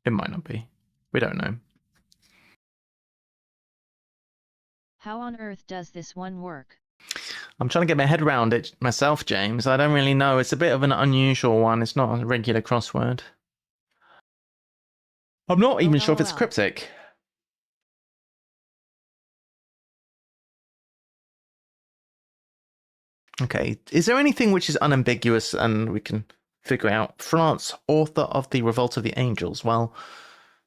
It might not be. We don't know. How on earth does this one work? I'm trying to get my head around it myself, James. I don't really know. It's a bit of an unusual one. It's not a regular crossword. I'm not even sure if it's LOL. cryptic. Okay. Is there anything which is unambiguous and we can figure out? France, author of The Revolt of the Angels. Well,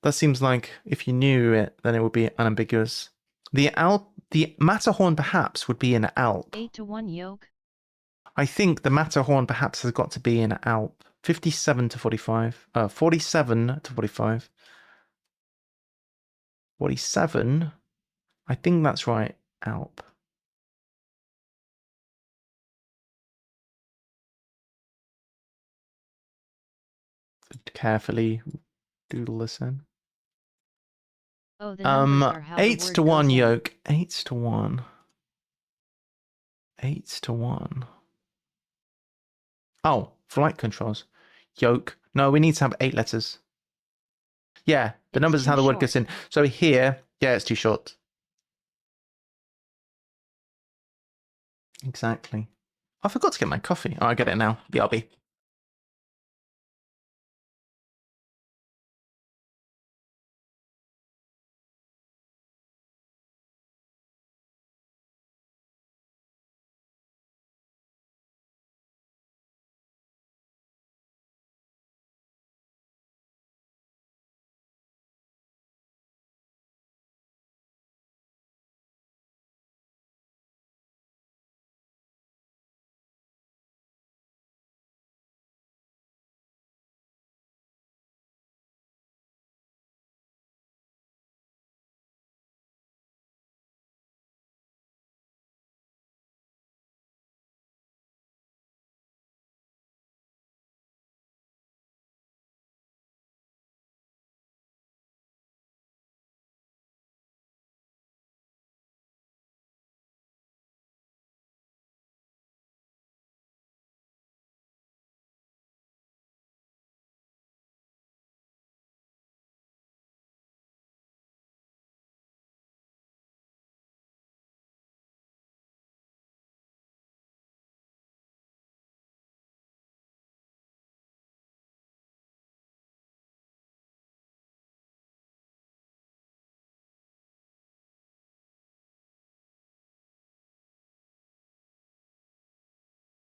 that seems like if you knew it, then it would be unambiguous. The Matterhorn perhaps would be an Alp. 8-to-1 yoke? I think the Matterhorn perhaps has got to be an Alp. 57 to 45. 47 to 45. 47. I think that's right. Alp. Carefully doodle this in. Oh, the numbers are how the 8 word to 1 goes in. yoke. 8 to 1. 8 to 1. Oh, flight controls. Yoke. No, we need to have 8 letters. Yeah, the It's numbers is how too the word goes short. in. So here, yeah, it's too short. Exactly. I forgot to get my coffee. Oh, I get it now. BRB.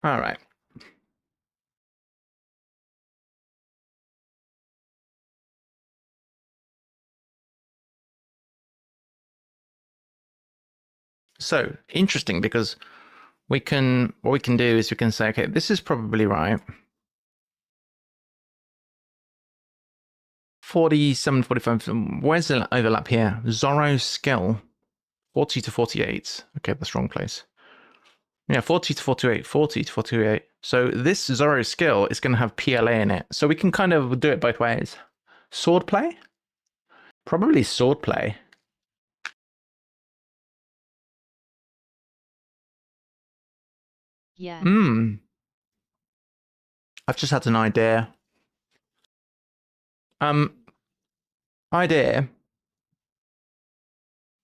All right. So interesting because what we can do is we can say, okay, this is probably right. 47, 45. Where's the overlap here? Zorro's skill. 40 to 48. Okay, that's the wrong place. Yeah, 40 to 48, 40 to 48. So this Zorro skill is going to have PLA in it. So we can kind of do it both ways. Swordplay? Probably swordplay. Yeah. I've just had an idea. Idea.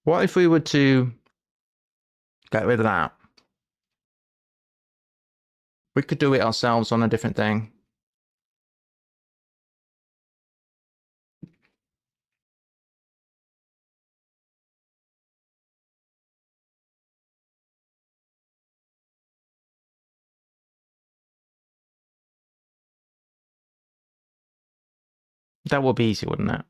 What if we were to get rid of that? We could do it ourselves on a different thing. That would be easy, wouldn't it?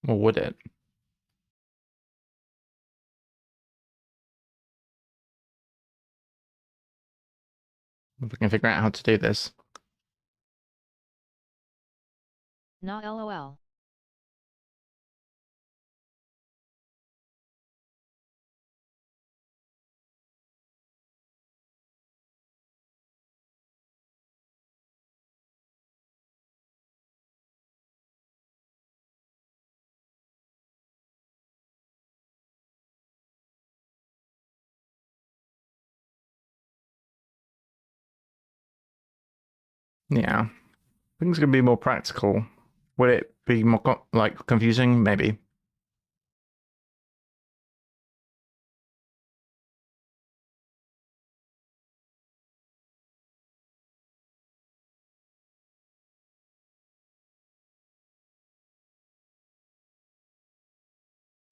Or would it? If we can figure out how to do this. Nah lol. Yeah. I think it's going to be more practical. Would it be more like confusing? Maybe.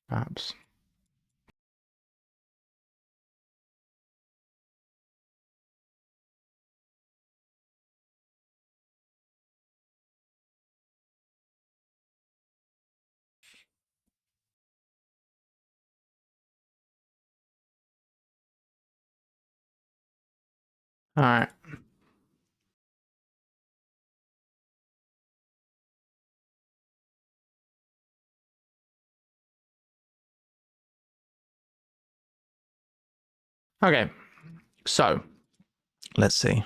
Perhaps. All right. Okay. So let's see.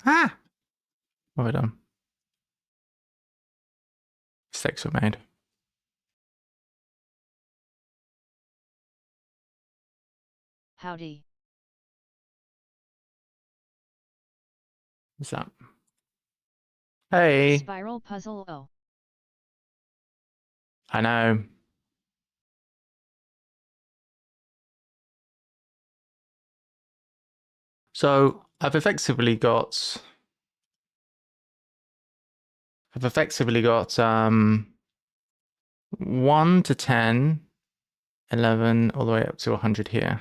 Ah, what have I done? Mistakes were made. Howdy. What's that? Hey, Spiral puzzle. Oh. I know. So I've effectively got 1 to 10, 11, all the way up to 100 here.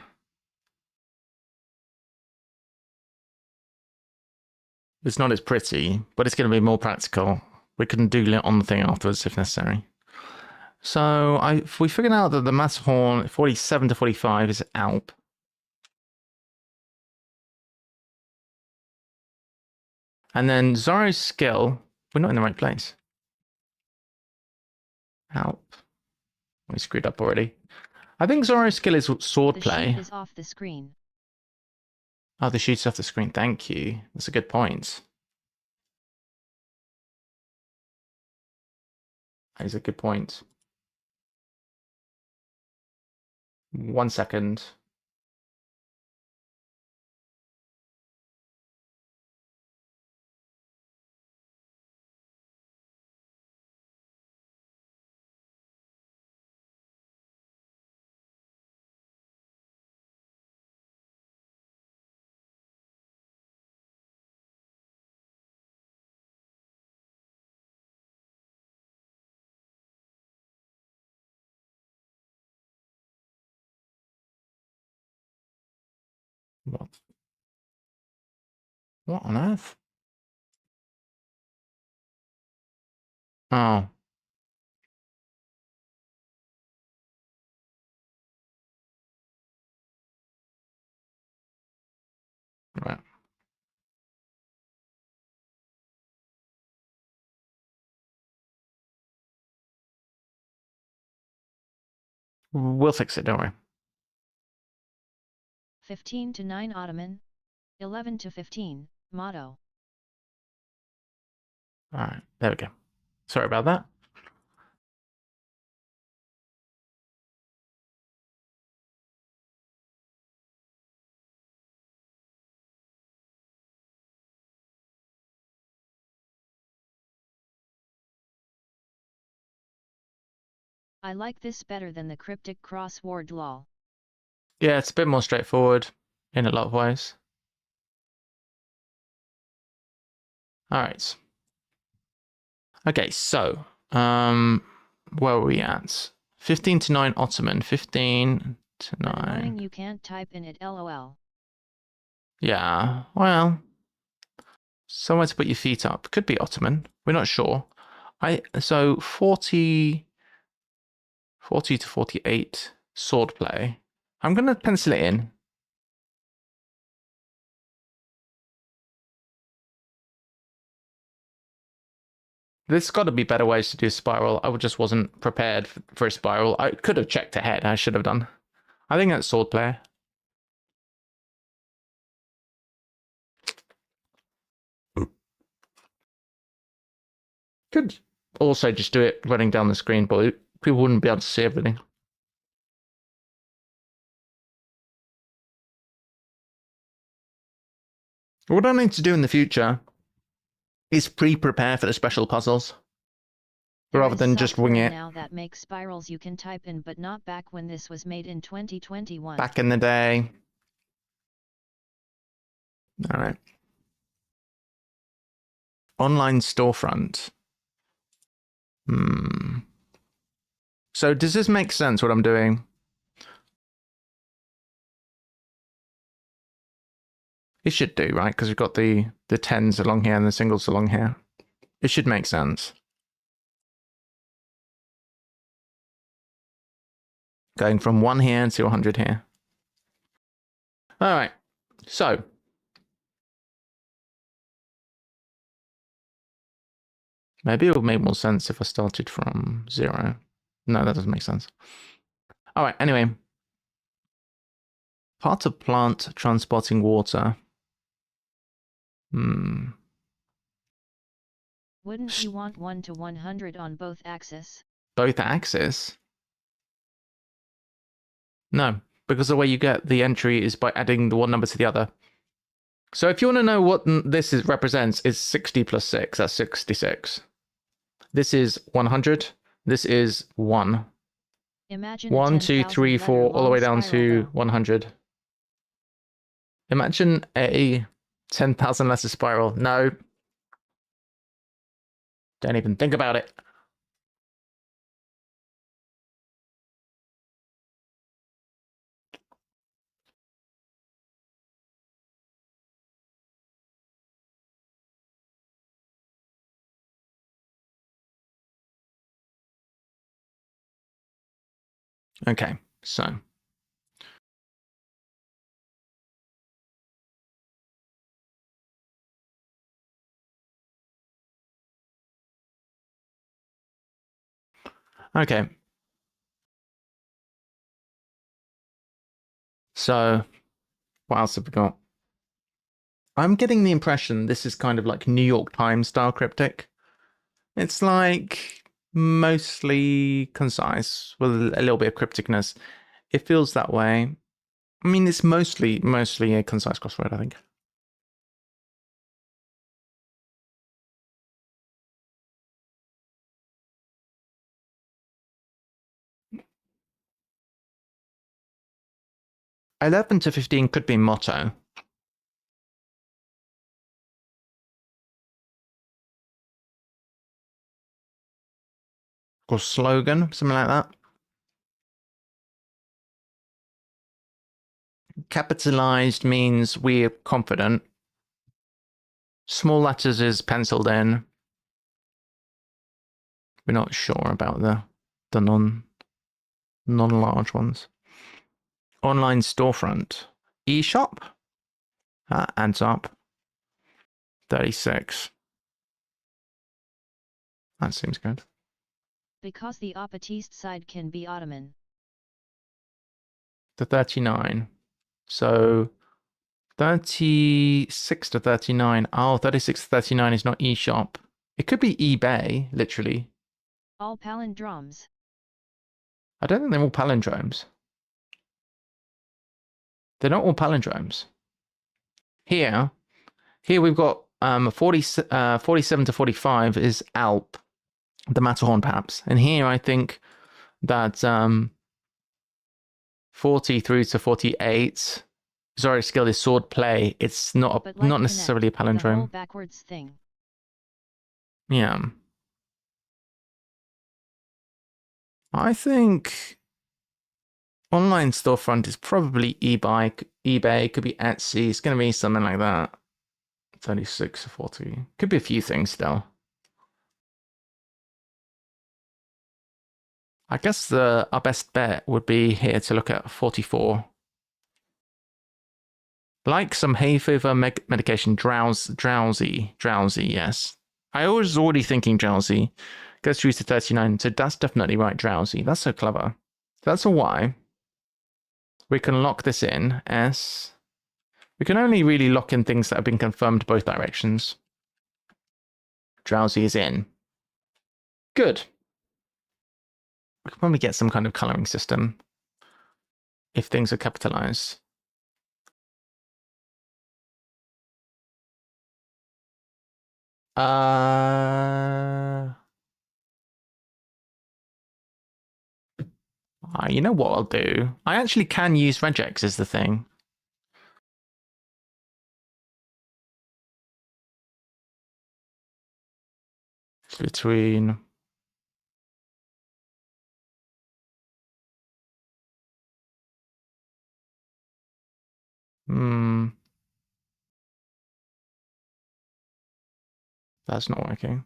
It's not as pretty, but it's going to be more practical. We can do it on the thing afterwards if necessary. So if we figured out that the Matterhorn 47 to 45 is Alp. And then Zorro's skill, we're not in the right place. Alp. We screwed up already. I think Zorro's skill is swordplay. The sheet is off the screen. Oh, the sheet's off the screen. Thank you. That's a good point. That is a good point. 1 second. What? What on earth? Oh. Right. We'll fix it, don't worry. 15 to 9 Ottoman. 11 to 15, motto. All right, there we go. Sorry about that. I like this better than the cryptic crossword lol. Yeah, it's a bit more straightforward in a lot of ways. All right. Okay, so where are we at? 15 to 9 Ottoman. 15 to I'm annoying 9. you can't type in it lol. Yeah, well, somewhere to put your feet up. Could be Ottoman. We're not sure. So 40 to 48 swordplay. I'm going to pencil it in. There's got to be better ways to do spiral. I just wasn't prepared for a spiral. I could have checked ahead. I should have done. I think that's swordplay. Could also just do it running down the screen, but people wouldn't be able to see everything. What I need to do in the future is pre-prepare for the special puzzles There rather is than just wing software it. now that makes spirals you can type in, but not back when this was made in 2021. Back in the day. All right. Online storefront. So does this make sense what I'm doing? It should do, right? Because we've got the tens along here and the singles along here. It should make sense. Going from 1 here to 100 here. All right. So maybe it would make more sense if I started from 0. No, that doesn't make sense. All right. Anyway. Part of plant transporting water. Wouldn't you want 1 to 100 on both axes? Both axes? No, because the way you get the entry is by adding the one number to the other. So if you want to know what this represents, is 60 plus 6. That's 66. This is 100. This is 1. Imagine 1, 2, 3, 4, all the way down to 100. Imagine a 10,000 letter spiral. No. Don't even think about it. Okay, so. Okay. So, what else have we got? I'm getting the impression this is kind of like New York Times style cryptic. It's like mostly concise with a little bit of crypticness. It feels that way. I mean, it's mostly a concise crossword, I think. "11 to 15 could be motto. Or slogan, something like that. Capitalized means we're confident. Small letters is penciled in. We're not sure about the non-large ones. Online storefront. eShop. That adds up. 36. That seems good. Because the opposite side can be Ottoman. To 39. So 36 to 39. Oh, 36 to 39 is not eShop. It could be eBay, literally. All palindromes. I don't think they're all palindromes. They're not all palindromes. Here we've got 47 to 45 is Alp, the Matterhorn perhaps. And here I think that 40 through to 48, Zoric skill is sword play. It's not not necessarily a palindrome. The whole backwards thing. Yeah. I think online storefront is probably eBay, could be Etsy. It's going to be something like that. 36 or 40. Could be a few things still. I guess our best bet would be here to look at 44. Like some hay fever medication, drowsy, yes. I was already thinking drowsy. Goes through to 39, so that's definitely right, drowsy. That's so clever. So that's a Y. We can lock this in, S. We can only really lock in things that have been confirmed both directions. Drowsy is in. Good. We could probably get some kind of coloring system if things are capitalized. You know what I'll do? I actually can use regex is the thing. Between... That's not working.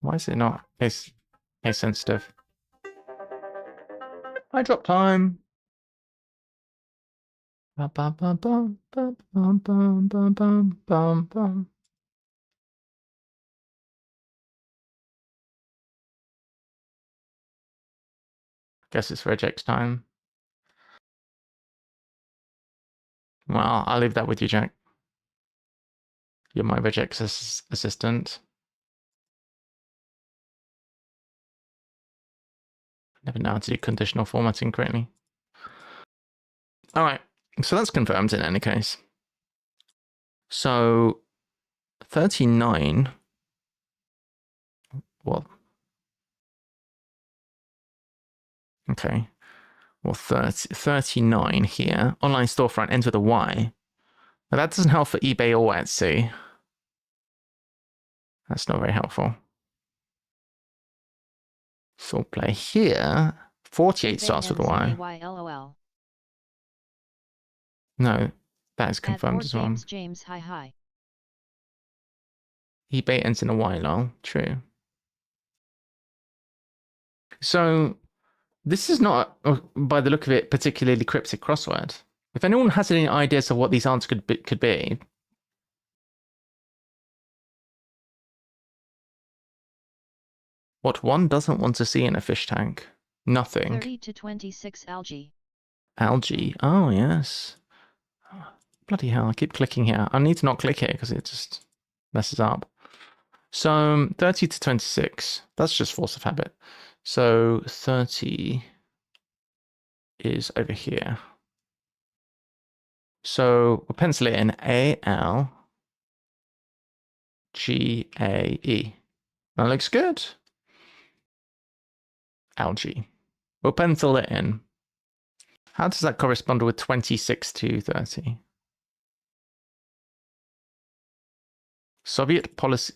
Why is it not case sensitive? I drop time. Bum, bum, bum, bum, bum, bum, bum, bum, bum, bum, bum. Guess it's regex time. Well, I'll leave that with you, Jack. You're my regex assistant. Never know how to do conditional formatting correctly. All right, so that's confirmed in any case. So 39. Well, okay. Well, 39 here. Online storefront ends with a Y. Now that doesn't help for eBay or Etsy. That's not very helpful. So play here. 48 starts with a Y. LOL. No, that is confirmed as well. James, hi. eBay ends in a Y, lol. True. So this is not, by the look of it, particularly cryptic crossword. If anyone has any ideas of what these answers could be. What one doesn't want to see in a fish tank? Nothing. 30 to 26 algae. Algae. Oh, yes. Bloody hell, I keep clicking here. I need to not click here because it just messes up. So 30 to 26. That's just force of habit. So 30 is over here. So we'll pencil it in ALGAE. That looks good. Algae. We'll pencil it in. How does that correspond with 26 to 30? Soviet policy.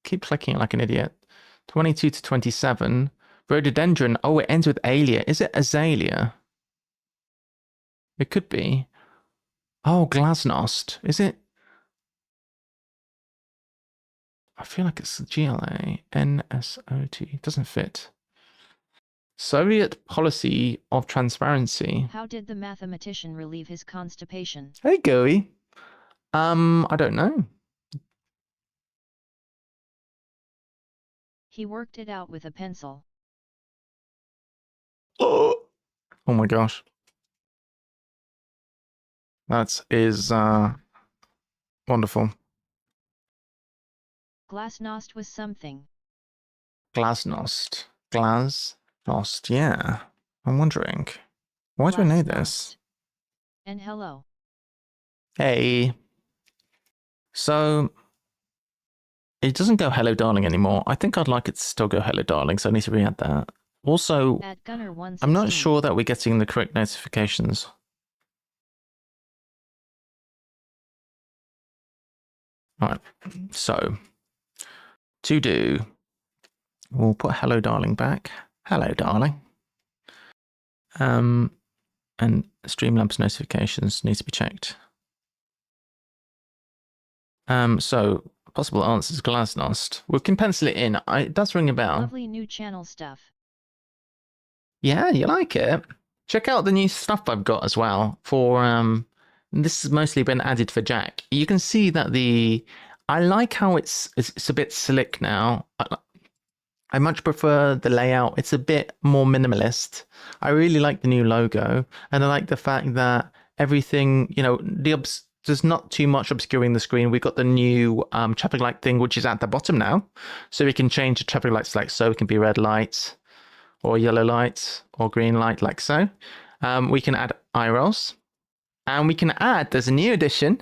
Keep clicking like an idiot. 22 to 27. Rhododendron. Oh, it ends with alia. Is it azalea? It could be. Oh, glasnost. Is it? I feel like it's GLA. NSOT. It doesn't fit. Soviet policy of transparency. How did the mathematician relieve his constipation? Hey, Goey. I don't know. He worked it out with a pencil. Oh my gosh. That is wonderful. Glasnost was something. Glasnost. Glasnost, yeah. I'm wondering. Why do I know this? And hello. Hey. So it doesn't go hello darling anymore. I think I'd like it to still go hello darling, so I need to re-add that. Also, I'm not sure that we're getting the correct notifications. All right, so to do, we'll put hello darling back. Hello darling. And Streamlabs notifications need to be checked. So possible answers, glasnost. We can pencil it in. It does ring a bell. Lovely new channel stuff. Yeah, you like it? Check out the new stuff I've got as well for this has mostly been added for Jack. You can see that I like how it's a bit slick now. I much prefer the layout. It's a bit more minimalist. I really like the new logo, and I like the fact that everything, you know, there's not too much obscuring the screen. We've got the new traffic light thing, which is at the bottom now, so we can change the traffic lights like so. It can be red lights, or yellow light, or green light, like so. We can add IROs, and we can add, there's a new addition,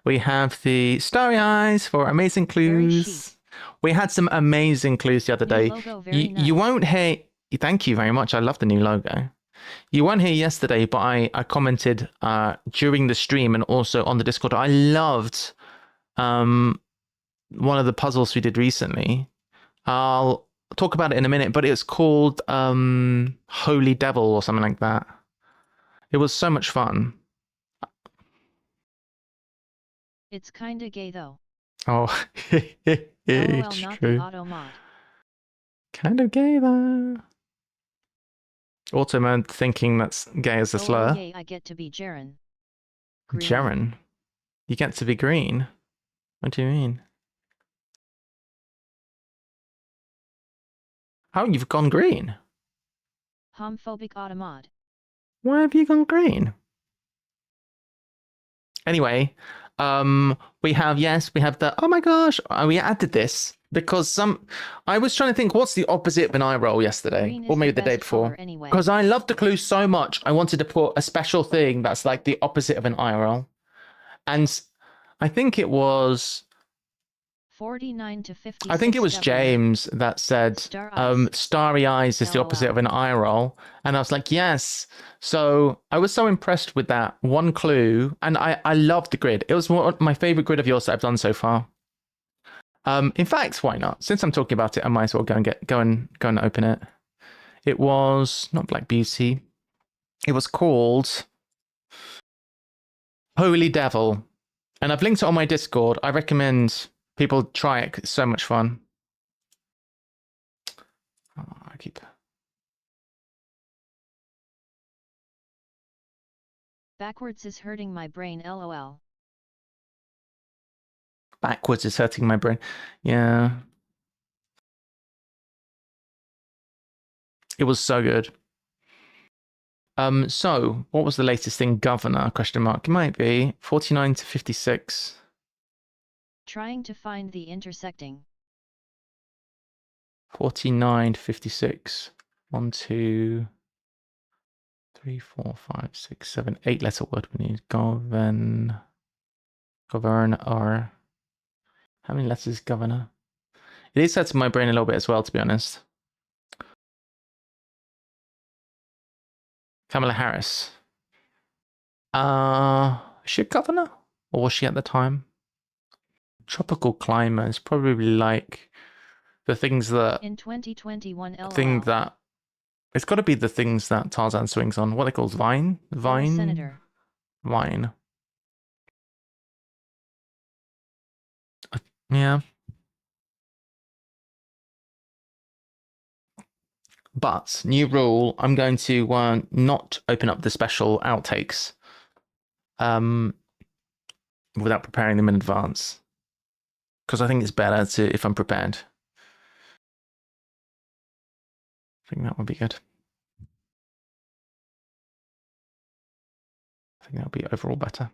We have the starry eyes for amazing clues. We had some amazing clues the other New day. logo, very You nice. won't hear. Thank you very much. I love the new logo. You weren't here yesterday, but I commented during the stream and also on the Discord. I loved one of the puzzles we did recently. I'll talk about it in a minute, but it's called Holy Devil or something like that. It was so much fun. It's kinda gay though. Oh, LOL, it's not true. the auto mod. Kind of gay though. Automod thinking that's gay as a slur. Yay, I get to be Jaren. Green. Jaren, you get to be green. What do you mean? Oh, you've gone green. Homophobic automod. Why have you gone green? Anyway, we have the, oh my gosh, we added this because I was trying to think what's the opposite of an eye roll yesterday, or maybe the day before. Anyway. Because I love the clue so much, I wanted to put a special thing that's like the opposite of an eye roll. And I think it was 49 to 50. I think it was James that said starry eyes is the opposite of an eye roll. And I was like, yes. So I was so impressed with that one clue. And I loved the grid. It was one of my favorite grid of yours that I've done so far. In fact, why not? Since I'm talking about it, I might as well go and open it. It was not Black Beauty. It was called Holy Devil. And I've linked it on my Discord. I recommend people try it. It's so much fun. Oh, Backwards is hurting my brain, lol. Backwards is hurting my brain. Yeah. It was so good. So what was the latest thing? Governor, question mark. It might be 49 to 56. Trying to find the intersecting. 49 to 56. 1, 2, 3, 4, 5, 6, 7, 8 letter word we need. Govern or how many letters is governor? It is hurting my brain a little bit as well, to be honest. Kamala Harris. Is she a governor? Or was she at the time? Tropical climate is probably like the things that in 2021 thing that it's got to be the things that Tarzan swings on. What are they called? Vine? Senator. Vine. Yeah. But new rule, I'm going to not open up the special outtakes without preparing them in advance. Because I think it's better to if I'm prepared. I think that would be good. I think that would be overall better.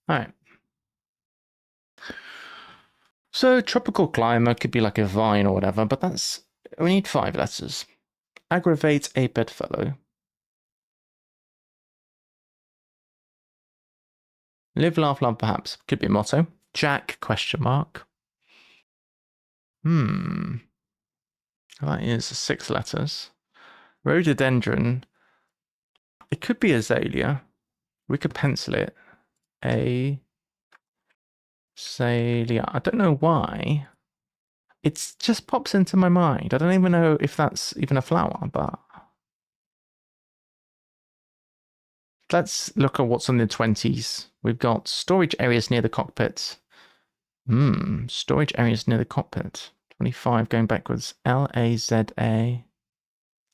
All right. So tropical climate could be like a vine or whatever, but we need 5 letters. Aggravate a bedfellow. Live, laugh, love, perhaps. Could be a motto. Jack, question mark. That is 6 letters. Rhododendron. It could be azalea. We could pencil it. Azalea. I don't know why. It just pops into my mind. I don't even know if that's even a flower, but let's look at what's on the 20s. We've got storage areas near the cockpit. Storage areas near the cockpit. 25 going backwards. Laza.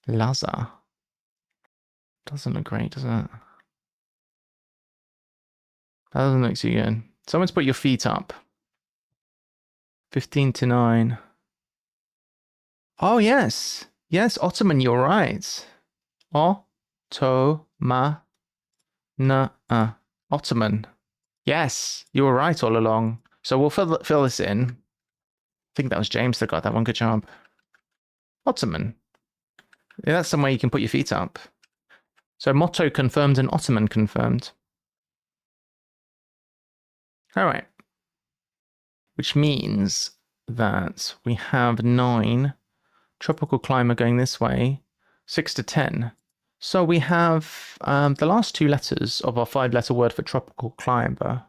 Laza. Doesn't look great, does it? That doesn't look too good. Someone's put your feet up. 15 to 9. Oh, yes. Yes, Ottoman, you're right. Ottoman. Ottoman. Yes, you were right all along. So we'll fill this in. I think that was James that got that one. Good job. Ottoman. Yeah, that's somewhere you can put your feet up. So motto confirmed and Ottoman confirmed. All right. Which means that we have 9 tropical climber going this way, 6 to 10. So we have the last 2 letters of our 5-letter word for tropical climber,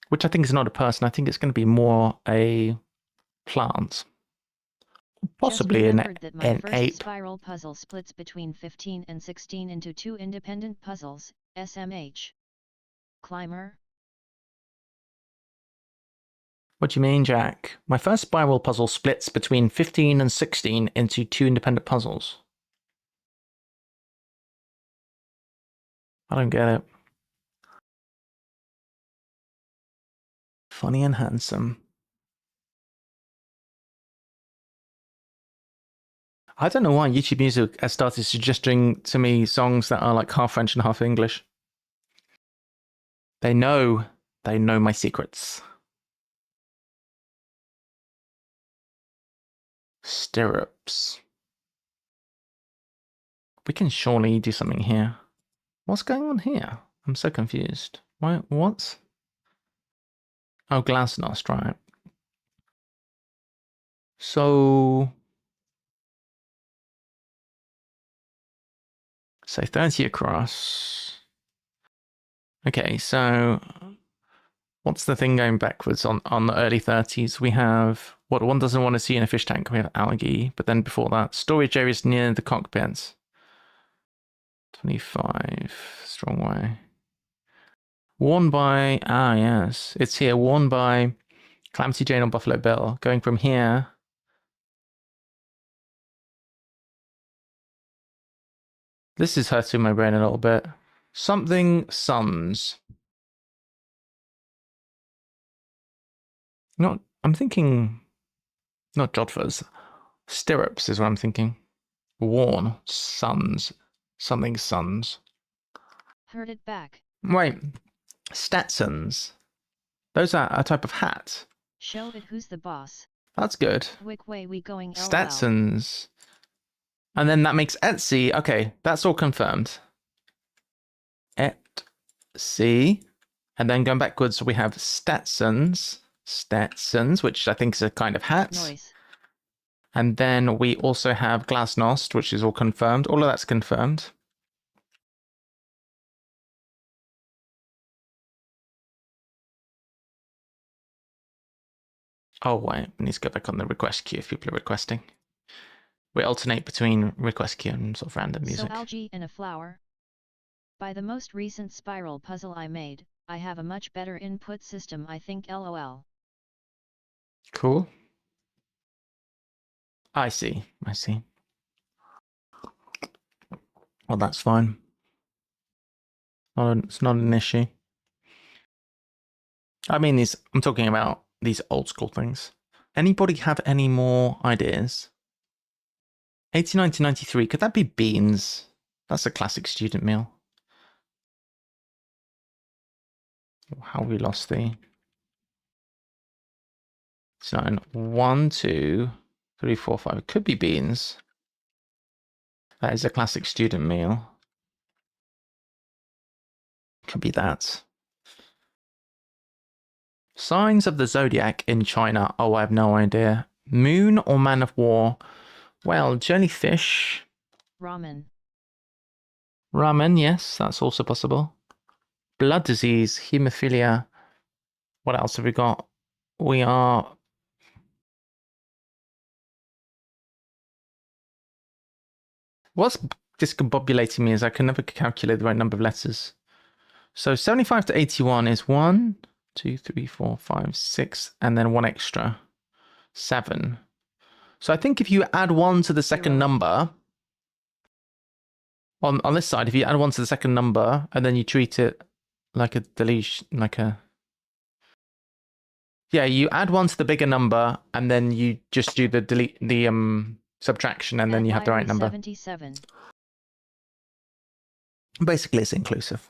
which I think is not a person. I think it's going to be more a plant. Possibly an that my first ape. spiral puzzle splits between 15 and 16 into 2 independent puzzles, SMH. Climber? What do you mean, Jack? My first spiral puzzle splits between 15 and 16 into 2 independent puzzles. I don't get it. Funny and handsome. I don't know why YouTube Music has started suggesting to me songs that are like half French and half English. They know my secrets. Stirrups. We can surely do something here. What's going on here? I'm so confused. Why? What? Oh, glasnost, right. So 30 across. Okay, so what's the thing going backwards on the early 30s? We have what one doesn't want to see in a fish tank. We have algae, but then before that, storage areas near the cockpits. 25, strong way. Worn by, yes, it's here. Worn by Calamity Jane or Buffalo Bill. Going from here. This is hurting my brain a little bit. Something Sons. I'm thinking, not Jodhpurs. Stirrups is what I'm thinking. Worn, Sons. Something Sons. Heard it back. Wait, Stetsons. Those are a type of hat. Show it who's the boss. That's good. Which way we going, LOL. Stetsons. And then that makes Etsy. Okay, that's all confirmed. Etsy. And then going backwards, we have Stetsons. Stetsons, which I think is a kind of hat. Noise. And then we also have Glasnost, which is all confirmed. All of that's confirmed. Oh, wait. We need to go back on the request queue if people are requesting. We alternate between request queue and sort of random music. So algae and a flower. By the most recent spiral puzzle I made, I have a much better input system, I think, LOL. Cool. I see. Well, that's fine. It's not an issue. I mean, I'm talking about these old school things. Anybody have any more ideas? 89 to 93, could that be beans? That's a classic student meal. How we lost the... 9, 1, 2, 3, 4, 5. It could be beans. That is a classic student meal. Could be that. Signs of the zodiac in China. Oh, I have no idea. Moon or man of war? Well, jellyfish. Ramen. Ramen, yes, that's also possible. Blood disease, hemophilia. What else have we got? We are... What's discombobulating me is I can never calculate the right number of letters. So 75 to 81 is 1, 2, 3, 4, 5, 6, and then 1 extra. 7. So I think if you add 1 to the second number, on this side, if you add 1 to the second number, and then you treat it like a deletion, like a... Yeah, you add one to the bigger number, and then you just do the delete the subtraction, and then you have the right number. 77. Basically, it's inclusive.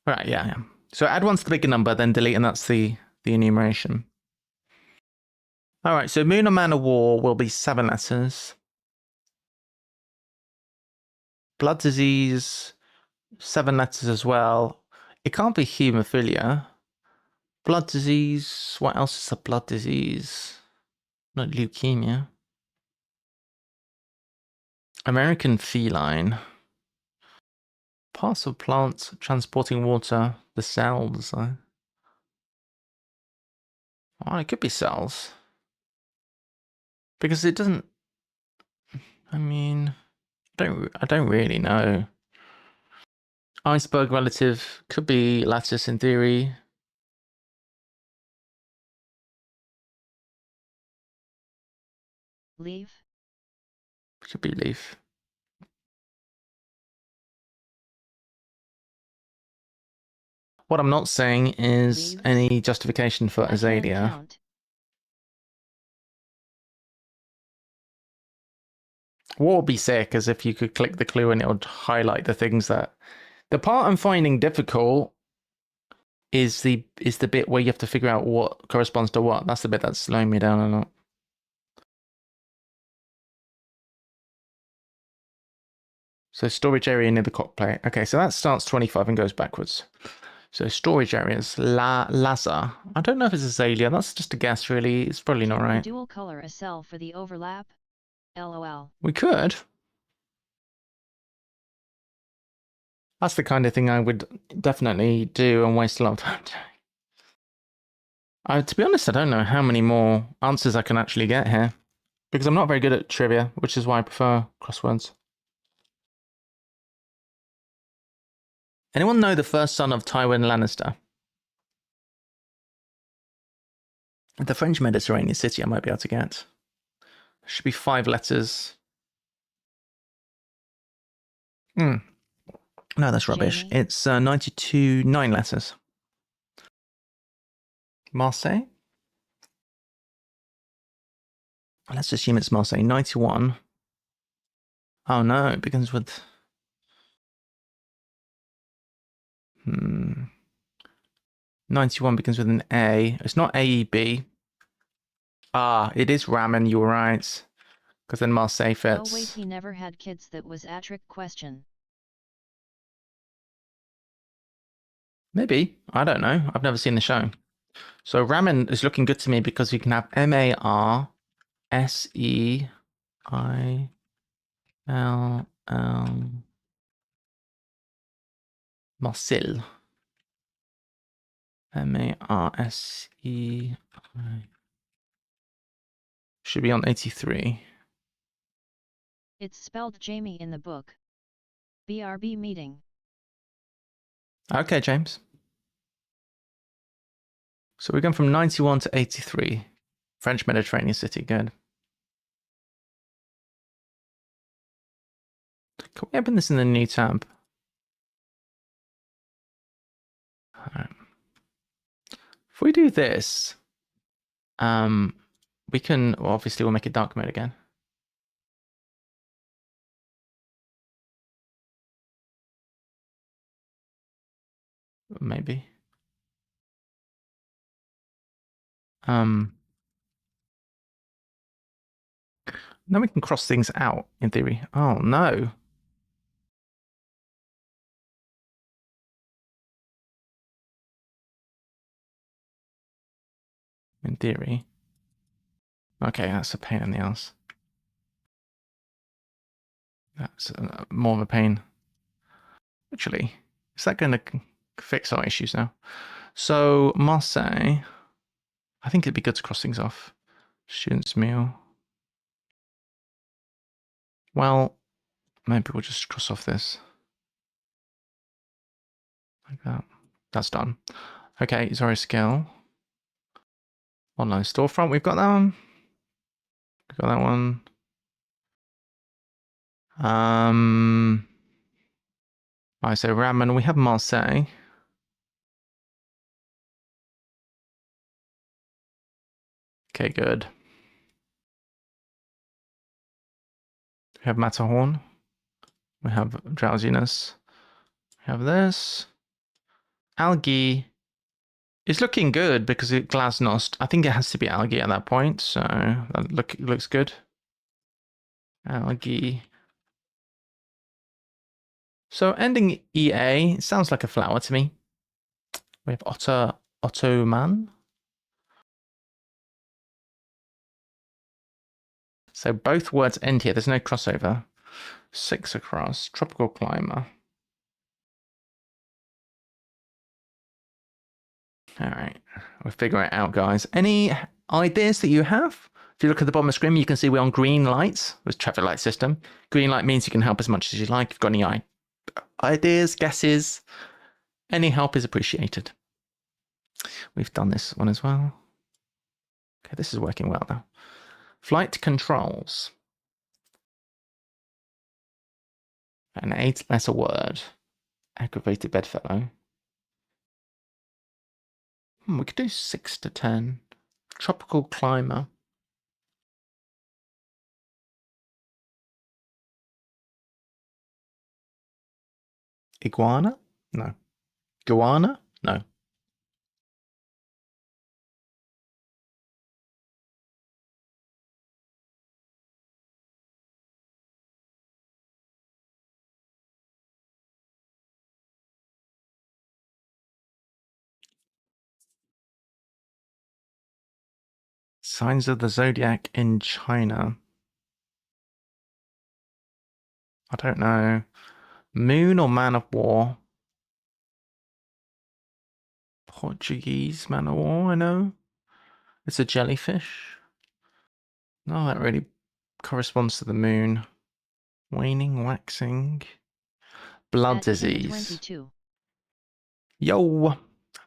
Right, yeah. So add one to the bigger number, then delete, and that's the enumeration. All right, so Moon or Man of War will be 7 letters. Blood disease, 7 letters as well. It can't be hemophilia. Blood disease, what else is a blood disease? Not leukemia. American feline. Parts of plants transporting water, the cells. Oh, it could be cells. Because it doesn't, I mean, I don't really know. Iceberg relative could be lattice in theory. Leaf. Could be leaf. What I'm not saying is Leaves. any justification for azalea. What would be sick is if you could click the clue and it would highlight the things that... The part I'm finding difficult is the bit where you have to figure out what corresponds to what. That's the bit that's slowing me down a lot. So storage area near the cockpit. Okay, so that starts 25 and goes backwards. So storage areas, Laza. I don't know if it's azalea. That's just a guess, really. It's probably not right. Dual color a cell for the overlap. LOL. We could. That's the kind of thing I would definitely do and waste a lot of time doing. To be honest, I don't know how many more answers I can actually get here. Because I'm not very good at trivia, which is why I prefer crosswords. Anyone know the first son of Tywin Lannister? The French Mediterranean city I might be able to get. Should be 5 letters. No, that's rubbish. Jamie? It's 92, 9 letters. Marseille? Let's assume it's Marseille. 91. Oh no, it begins with... 91 begins with an A. It's not AEB. Ah, it is ramen, you were right. Because then Marseille fits. Oh wait, he never had kids. That was a trick question. Maybe. I don't know. I've never seen the show. So ramen is looking good to me because you can have MARSEIL. Marcel. MARSEI. Should be on 83. It's spelled Jamie in the book. BRB meeting. Okay, James. So we're going from 91 to 83. French Mediterranean city, good. Can we open this in the new tab? All right. If we do this, we can, well, obviously we'll make it dark mode again. Maybe. Then we can cross things out, in theory. Oh, no. In theory. Okay, that's a pain in the ass. That's more of a pain. Actually, is that going to fix our issues now? So, Marseille. I think it'd be good to cross things off. Student's meal. Well, maybe we'll just cross off this. Like that. That's done. Okay, sorry, skill. Online storefront, we've got that one. We've got that one. I say ramen, we have Marseille. Okay, good. We have Matterhorn. We have drowsiness. We have this. Algae is looking good because it glasnost. I think it has to be algae at that point, so that looks good. Algae. So ending EA sounds like a flower to me. We have Ottoman. So both words end here. There's no crossover. 6 across. Tropical climber. All right. We'll figure it out, guys. Any ideas that you have? If you look at the bottom of the screen, you can see we're on green lights with traffic light system. Green light means you can help as much as you like. If you've got any ideas, guesses, any help is appreciated. We've done this one as well. Okay, this is working well now. Flight controls. An 8-letter word. Aggravated bedfellow. We could do 6 to 10. Tropical climber. Iguana? No. Guana? No. Signs of the zodiac in China. I don't know. Moon or man of war? Portuguese man of war, I know. It's a jellyfish. No, that really corresponds to the moon. Waning, waxing. Blood At disease. 22. Yo!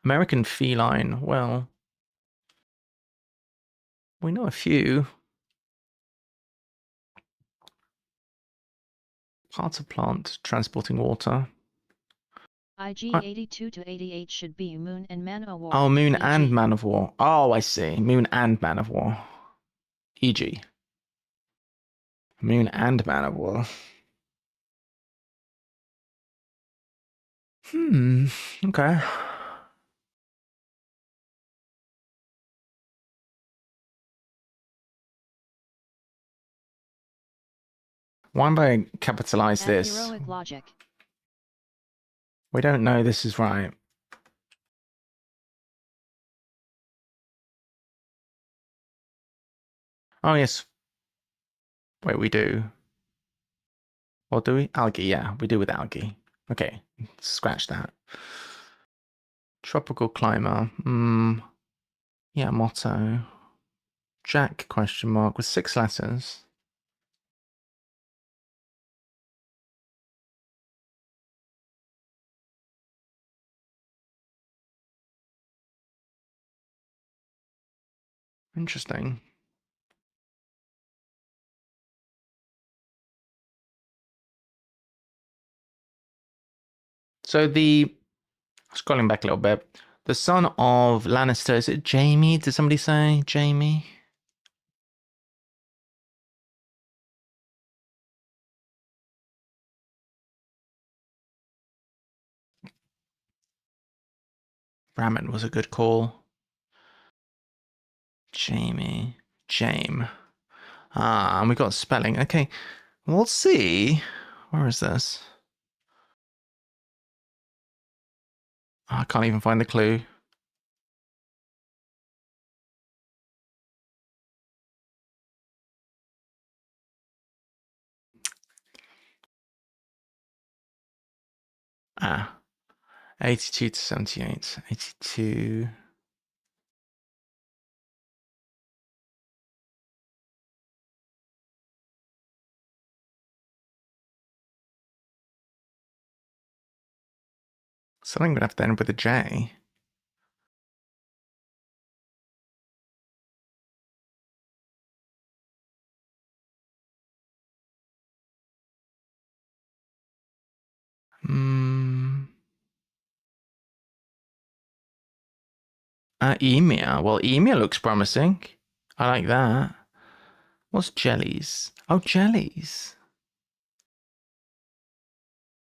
American feline. Well, we know a few. Parts of plant transporting water. IG 82 to 88 should be moon and man of war. Oh, moon e.g. and man of war. Oh, I see. Moon and man of war. E.g. Moon and man of war. Okay. Why have I capitalized this? Heroic logic. We don't know this is right. Oh, yes. Wait, we do. Or do we? Algae, yeah. We do with algae. Okay, scratch that. Tropical climber. Yeah, motto. Jack, question mark, with 6 letters. Interesting. So scrolling back a little bit, the son of Lannister, is it Jamie? Did somebody say Jamie? Brahmin was a good call. Jamie. Jame. Ah, and we got spelling. Okay, we'll see. Where is this? Oh, I can't even find the clue. Ah, 82 to 78. 82. So I'm going to have to end with a J. Emir. Well, Emir looks promising. I like that. What's jellies? Oh, jellies.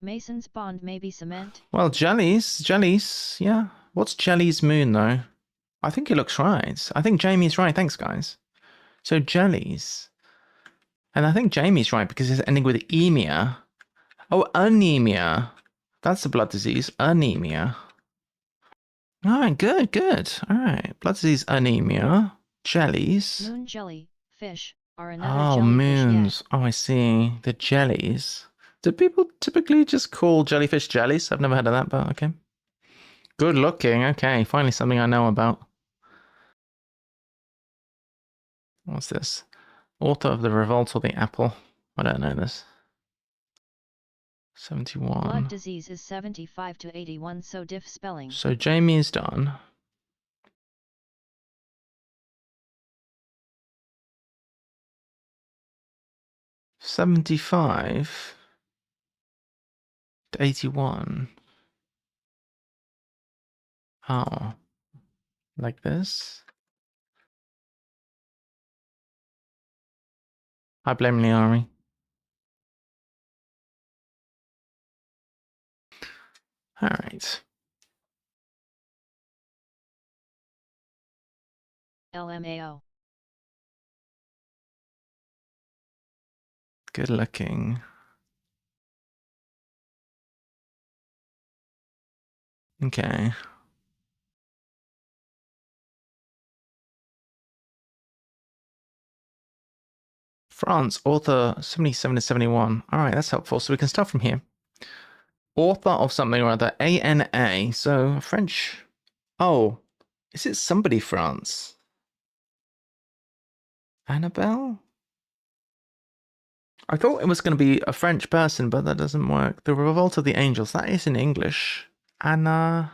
Mason's bond maybe cement? Well, jellies, yeah. What's jellies moon, though? I think it looks right. I think Jamie's right. Thanks, guys. So, jellies. And I think Jamie's right because it's ending with emia. Oh, anemia. That's a blood disease. Anemia. All right, good, good. All right. Blood disease, anemia. Jellies. Moon jelly, fish, are another Oh, jellyfish yet. moons. Oh, I see. The jellies. Do people typically just call jellyfish jellies? I've never heard of that, but okay. Good looking. Okay, finally something I know about. What's this? Author of The Revolt of the Apple. I don't know this. 71. Blood disease is 75 to 81, so diff spelling. So Jamie is done. $75 to $81. Oh, like this? I blame Liari. All right. LMAO. Good looking. Okay. France, author 77 to 71. All right, that's helpful. So we can start from here. Author of something or other, ANA. So French. Oh, is it somebody France? Annabelle? I thought it was going to be a French person, but that doesn't work. The Revolt of the Angels. That is in English. Anna.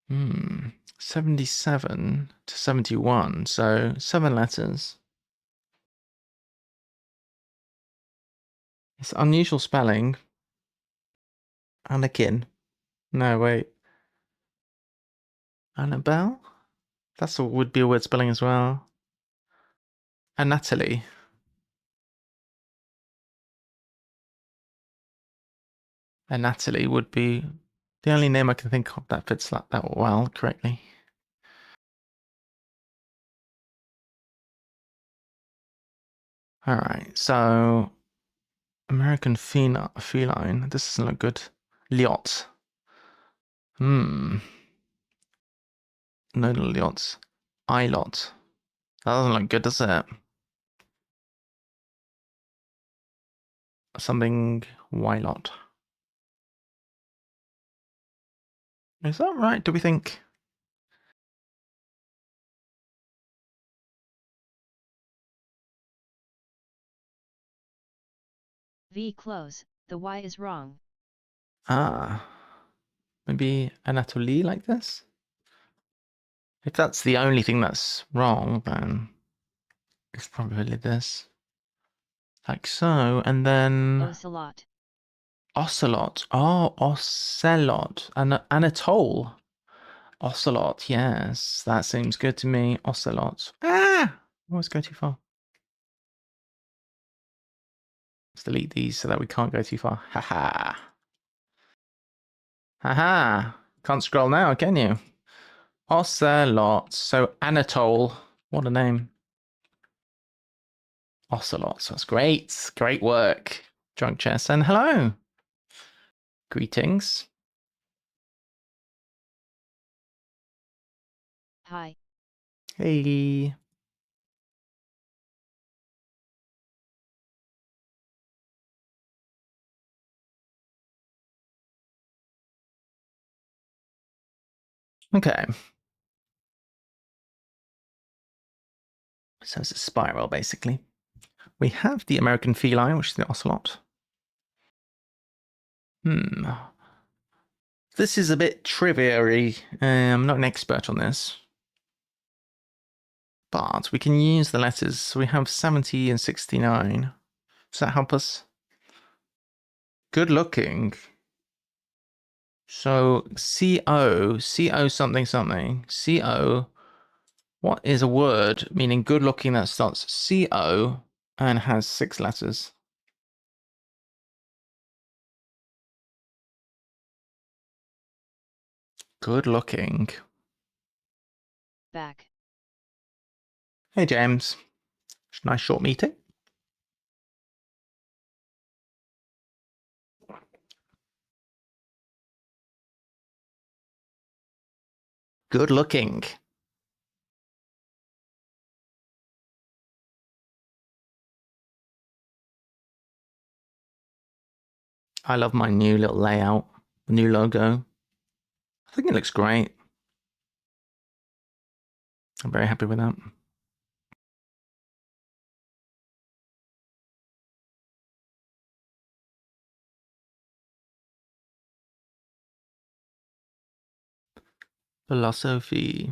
77 to 71. So 7 letters. It's unusual spelling. Anakin. No, wait. Annabelle? That's would be a weird spelling as well. And Natalie. And Natalie would be the only name I can think of that fits that well correctly. All right, so American feline. This doesn't look good. Liot. No liots. Ilot. That doesn't look good, does it? Something Wylot. Is that right? Do we think? V close, the Y is wrong. Ah. Maybe Anatoly like this? If that's the only thing that's wrong, then it's probably this. Like so, and then Ocelot. Ocelot. Oh, Ocelot. Anatole. Ocelot, yes. That seems good to me. Ocelot. Ah! Always go too far. Let's delete these so that we can't go too far. Haha. Haha. Can't scroll now, can you? Ocelot. So Anatole. What a name. Ocelots. That's great. Great work. Drunk Chess. And hello. Greetings. Hi. Hey. Okay. So it's a spiral, basically. We have the American feline, which is the ocelot. This is a bit trivia-y. I'm not an expert on this. But we can use the letters. So we have 70 and 69. Does that help us? Good looking. So CO something something. CO What is a word meaning good looking that starts C-O and has 6 letters? Good looking. Back. Hey, James. Nice short meeting. Good looking. I love my new little layout, the new logo. I think it looks great. I'm very happy with that. Philosophy.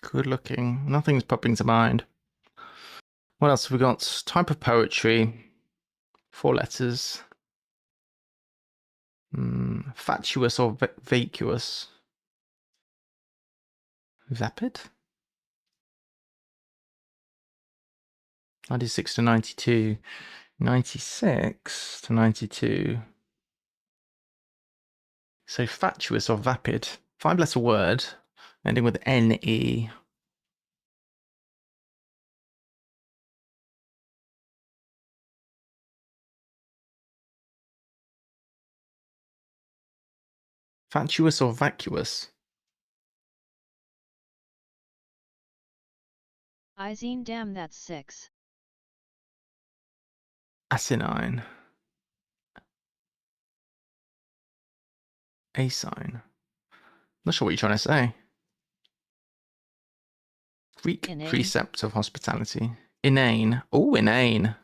Good looking. Nothing's popping to mind. What else have we got? Type of poetry. 4 letters. Fatuous or vacuous? Vapid? 96 to 92. 96 to 92. So fatuous or vapid. 5-letter word ending with N-E. Fatuous or vacuous? Izine, damn, that's 6. Asinine. Asine. Not sure what you're trying to say. Greek Inane. precept of hospitality. Inane. Oh, inane.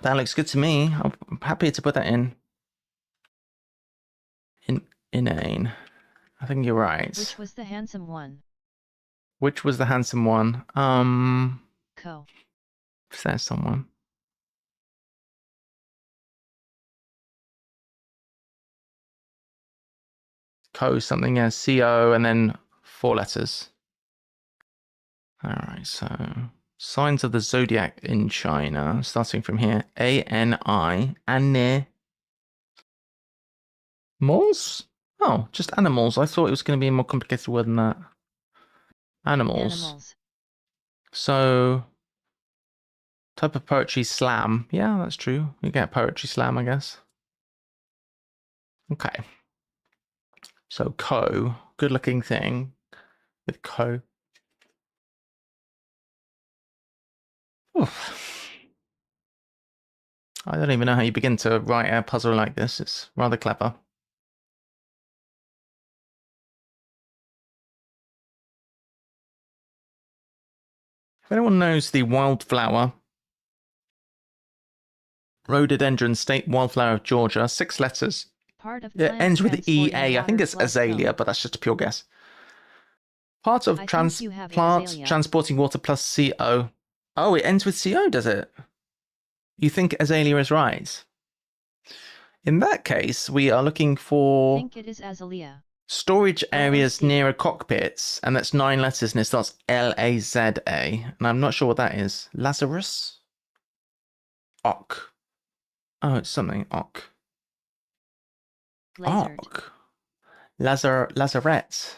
That looks good to me. I'm happy to put that in. Inane. I think you're right. Which was the handsome one? Which was the handsome one? Co. Is there someone? Co something, yeah. C-O and then 4 letters. All right, so signs of the zodiac in China, starting from here. A-N-I, Animals? Oh, just animals. I thought it was going to be a more complicated word than that. Animals. So, type of poetry, slam. Yeah, that's true. You get poetry slam, I guess. Okay. So, co, good looking thing with co. Oof. I don't even know how you begin to write a puzzle like this. It's rather clever. If anyone knows the wildflower, rhododendron state wildflower of Georgia, 6 letters. Part of It ends with E-A. I think it's water azalea, flow. but that's just a pure guess. Part of plant azalea. transporting water plus CO. Oh, it ends with CO, does it? You think azalea is right? In that case, we are looking for I think it is azalea. storage areas LOC. near cockpits, and that's 9 letters, and it starts L-A-Z-A, and I'm not sure what that is. Lazarus? Ock. Oh, it's something. Ock. Lasered. Ock. Lazarette.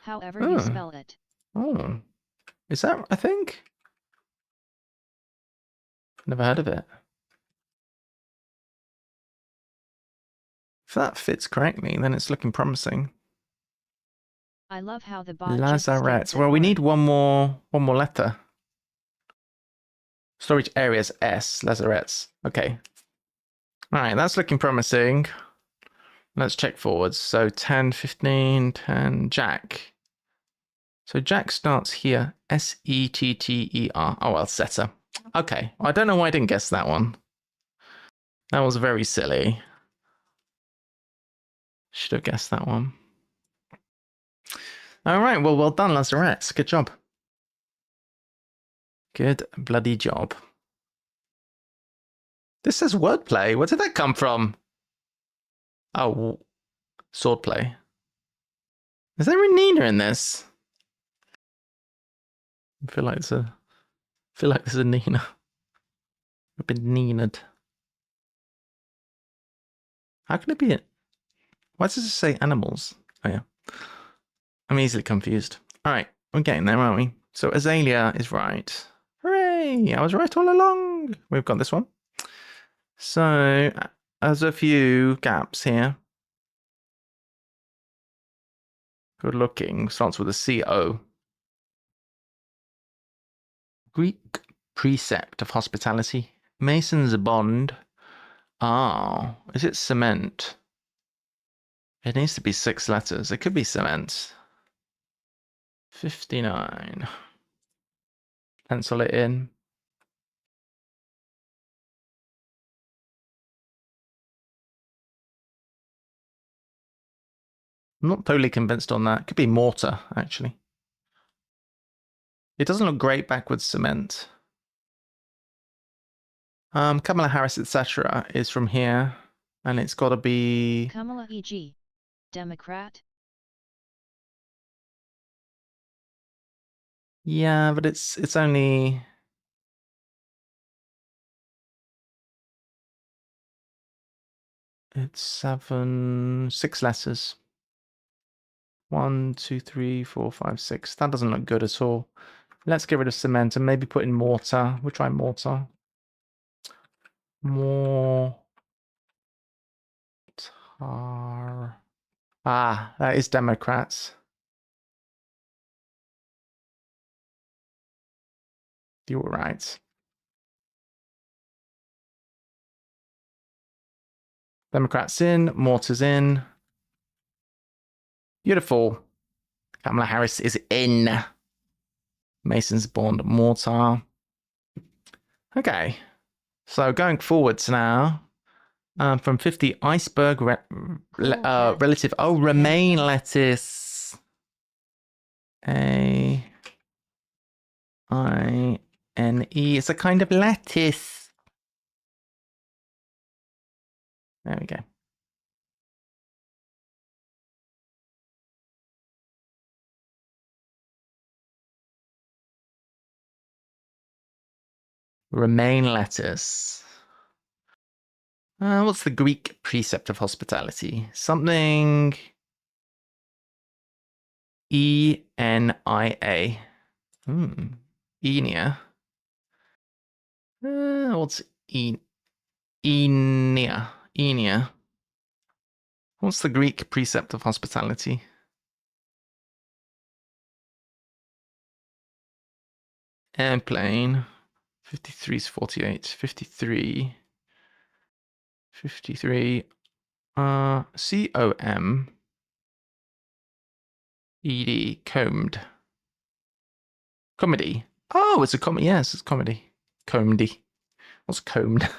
However you spell it. Oh. Is that a thing? Never heard of it. If that fits correctly, then it's looking promising. I love how the bot Lazarette. Well, we need one more letter. Storage areas S. Lazarettes. Okay. All right, that's looking promising. Let's check forwards. So 10, 15, 10, Jack. So Jack starts here. S-E-T-T-E-R. Oh, well, setter. Okay. I don't know why I didn't guess that one. That was very silly. Should have guessed that one. All right, well done, Lazarettes. Good job. Good bloody job. This says wordplay. Where did that come from? Oh, swordplay. Is there a Nina in this? I feel like there's a Nina. I've been Nina'd. How can it be it? Why does it say animals? Oh yeah. I'm easily confused. Alright, we're getting there, aren't we? So Azalea is right. Hooray! I was right all along. We've got this one. So there's a few gaps here. Good looking. Starts with a C-O. Greek precept of hospitality. Mason's bond. Oh, is it cement? It needs to be 6 letters. It could be cement. 59. Pencil it in. I'm not totally convinced on that. It could be mortar, actually. It doesn't look great backwards cement. Kamala Harris, etc. is from here. And it's got to be... Kamala E.G. Democrat? Yeah, but it's only... It's 6 letters. 1, 2, 3, 4, 5, 6. That doesn't look good at all. Let's get rid of cement and maybe put in mortar. We'll try mortar. Mortar. Ah, that is Democrats. You were right. Democrats in, mortars in. Beautiful. Kamala Harris is in. Mason's bond, mortar. Okay. So going forwards now. From 50, iceberg relative. Oh, romaine lettuce. A-I-N-E. It's a kind of lettuce. There we go. Romaine lettuce. What's the Greek precept of hospitality? Something... E-N-I-A. Enia. What's Enia? Enia. What's the Greek precept of hospitality? Airplane. 53 is 48. 53. 53. C-O-M-E-D. Combed. Comedy. Oh, it's a comedy. Yes, it's comedy. Comedy. What's combed?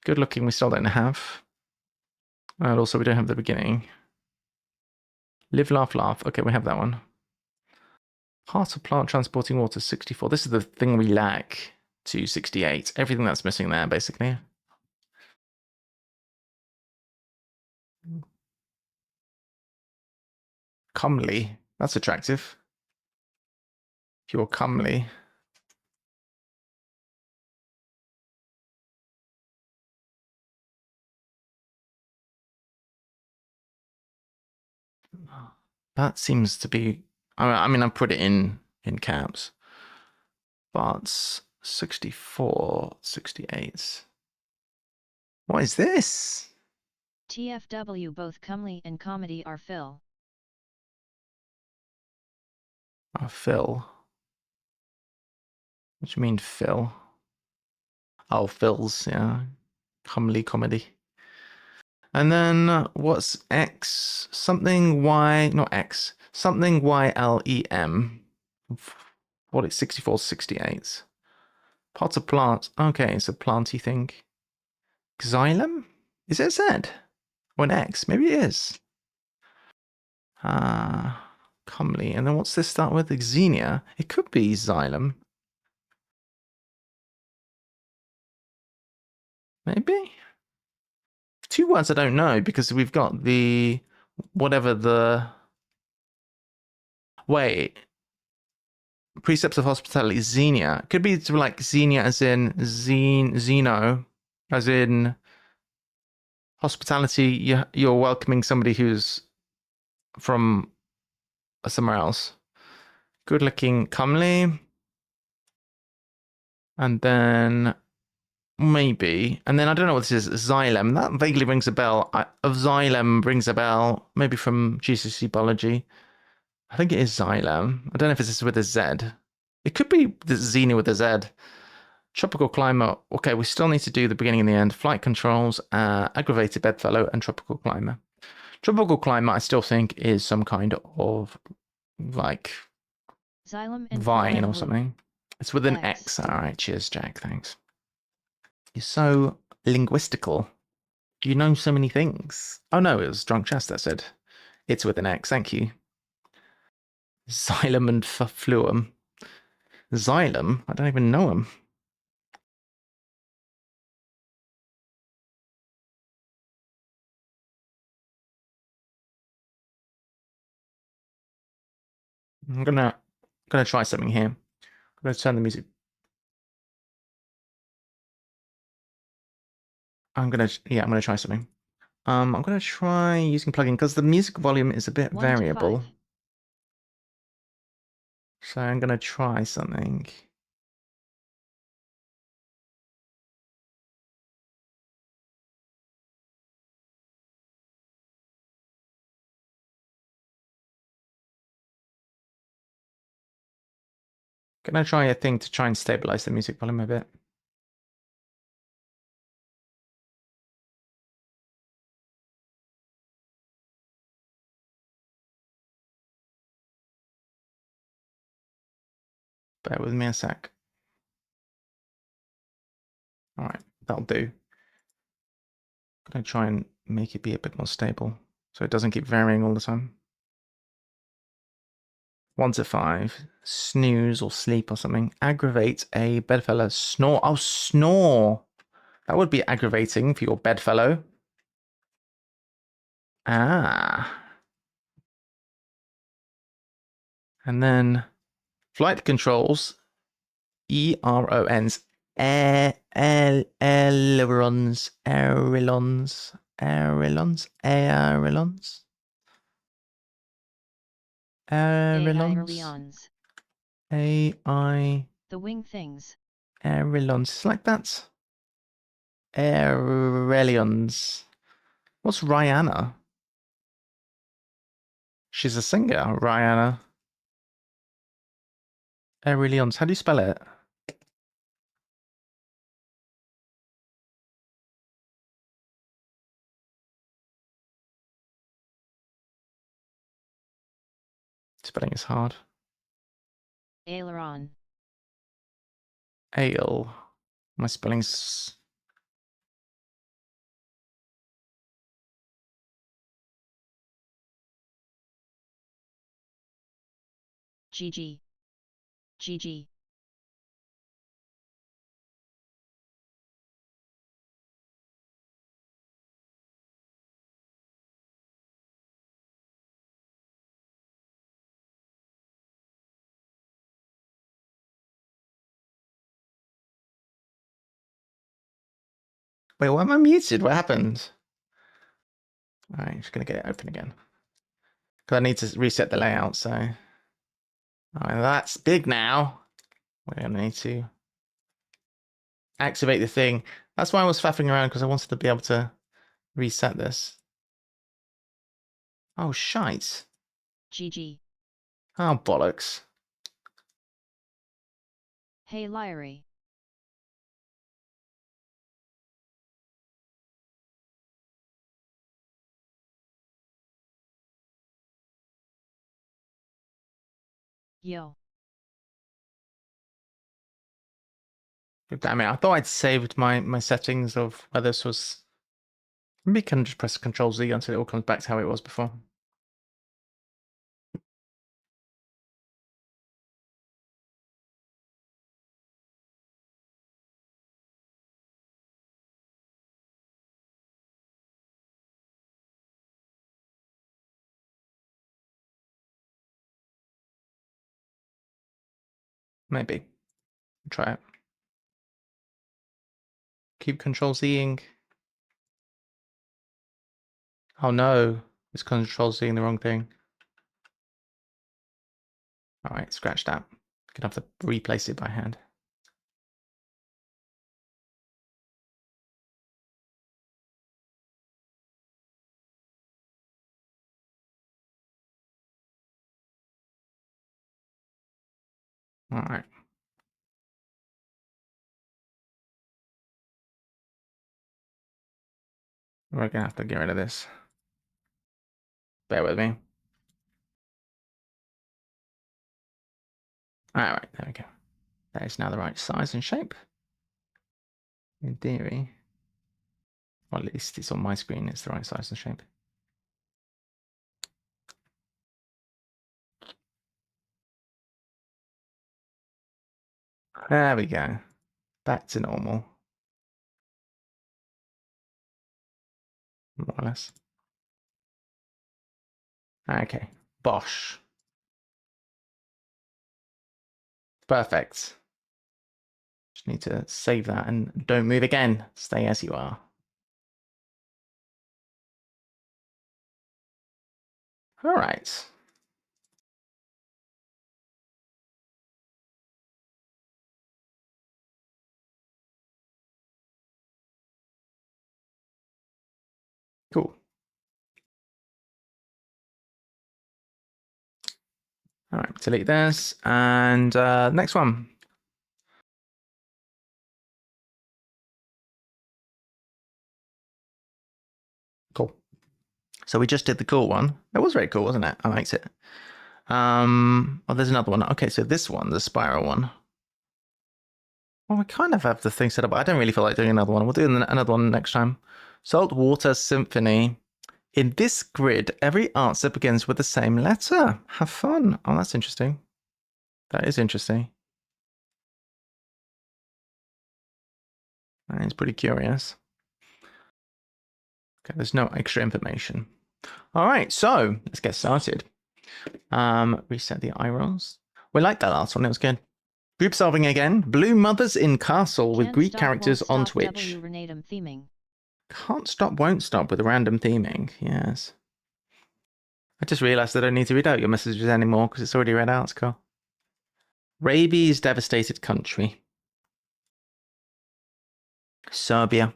Good looking, we still don't have. And also, we don't have the beginning. Live, laugh, laugh. Okay, we have that one. Part of plant transporting water, 64. This is the thing we lack to 68. Everything that's missing there, basically. Comely. That's attractive. Pure comely. That seems to be... I mean, I put it in caps. But 64, 68. What is this? TFW, both comely and comedy are fill. Oh, Phil. What do you mean, Phil? Oh, Phil's, yeah. Comely comedy. And then what's X? Something Y, not X. Something YLEM. What is 64, 68? Pots of plants. Okay, it's a planty thing. Xylem? Is it a Z? Or an X? Maybe it is. Comely. And then what's this start with? Xenia. It could be xylem. Maybe? Two words I don't know because we've got the whatever the wait. Precepts of hospitality, xenia. Could be like xenia as in xeno, as in hospitality. You're welcoming somebody who's from somewhere else. Good looking, comely. And then maybe, and then I don't know what this is. Xylem. That vaguely rings a bell. Of xylem rings a bell. Maybe from GCSE biology. I think it is xylem. I don't know if it's with a Z. It could be the xenia with a Z. Tropical climate. Okay, we still need to do the beginning and the end. Flight controls, aggravated bedfellow, and tropical climate. Tropical climate, I still think, is some kind of like Xylem and vine or something. It's with an X. X. All right, cheers, Jack. Thanks. You're so linguistical. You know so many things. Oh no, it was Drunk Chest that said it's with an X. Thank you. Xylem and fluum. Xylem? I don't even know him. I'm gonna try something here. I'm gonna turn the music. I'm gonna try something. I'm gonna try using plugin because the music volume is a bit 1 to variable. 5. So I'm gonna try something. Gonna try a thing to try and stabilize the music volume a bit. Bear with me a sec. All right, that'll do. Gonna try and make it be a bit more stable so it doesn't keep varying all the time. 1 to 5. Snooze or sleep or something. Aggravate a bedfellow. Snore. Oh, snore. That would be aggravating for your bedfellow. Ah. And then flight controls. ERONs. Ailerons. Ailerons. Ailerons. Ailerons. Ailerons. AI. The wing things. Ailerons. It's like that. Aurelions. What's Rihanna? She's a singer, Rihanna. Aurelions. How do you spell it? Spelling is hard. Aileron. Ale. My spelling's... GG. GG. Wait, why am I muted? What happened? All right, just gonna get it open again. Because I need to reset the layout, so... All right, that's big now. We're gonna need to activate the thing. That's why I was faffing around, because I wanted to be able to reset this. Oh, shite. GG. Oh, bollocks. Hey Lyrie. Yo. Damn it, I thought I'd saved my settings of where this was Maybe you can just press Control Z until it all comes back to how it was before. Maybe. Try it. Keep Control Zing. Oh no, it's Control Zing the wrong thing. All right, scratch that. Gonna have to replace it by hand. All right. We're gonna have to get rid of this. Bear with me. All right, there we go. That is now the right size and shape. In theory. Or at least it's on my screen, it's the right size and shape. There we go. Back to normal. More or less. Okay. Bosh. Perfect. Just need to save that and don't move again. Stay as you are. All right. Cool. All right, delete this. And next one. Cool. So we just did the cool one. That was very cool, wasn't it? I liked it. Oh, there's another one. Okay, so this one, the spiral one. Well, we kind of have the thing set up, but I don't really feel like doing another one. We'll do another one next time. Salt Water Symphony. In this grid, every answer begins with the same letter. Have fun. Oh, that's interesting. That is interesting. That is pretty curious. Okay, there's no extra information. All right, so let's get started. Reset the eye rolls. We liked that last one. It was good. Group solving again. Blue Mothers in Castle with Can't Greek stop, characters won't on stop, Twitch. W random theming. Can't stop, won't stop with random theming. Yes. I just realized I don't need to read out your messages anymore because it's already read out. It's cool. Rabies devastated country. Serbia.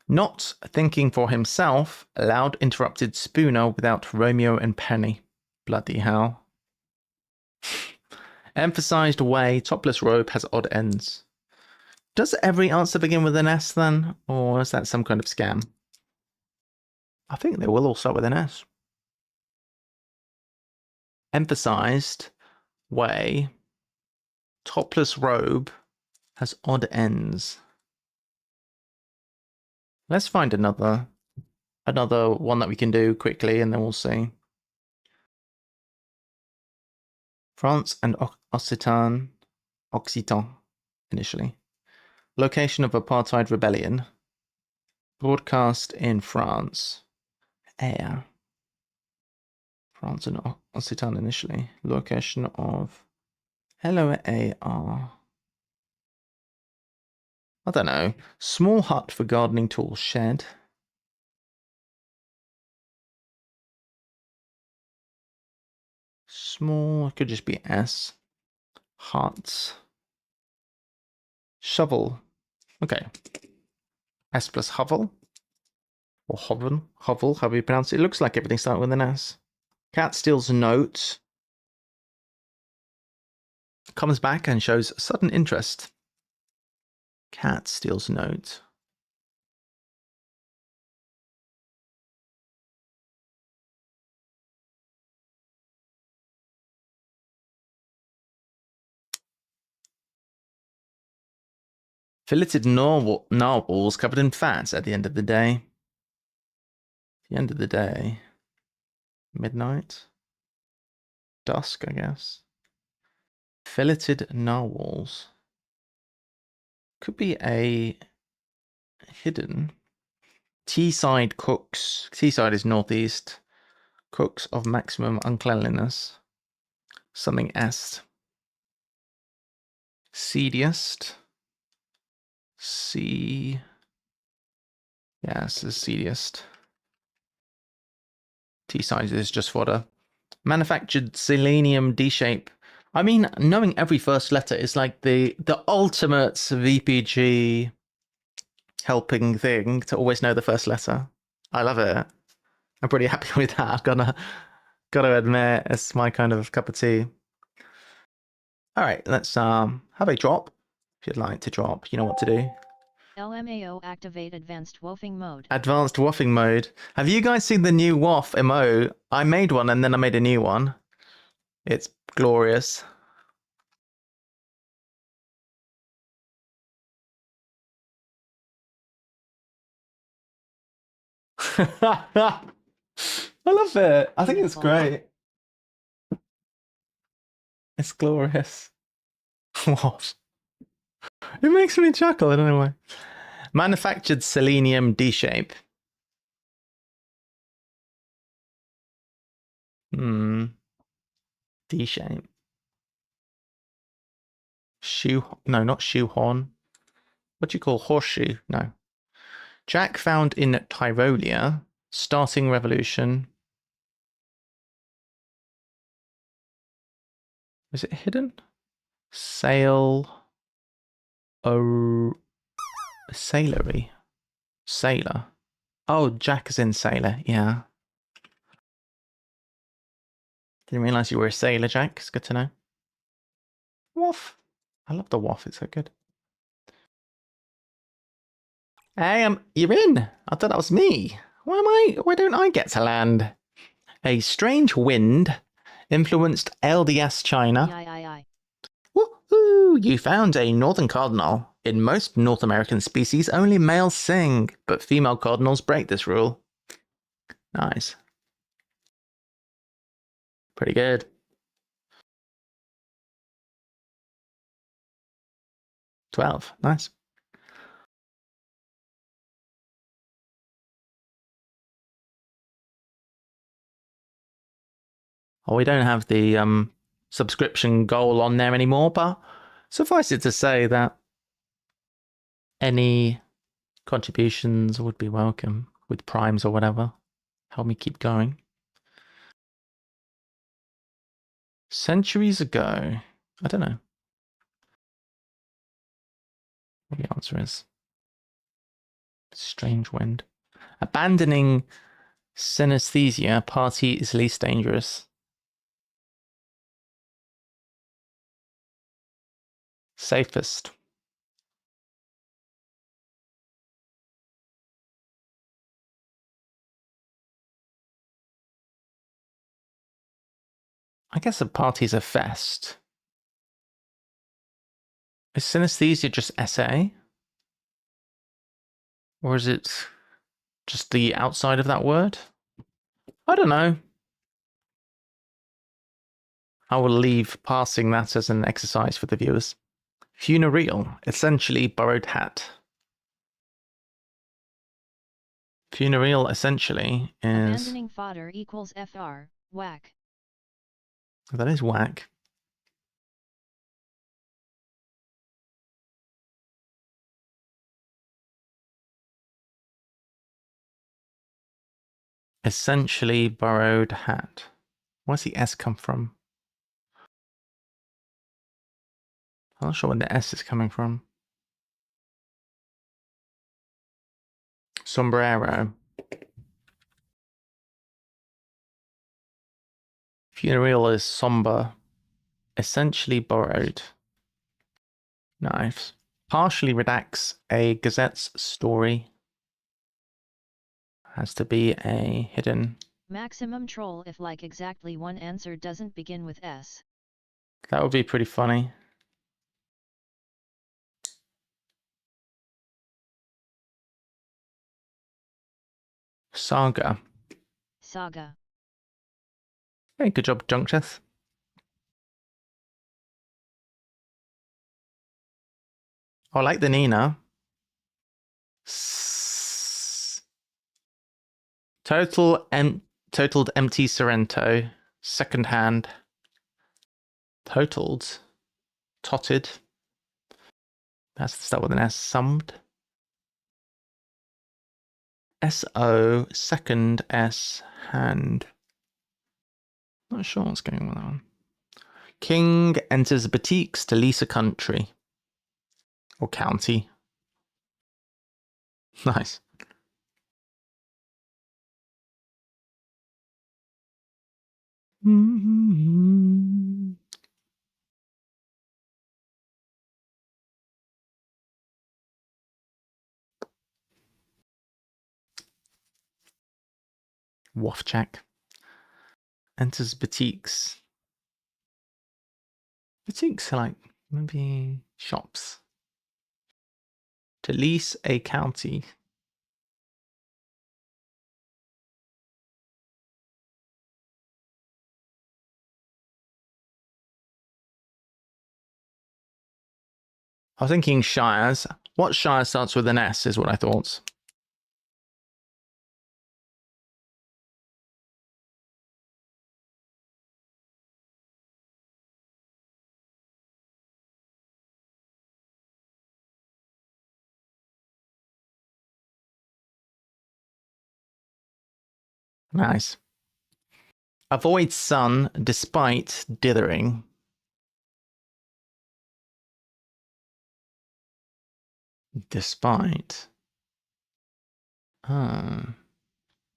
Not thinking for himself, Loud interrupted Spooner without Romeo and Penny. Bloody hell. Emphasized way, topless robe has odd ends. Does every answer begin with an S then? Or is that some kind of scam? I think they will all start with an S. Emphasized way, topless robe has odd ends. Let's find another one that we can do quickly and then we'll see. France and Occitan initially. Location of apartheid rebellion. Broadcast in France. Air. France and Occitan initially. Location of LOAR. I don't know. Small hut for gardening tools. Shed. Small, it could just be S. Hut. Shovel. Okay. S plus hovel. Or hovel, however you pronounce it. It looks like everything started with an S. Cat steals a note. Comes back and shows sudden interest. Cat steals a note. Filleted narwhals covered in fat at the end of the day. The end of the day. Midnight? Dusk, I guess. Filleted narwhals. Could be a hidden. Teesside cooks. Teesside is northeast. Cooks of maximum uncleanliness. Something est. Seediest. C. Yes, the seediest. Teesside is just fodder. Manufactured selenium D-shape. I mean, knowing every first letter is like the ultimate VPG helping thing to always know the first letter. I love it. I'm pretty happy with that. I've gotta admit, it's my kind of cup of tea. All right, let's have a drop. If you'd like to drop, you know what to do. LMAO activate advanced woofing mode. Advanced woofing mode. Have you guys seen the new WOF MO? I made one and then I made a new one. It's glorious. I love it. I think it's great. It's glorious. What? It makes me chuckle, I don't know why. Manufactured selenium D-shape. D-shape. Shoe... No, not shoehorn. What do you call horseshoe? No. Jack found in Tyrolia. Starting revolution. Is it hidden? Sail... Oh... Sailory. Sailor. Oh, Jack is in sailor, yeah. Didn't realise you were a sailor, Jack. It's good to know. Waff. I love the waff, it's so good. Hey, you're in. I thought that was me. Why don't I get to land? A strange wind influenced LDS China. Woohoo! You found a northern cardinal. In most North American species, only males sing, but female cardinals break this rule. Nice. Pretty good. 12. Nice. Oh, we don't have the subscription goal on there anymore, but suffice it to say that any contributions would be welcome with primes or whatever. Help me keep going. Centuries ago. I don't know what the answer is. Strange wind. Abandoning synesthesia, party is least dangerous. Safest. I guess a party's a fest. Is synesthesia just SA? Or is it just the outside of that word? I don't know. I will leave passing that as an exercise for the viewers. Funereal, essentially borrowed hat. Funereal essentially is... Abandoning fodder equals FR, whack. That is whack. Essentially borrowed hat. Where's the S come from? I'm not sure where the S is coming from. Sombrero. Funereal is somber. Essentially borrowed. Nice. Partially redacts a gazette's story. Has to be a hidden. Maximum troll if like exactly one answer doesn't begin with S. That would be pretty funny. Saga. Saga. Hey, good job, Juncteth. I like the Nina. Totaled empty Sorrento. Second hand. Totaled. Totted. That's the start with an S. Summed. S-O, second S, hand. Not sure what's going on with that one. King enters boutiques to lease a country. Or county. Nice. Waff check. Enters boutiques. Boutiques are like maybe shops. To lease a county. I was thinking shires. What shire starts with an S is what I thought. Nice. Avoid sun despite dithering. Despite.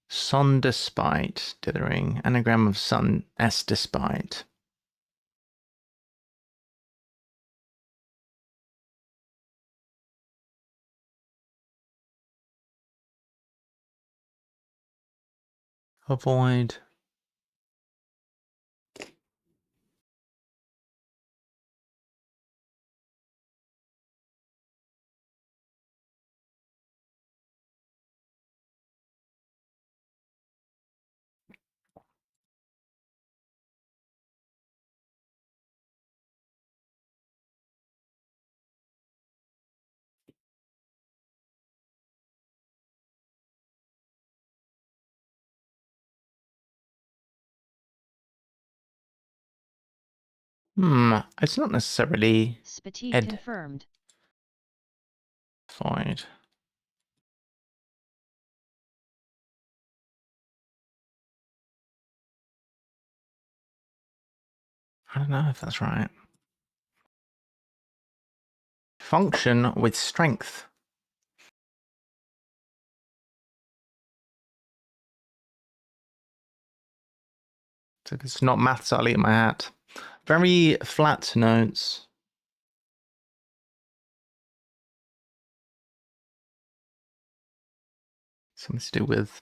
Sun despite dithering. Anagram of sun. S despite. Avoid. It's not necessarily Spati confirmed. Void. I don't know if that's right. Function with strength. So if it's not maths, I'll eat my hat. Very flat notes. Something to do with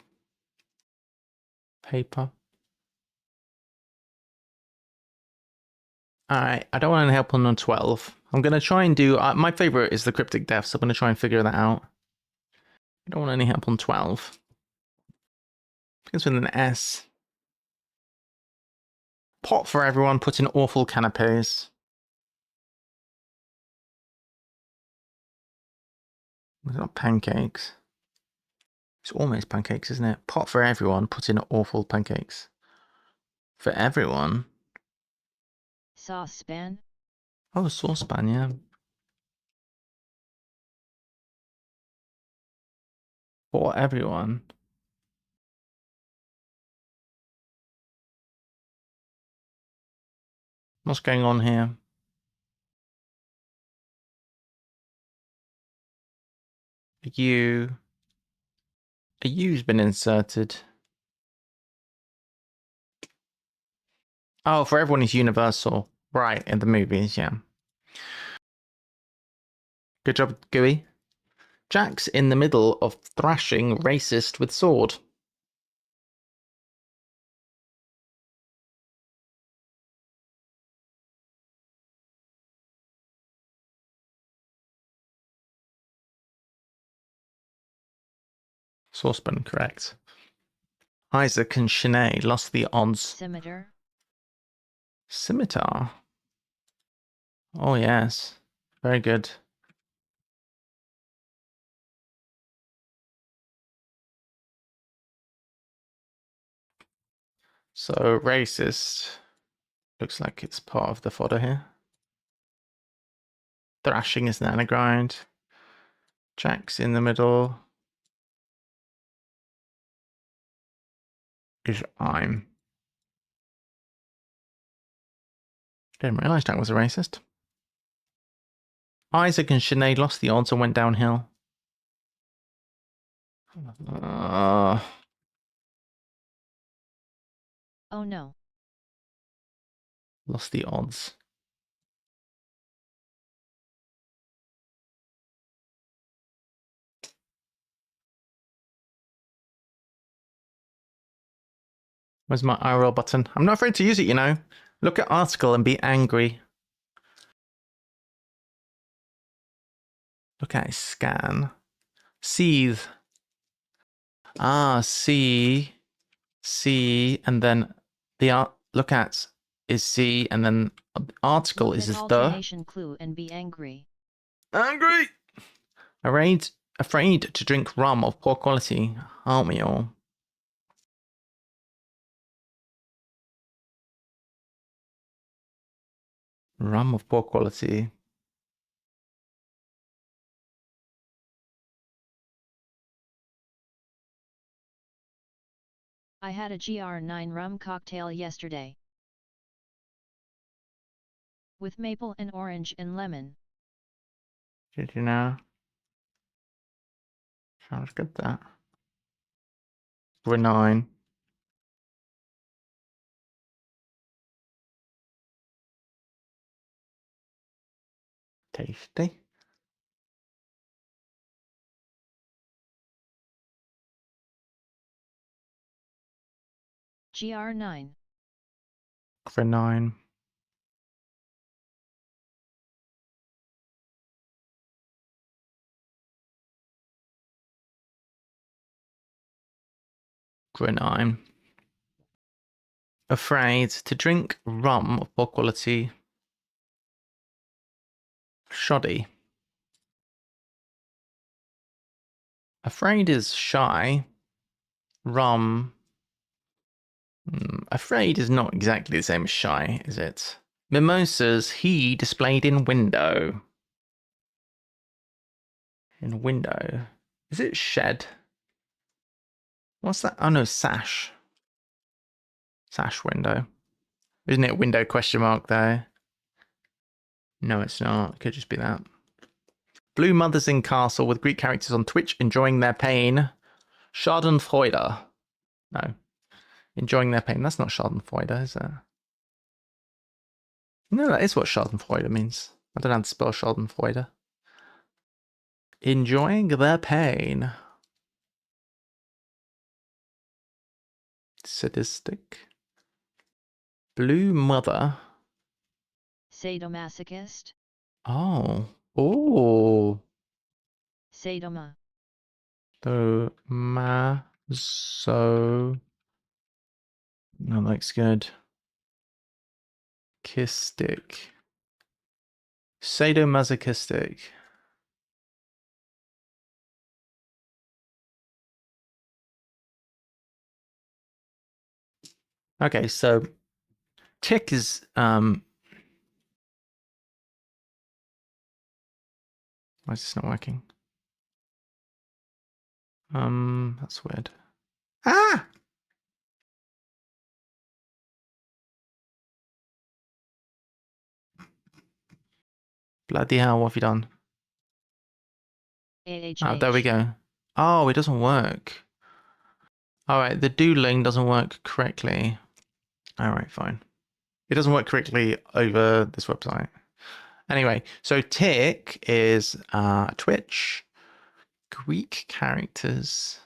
paper. Alright, I don't want any help on 12. I'm going to try and do... my favourite is the cryptic death, so I'm going to try and figure that out. I don't want any help on 12. Begins with an S. Pot for everyone, put in awful canapes. It's not pancakes. It's almost pancakes, isn't it? Pot for everyone, put in awful pancakes. For everyone? Saucepan. Oh, saucepan, yeah. For everyone. What's going on here? A U's been inserted. Oh, for everyone is universal. Right, in the movies, yeah. Good job, Gooey. Jack's in the middle of thrashing racist with sword. Saucepan, correct. Isaac and Sinead lost the odds. Scimitar. Scimitar. Oh, yes. Very good. So, racist. Looks like it's part of the fodder here. Thrashing is an anagram. Jack's in the middle. Is I'm. Didn't realise Jack was a racist. Isaac and Sinead lost the odds and went downhill. Oh no. Lost the odds. Where's my IRL button? I'm not afraid to use it, you know. Look at article and be angry. Look at it, scan. Seethe. Ah, see, and then the art. Look at is see, and then article Look is at the alternation clue and be angry. Angry. Afraid to drink rum of poor quality, aren't we all? Rum of poor quality. I had a GR9 rum cocktail yesterday. With maple and orange and lemon. Did you know? Sounds good, that. We're 9. Tasty. GR9. For 9. For 9. Afraid to drink rum of poor quality. Shoddy. Afraid is shy. Rum. Afraid is not exactly the same as shy, is it? Mimosas he displayed in window. In window. Is it shed? What's that? Oh no, sash. Sash window. Isn't it window question mark there? No, it's not. It could just be that. Blue mothers in castle with Greek characters on Twitch enjoying their pain. Schadenfreude. No. Enjoying their pain. That's not Schadenfreude, is it? No, that is what Schadenfreude means. I don't know how to spell Schadenfreude. Enjoying their pain. Sadistic. Blue mother. Sadomasochist. Oh. Oh. Sadoma. So, so. That looks good. Kistic. Sadomasochistic. Okay, so tick is why is this not working? That's weird. Ah! Bloody hell, what have you done? AHH. Oh, there we go. Oh, it doesn't work. Alright, the doodling doesn't work correctly. Alright, fine. It doesn't work correctly over this website. Anyway, so tick is Twitch. Greek characters.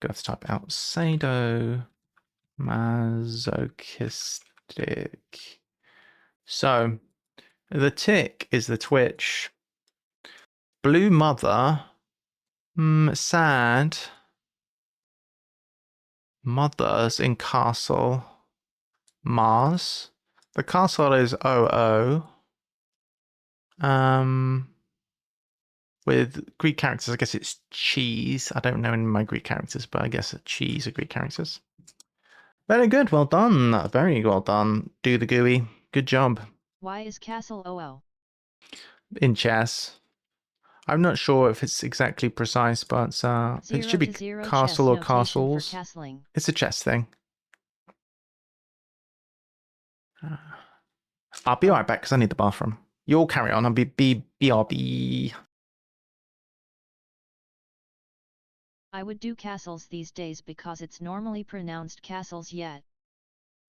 Gonna have to type out sadomasochistic. So the tick is the Twitch. Blue mother. Sad. Mothers in castle. Mars. The castle is OO. With Greek characters, I guess it's cheese. I don't know any of my Greek characters, but I guess cheese are Greek characters. Very good. Well done. Very well done. Do the GUI. Good job. Why is castle OO? In chess. I'm not sure if it's exactly precise, but it should be castle or castles. Castling. It's a chess thing. I'll be right back because I need the bathroom. You all carry on. I'll be BRB. I would do castles these days because it's normally pronounced castles yet.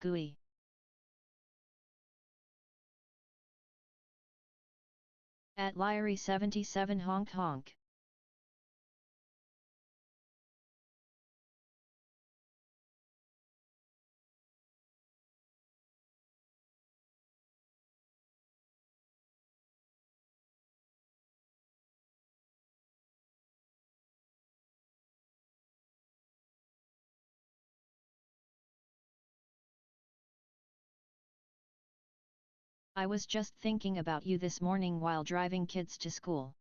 GUI. At Lyrie 77 honk honk. I was just thinking about you this morning while driving kids to school.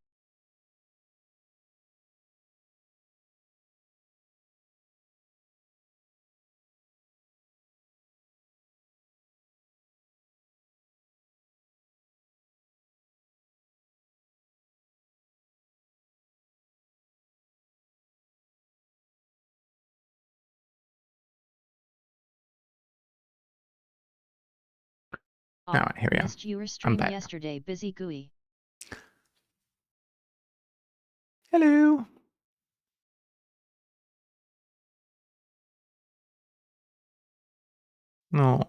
All right, here we are. Missed your stream yesterday. Busy GUI. Hello. No.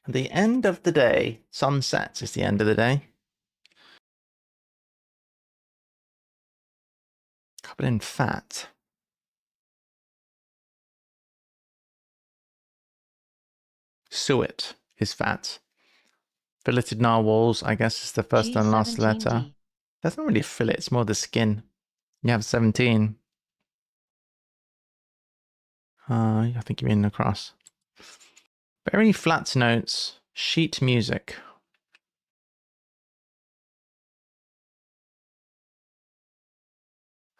The end of the day. Sunset is the end of the day. Covered in fat. Suet is fat. Filleted narwhals, I guess, is the first and last letter. That's not really a fillet, it's more the skin. You have 17. I think you mean across. Very flat notes. Sheet music.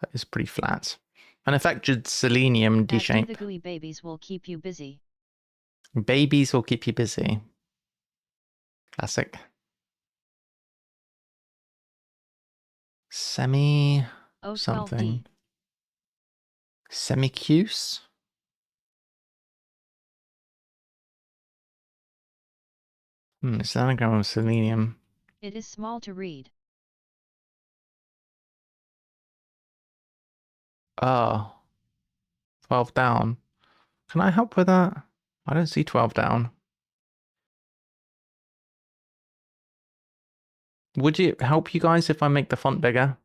That is pretty flat. Manufactured selenium D-shape. The GUI babies will keep you busy. Babies will keep you busy. Classic. Semi something. Semicuse? It's an anagram of selenium. It is small to read. Oh. 12 down. Can I help with that? I don't see 12 down. Would it help you guys if I make the font bigger?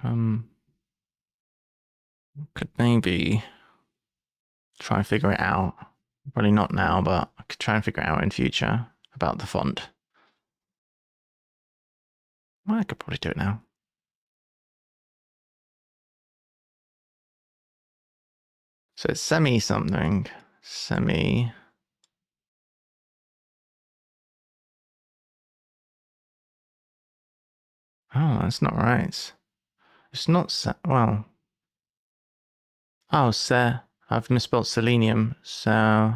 Could maybe try and figure it out. Probably not now, but I could try and figure it out in future about the font. Well, I could probably do it now. So it's semi something. Semi. Oh, that's not right. It's not well. Oh, I've misspelled selenium. So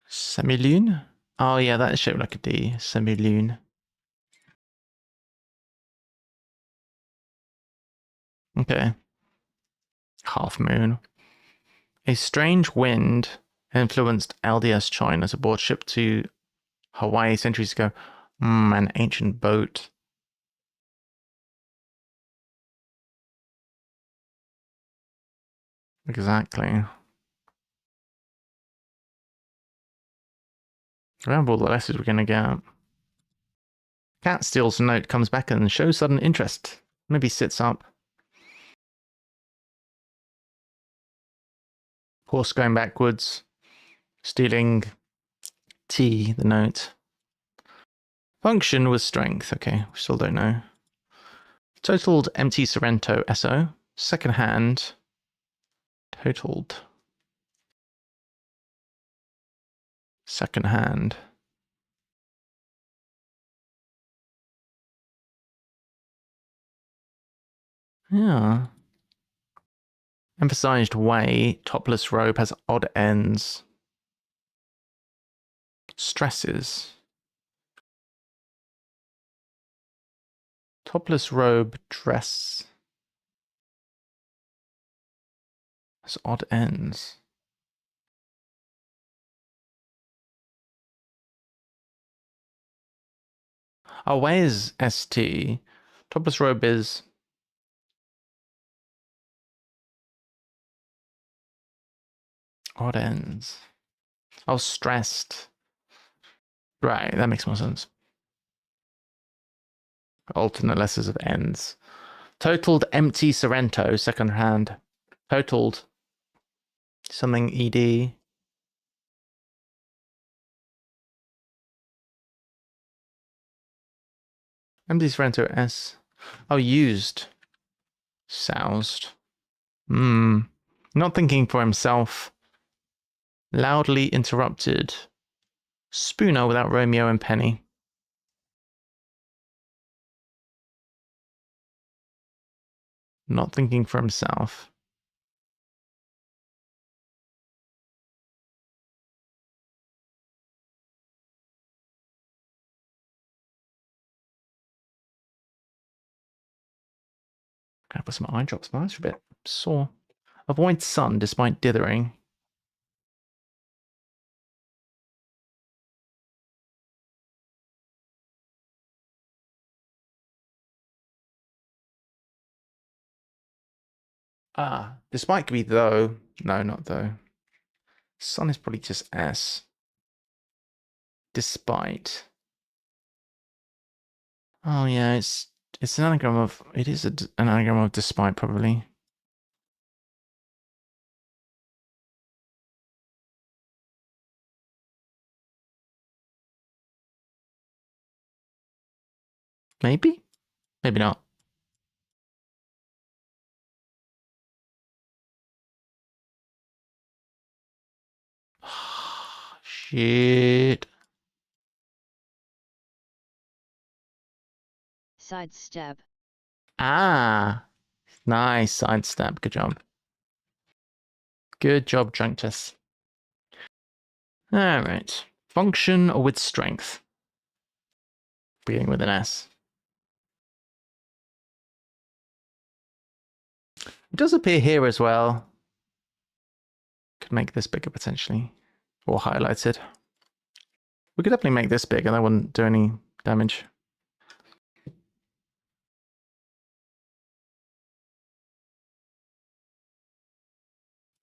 semilune? Oh yeah, that is shaped like a D. Semilune. Okay. Half moon. A strange wind influenced LDS China's aboard ship to Hawaii centuries ago. An ancient boat. Exactly. Remember all the letters we're gonna get. Cat steals a note, comes back and shows sudden interest. Maybe sits up. Horse going backwards. Stealing T, the note. Function was strength. Okay, we still don't know. Totaled empty Sorrento SO. Second hand. Totaled. Second hand. Yeah. Emphasized way. Topless robe has odd ends. Stresses. Topless robe dress has odd ends. Oh, where's ST? Topless robe is odd ends. Oh, stressed. Right, that makes more sense. Alternate letters of ends. Totaled empty Sorrento, second hand. Totaled something ED. Empty Sorrento S. Oh, used. Soused. Not thinking for himself. Loudly interrupted. Spooner without Romeo and Penny. Not thinking for himself. Gotta put some eye drops. My eyes are a bit sore. Avoid sun despite dithering. Despite could be though. No, not though. Sun is probably just S. Despite. Oh yeah, it's an anagram of. It is an anagram of despite probably. Maybe. Maybe not. Shit. Sidestep. Ah. Nice sidestep. Good job. Good job, Drunctus. Alright. Function with strength. Beginning with an S. It does appear here as well. Could make this bigger potentially. Or highlighted. We could definitely make this big and that wouldn't do any damage.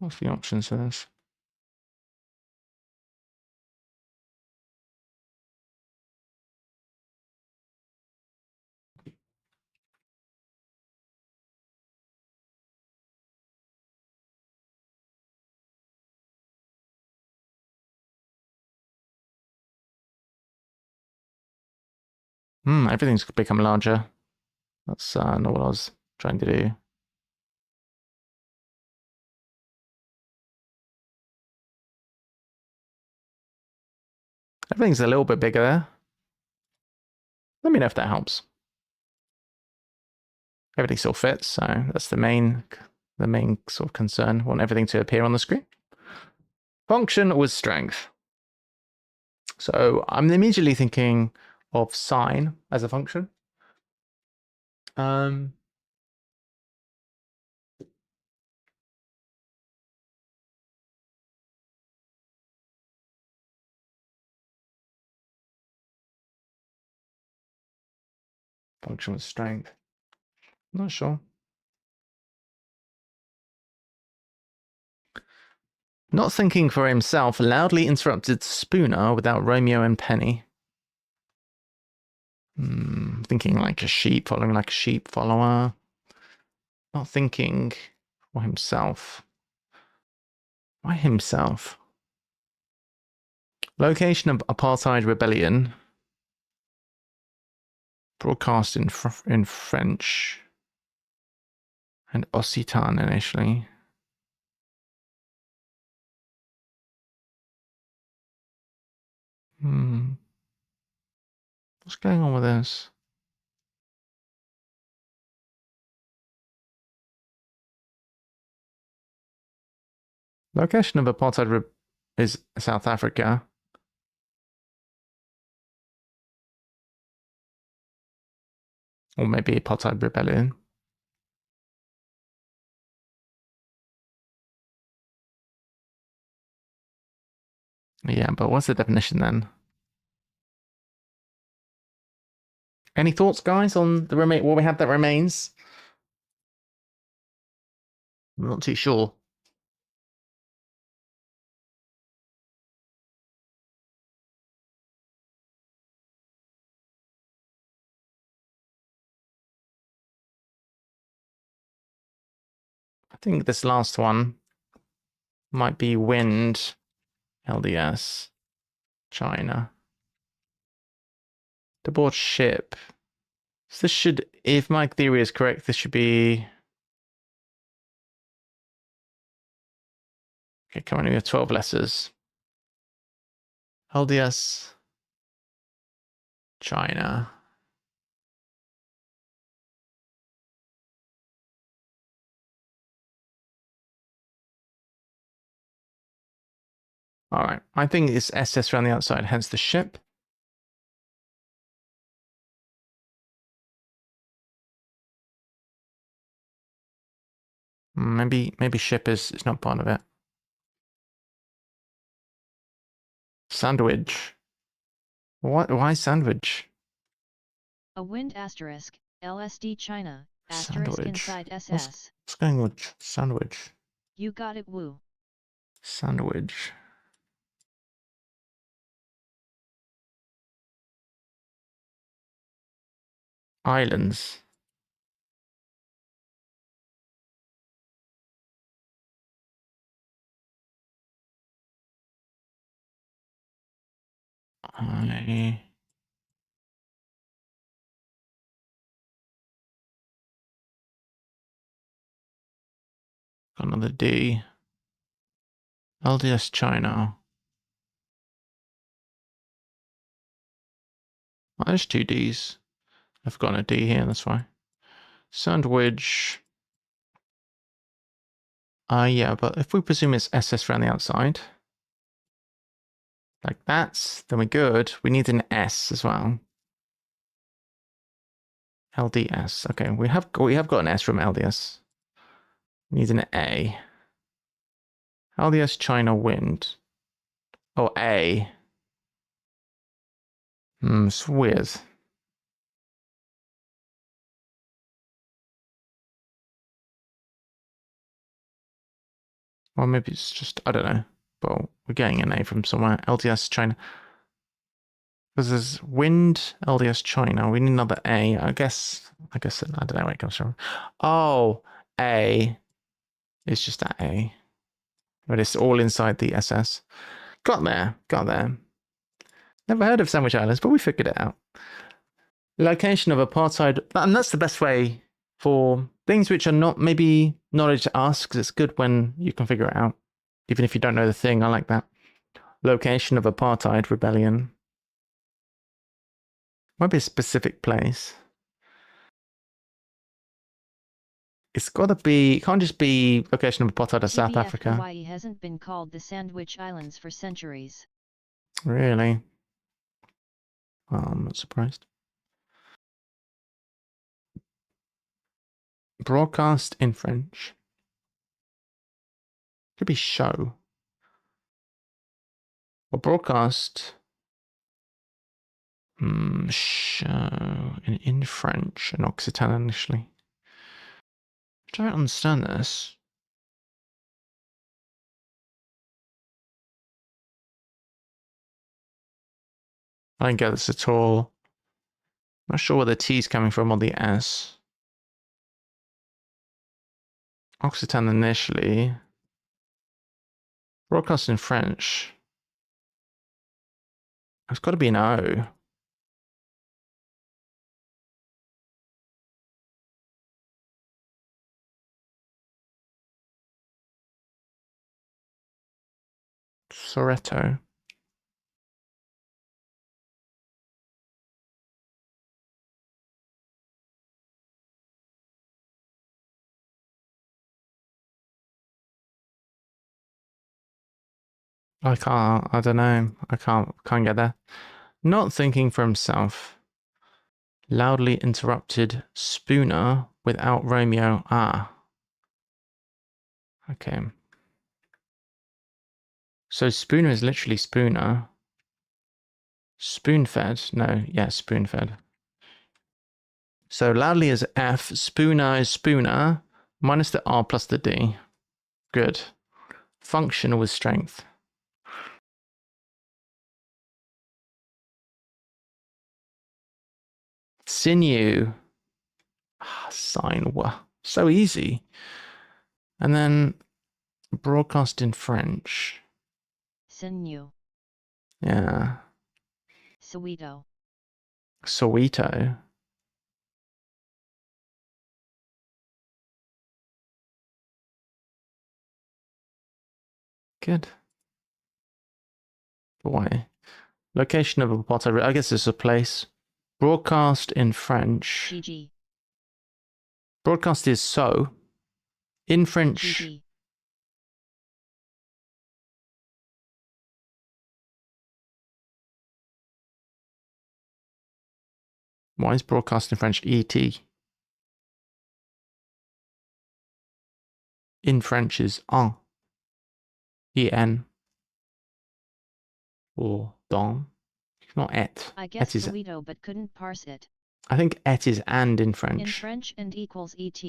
What's the options for this? Everything's become larger. That's not what I was trying to do. Everything's a little bit bigger there. Let me know if that helps. Everything still fits, so that's the main sort of concern. Want everything to appear on the screen. Function with strength. So I'm immediately thinking of sine as a function. Function with strength. Not sure. Not thinking for himself, loudly interrupted Spooner without Romeo and Penny. Thinking like a sheep, following like a sheep follower. Not thinking for himself. By himself. Location of apartheid rebellion. Broadcast in French and Occitan initially. What's going on with this? Location of apartheid is South Africa. Or maybe apartheid rebellion. Yeah, but what's the definition then? Any thoughts, guys, on the what we have that remains? I'm not too sure. I think this last one might be wind, LDS, China. To board ship. So this should, if my theory is correct, this should be... Okay, currently we have 12 letters. LDS, China. All right, I think it's SS around the outside, hence the ship. Maybe ship is not part of it. Sandwich. What? Why sandwich? A wind asterisk, LSD China, asterisk Sandwich. inside SS. What's going with sandwich? You got it, woo. Sandwich. Islands. I... Got another D. LDS China. Oh, there's two Ds. I've got a D here, that's why. Sandwich. Yeah, but if we presume it's SS around the outside, like that, then we're good. We need an S as well. LDS. Okay, we have got an S from LDS. We need an A. LDS China wind. Oh, A. It's weird. Or maybe it's just, I don't know. But we're getting an A from somewhere. LDS China. Because there's wind, LDS China. We need another A. I guess, I don't know where it comes from. Oh, A. It's just that A. But it's all inside the SS. Got there. Never heard of Sandwich Islands, but we figured it out. Location of apartheid. And that's the best way for things which are not maybe knowledge to us, because it's good when you can figure it out. Even if you don't know the thing, I like that. Location of apartheid rebellion. Might be a specific place. It's got to be, it can't just be location of apartheid of South Africa. Hawaii hasn't been called the Sandwich Islands for centuries. Really? Well, I'm not surprised. Broadcast in French. Could be show. Or broadcast. Show in French and Occitan initially. I don't understand this. I don't get this at all. I'm not sure where the T is coming from or the S. Occitan initially. Broadcast in French. It's got to be an O. Soretto. I don't know. Can't get there. Not thinking for himself. Loudly interrupted Spooner without Romeo. Ah. Okay. So Spooner is literally Spooner. Spoon-fed? No, yeah, spoon-fed. So loudly is F, Spooner is Spooner, minus the R plus the D. Good. Functional with strength. Sinew. Sign. So easy. And then broadcast in French. Sinew. Yeah. Soweto. Soweto. Good. Boy. Location of a potter. I guess it's a place. Broadcast in French. GG. Broadcast is so. In French. GG. Why is broadcast in French ET? In French is en. En. Or dans. It's not et. I Et guessed is, Soweto but couldn't parse it. I think et is and in French. In French and equals ET.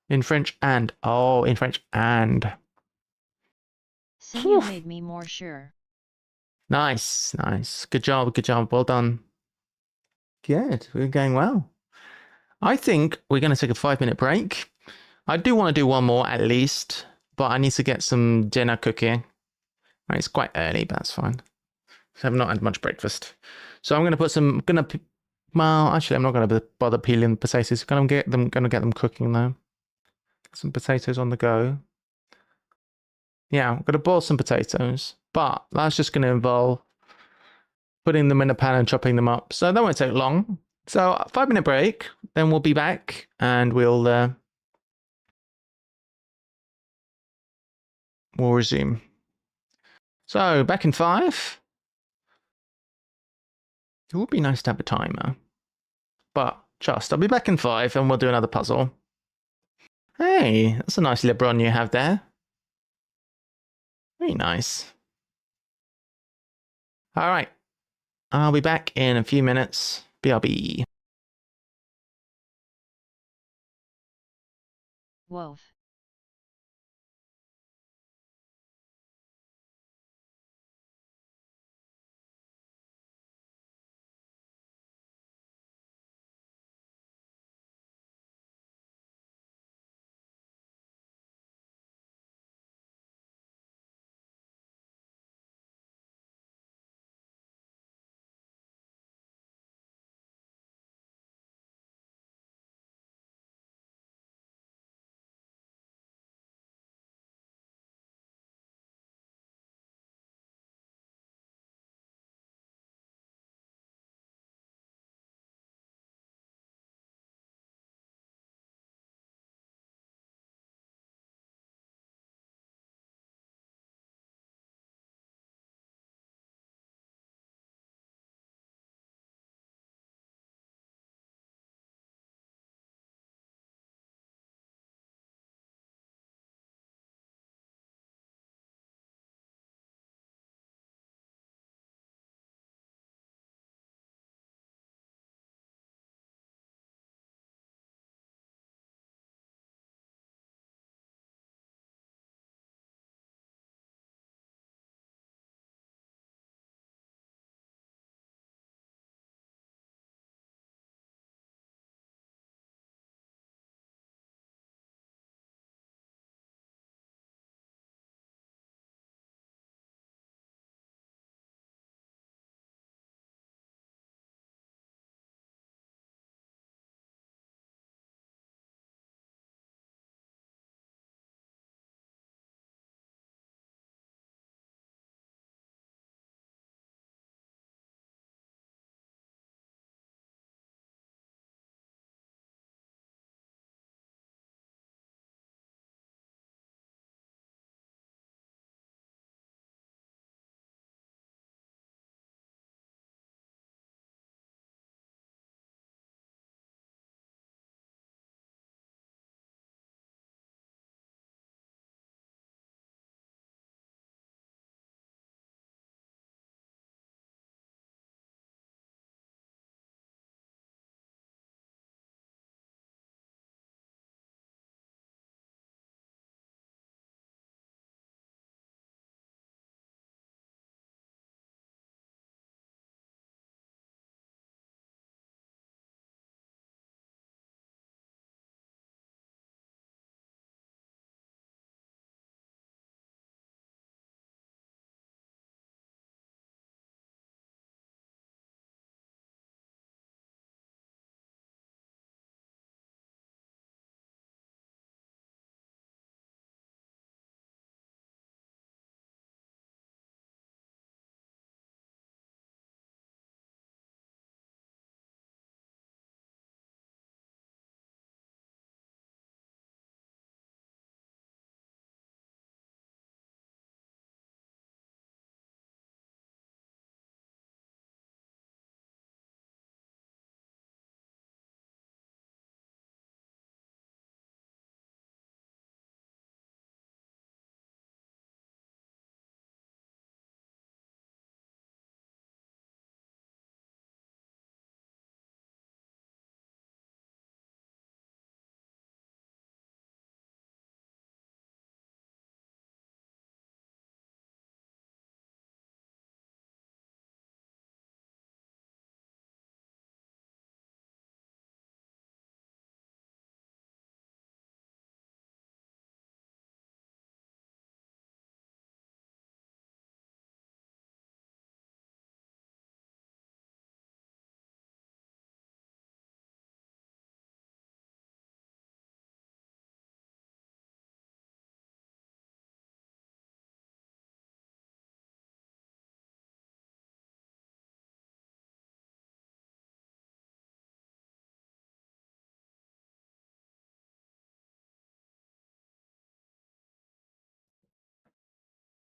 In French and. Oh, in French and. Sinew made me more sure. Nice, nice. Good job, good job. Well done. Good, we're going well. I think we're going to take a 5-minute break. I do want to do one more at least, but I need to get some dinner cooking. It's quite early, but that's fine. I've not had much breakfast. So I'm going to put some, well, actually, I'm not going to bother peeling potatoes. I'm going to get them cooking though. Some potatoes on the go. Yeah, I'm going to boil some potatoes, but that's just going to involve putting them in a pan and chopping them up. So that won't take long. So 5-minute break, then we'll be back and we'll resume. So back in 5. It would be nice to have a timer, but I'll be back in 5 and we'll do another puzzle. Hey, that's a nice LeBron you have there. Very nice. All right. I'll be back in a few minutes. BRB. Woof.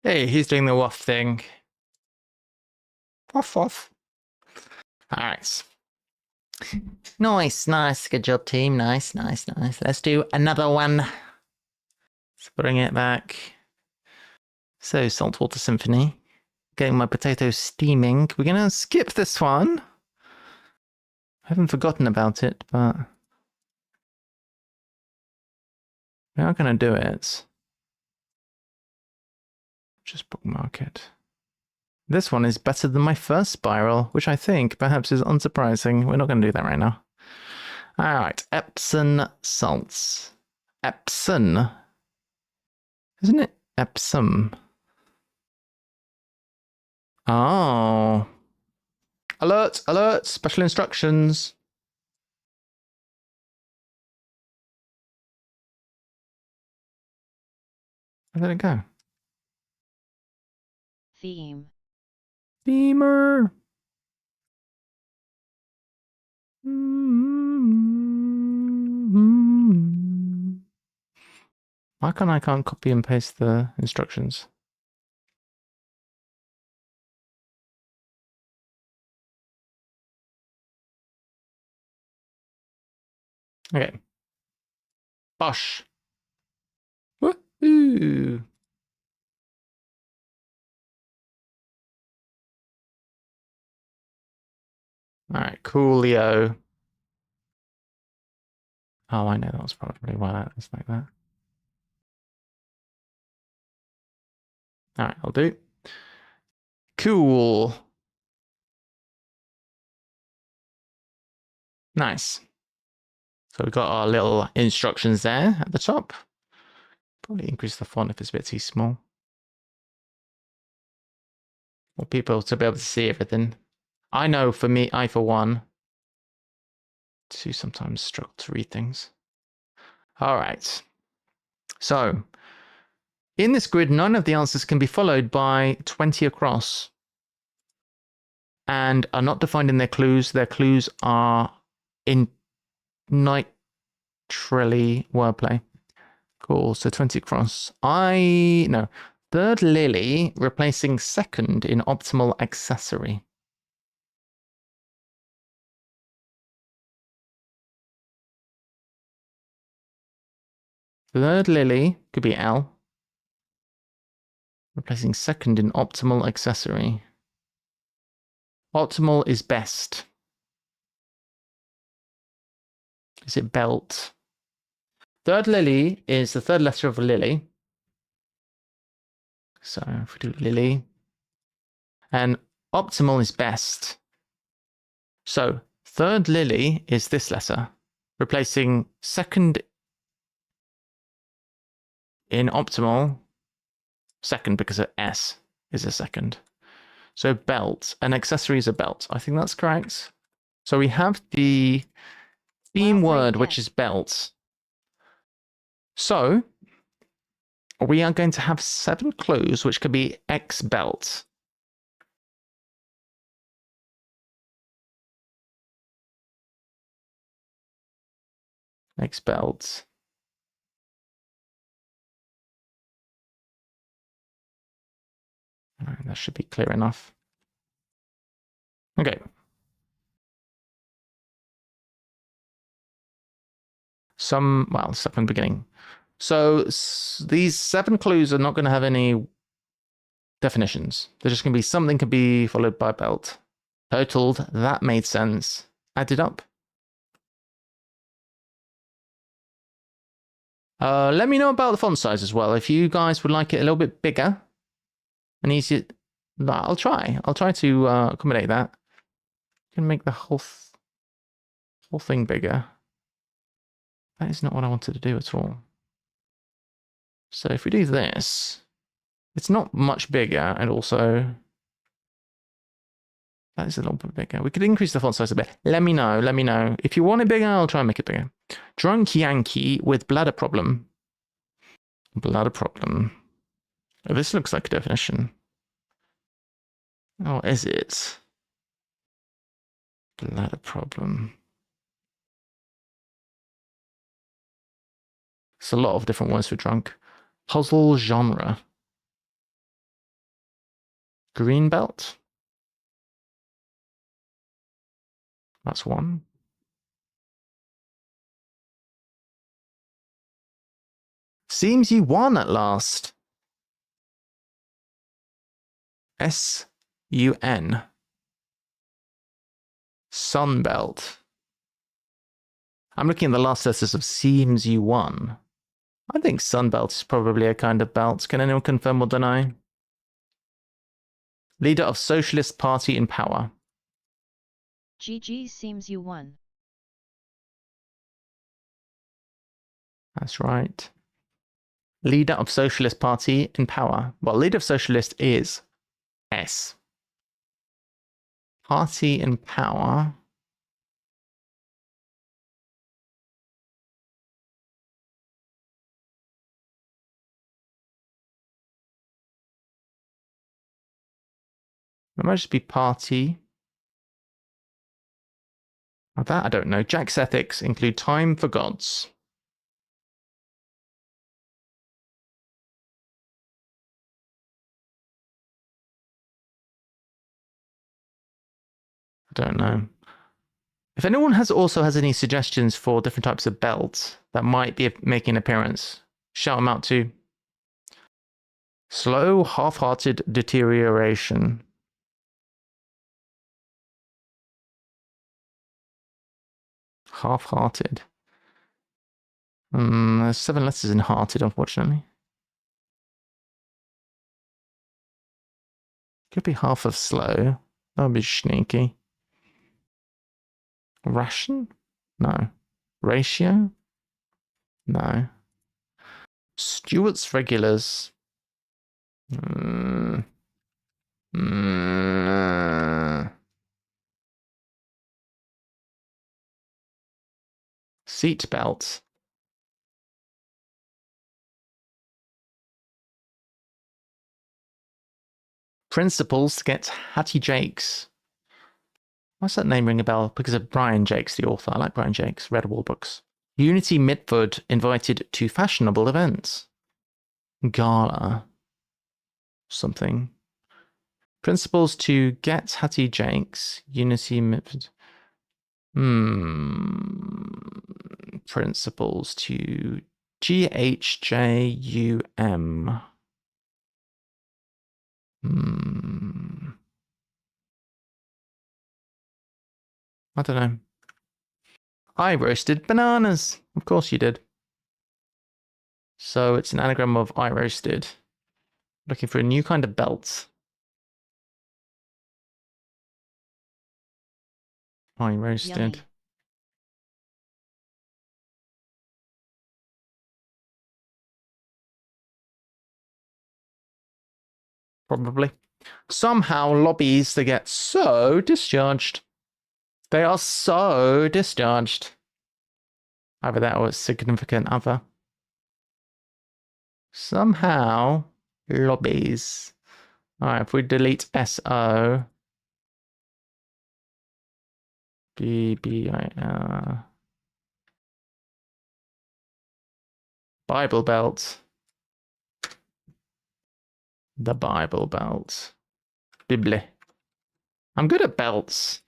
Hey, he's doing the waff thing. Waff waff. Alright. Nice, nice. Good job, team. Nice, nice, nice. Let's do another one. Let's bring it back. So, Saltwater Symphony. Getting my potatoes steaming. We're gonna skip this one. I haven't forgotten about it, but we are gonna do it. Just bookmark it. This one is better than my first spiral, which I think perhaps is unsurprising. We're not going to do that right now. All right, Epsom salts. Epsom. Isn't it Epsom? Oh. Alert, alert, special instructions. Where did it go? Theme. Beamer. Why can't copy and paste the instructions? Okay. Bosh. Woohoo. All right, coolio. Oh, I know that was probably why that was like that. All right, I'll do. Cool. Nice. So we've got our little instructions there at the top. Probably increase the font if it's a bit too small. For people to be able to see everything. I know for me, I for one, do sometimes struggle to read things. All right. So in this grid, none of the answers can be followed by 20 across and are not defined in their clues. Their clues are in nitrally wordplay. Cool. So 20 across. Third lily replacing second in optimal accessory. Third lily could be L. Replacing second in optimal accessory. Optimal is best. Is it belt? Third lily is the third letter of a lily. So if we do lily. And optimal is best. So third lily is this letter. Replacing second in optimal. Second because S is a second. So belt. An accessory is a belt. I think that's correct. So we have the theme word, which is belt. So we are going to have 7 clues, which could be X belt. X belt. All right, that should be clear enough. Okay. Stuff from the beginning. So these 7 clues are not going to have any definitions. They're just going to be something could be followed by belt. Totaled, that made sense. Added up. Let me know about the font size as well. If you guys would like it a little bit bigger and easier, I'll try. I'll try to accommodate that. You can make the whole thing bigger. That is not what I wanted to do at all. So if we do this, it's not much bigger, and also that is a little bit bigger. We could increase the font size a bit. Let me know. Let me know. If you want it bigger, I'll try and make it bigger. Drunk Yankee with bladder problem. Bladder problem. Oh, this looks like a definition. Oh, is it? Bladder problem. It's a lot of different words for drunk. Puzzle genre. Green belt. That's one. Seems you won at last. S-U-N. Sunbelt. I'm looking at the last letters of seems you won. I think sunbelt is probably a kind of belt. Can anyone confirm or deny? Leader of Socialist Party in power. GG seems you won. That's right. Leader of Socialist Party in power. Well, leader of Socialist is S. Party in power. It might just be party. Now that I don't know. Jack's ethics include time for gods. I don't know. If anyone also has any suggestions for different types of belts that might be making an appearance, shout them out too. Slow, half-hearted deterioration. Half-hearted. There's 7 letters in hearted, unfortunately. Could be half of slow. That would be sneaky. Ration? No. Ratio? No. Stewart's regulars. Seat belt. Principals to get Hattie Jakes. Why's that name ring a bell? Because of Brian Jakes, the author. I like Brian Jakes. Read all books. Unity Mitford invited to fashionable events. Gala. Something. Principals to get Hattie Jakes. Unity Mitford. Principals to GHJUM. I don't know. I roasted bananas. Of course you did. So it's an anagram of I roasted. Looking for a new kind of belt. I roasted. Yummy. Probably. Somehow lobbies to get so discharged. They are so discharged. Either that or a significant other. Somehow lobbies. Alright, if we delete SO. BBIR. Bible Belt. The Bible Belt. Bible. I'm good at belts.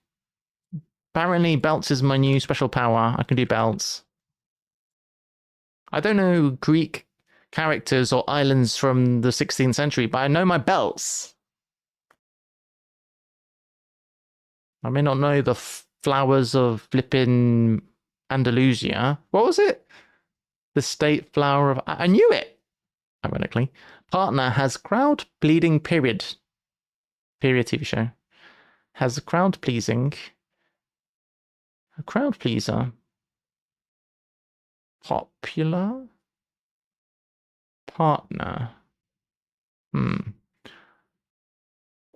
Apparently, belts is my new special power. I can do belts. I don't know Greek characters or islands from the 16th century, but I know my belts. I may not know the flowers of flippin' Andalusia. What was it? The state flower of... I knew it! Ironically. Partner has crowd pleading period. Period TV show. Has crowd pleasing. A crowd pleaser. Popular? Partner.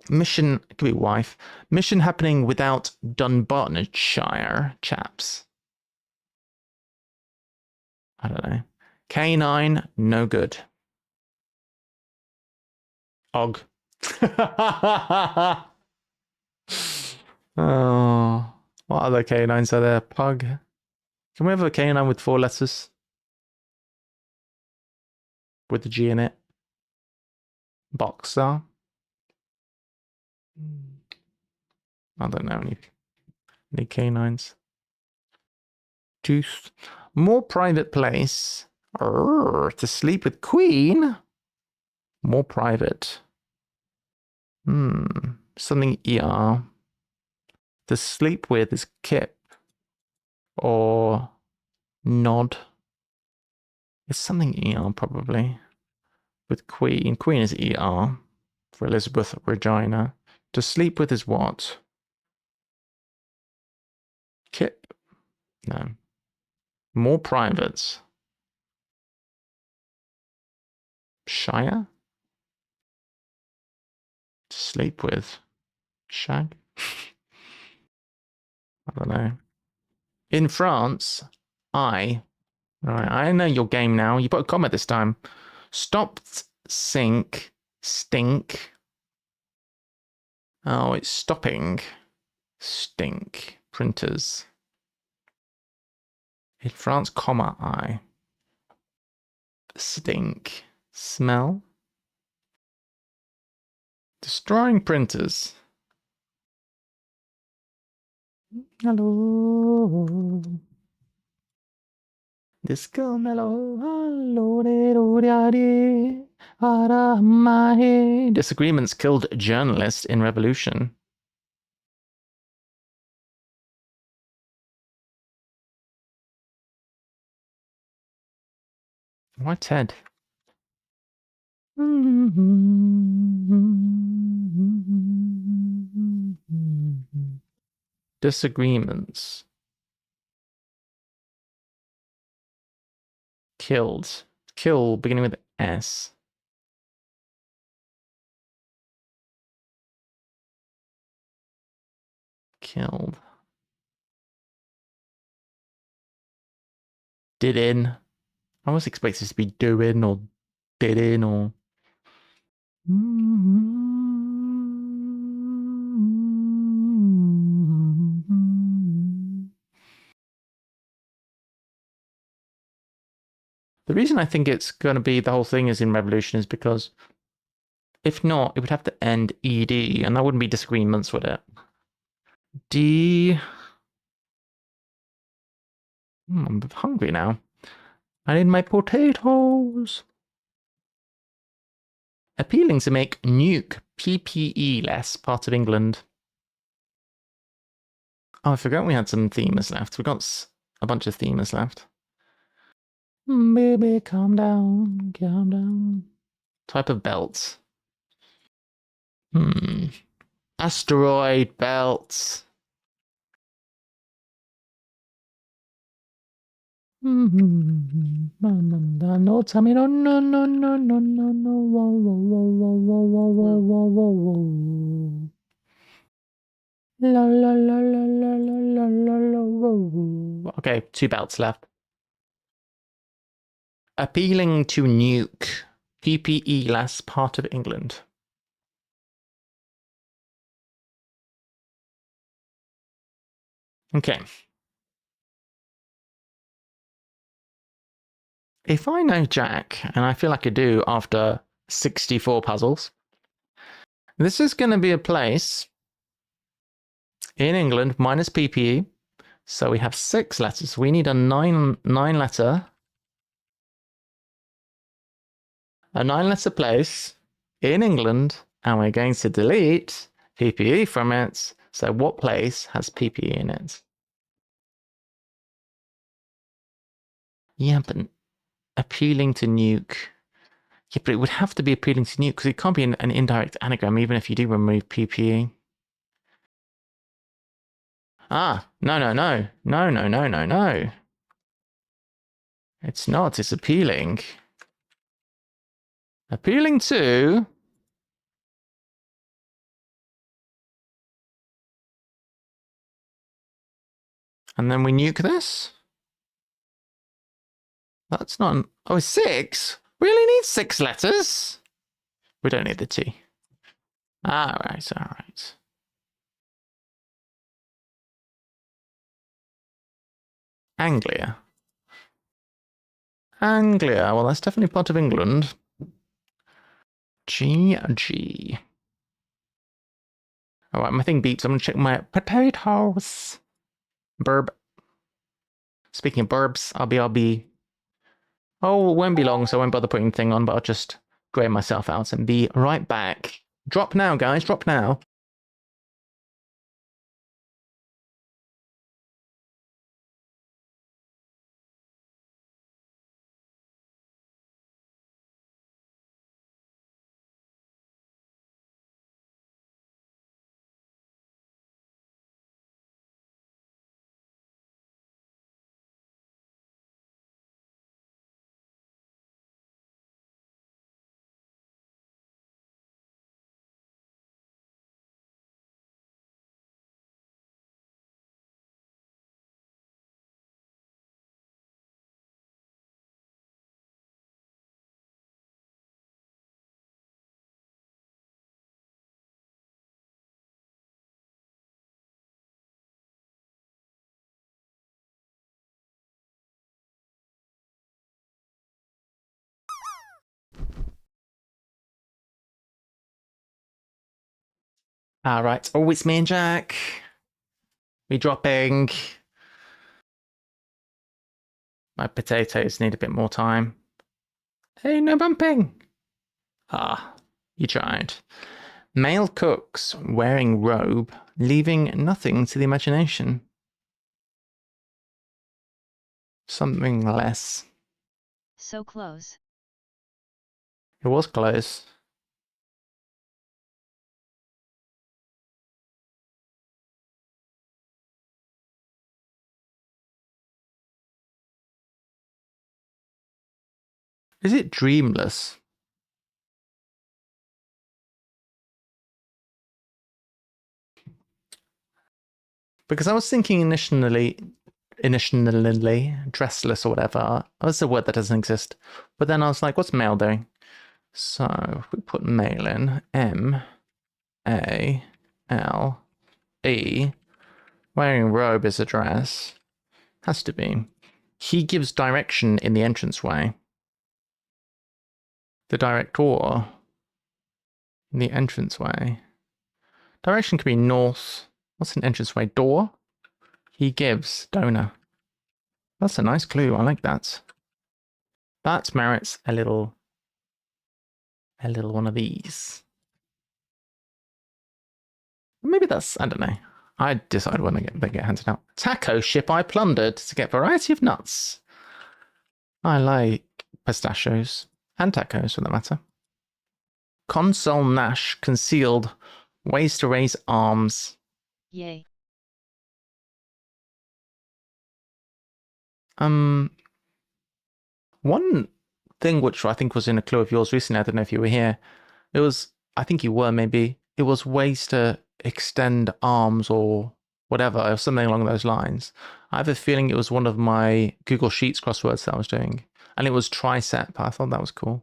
Mission, it could be wife. Mission happening without Dunbartonshire chaps. I don't know. K9, no good. Og. Oh, what other K9s are there? Pug. Can we have a K9 with 4 letters? With the G in it. Boxer. I don't know any canines. Tooth. More private place. To sleep with queen. More private. Something ER. To sleep with is kip. Or nod. It's something ER probably. With queen. Queen is ER. For Elizabeth Regina. To sleep with is what? Kip? No. More privates. Shire? To sleep with. Shag? I don't know. In France, Right, I know your game now. You put a comment this time. Stopped, sink, stink. Oh, it's stopping. Stink. Printers. In France, comma, I. Stink. Smell. Destroying printers. Hello. Disco mellow. Disagreements killed journalists in revolution. Why Ted? Disagreements. Killed. Kill beginning with S. Killed. Did in. I was expecting this to be doing or did in or. The reason I think it's going to be the whole thing is in revolution is because if not, it would have to end ed, and that wouldn't be disagreements, would it? D. I'm hungry now. I need my potatoes. Appealing to make nuke PPE less part of England. Oh, I forgot we had some themers left. We got a bunch of themers left. Baby, calm down, calm down. Type of belt. Asteroid belts. No, tell me no, no, no, no, no, no, no, whoa, whoa, whoa, whoa, whoa, whoa, whoa, whoa, whoa. La la la la la la la la la whoa. Okay, 2 belts left. Appealing to nuke. PPE less part of England. Okay. If I know Jack, and I feel like I do after 64 puzzles, this is going to be a place in England minus PPE. So we have 6 letters. We need a 9 letter. A 9 letter place in England, and we're going to delete PPE from it. So what place has PPE in it? Yeah, but appealing to nuke. Yeah, but it would have to be appealing to nuke because it can't be an indirect anagram even if you do remove PPE. Ah, no, no, no. No, no, no, no, no. It's not. It's appealing. Appealing to... And then we nuke this? That's not... Oh, 6? We only need 6 letters? We don't need the T. All right, all right. Anglia. Anglia. Well, that's definitely part of England. G. All right, my thing beeps. I'm gonna check my potatoes. Burb. Speaking of burbs, I'll be. Oh, it won't be long, so I won't bother putting the thing on, but I'll just grey myself out and be right back. Drop now, guys. Drop now. All right. Oh, it's me and Jack. We dropping. My potatoes need a bit more time. Hey, no bumping. Ah, you tried. Male cooks wearing robe, leaving nothing to the imagination. Something less. So close. It was close. Is it dreamless? Because I was thinking initially, dressless or whatever. That's a word that doesn't exist. But then I was like, what's male doing? So if we put male in, M-A-L-E, wearing robe is a dress. Has to be. He gives direction in the entranceway. The director in the entranceway. Direction could be north. What's an entranceway? Door? He gives donor. That's a nice clue. I like that. That merits a little one of these. Maybe that's, I don't know. I decide when they get handed out. Taco ship I plundered to get variety of nuts. I like pistachios and tacos for that matter. Console Nash concealed. Ways to raise arms. Yay. One thing which I think was in a clue of yours recently, I don't know if you were here. It was, I think you were maybe. It was ways to extend arms or whatever, or something along those lines. I have a feeling it was one of my Google Sheets crosswords that I was doing. And it was tricep. I thought that was cool.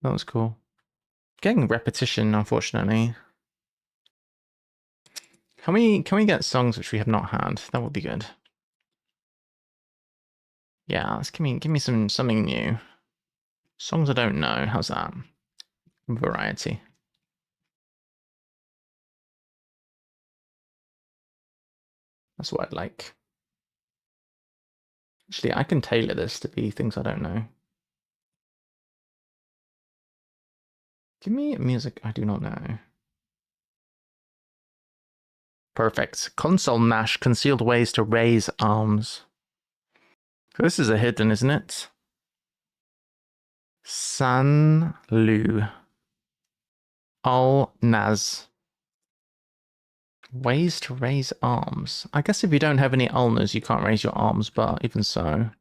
That was cool. Getting repetition, unfortunately. Can we get songs which we have not had? That would be good. Yeah, let's give me something new. Songs I don't know. How's that? Variety. That's what I'd like. Actually, I can tailor this to be things I don't know. Give me music I do not know. Perfect. Console Nash concealed ways to raise arms. So this is a hidden, isn't it? San Lu. Al Naz. Ways to raise arms. I guess if you don't have any ulners, you can't raise your arms, but even so.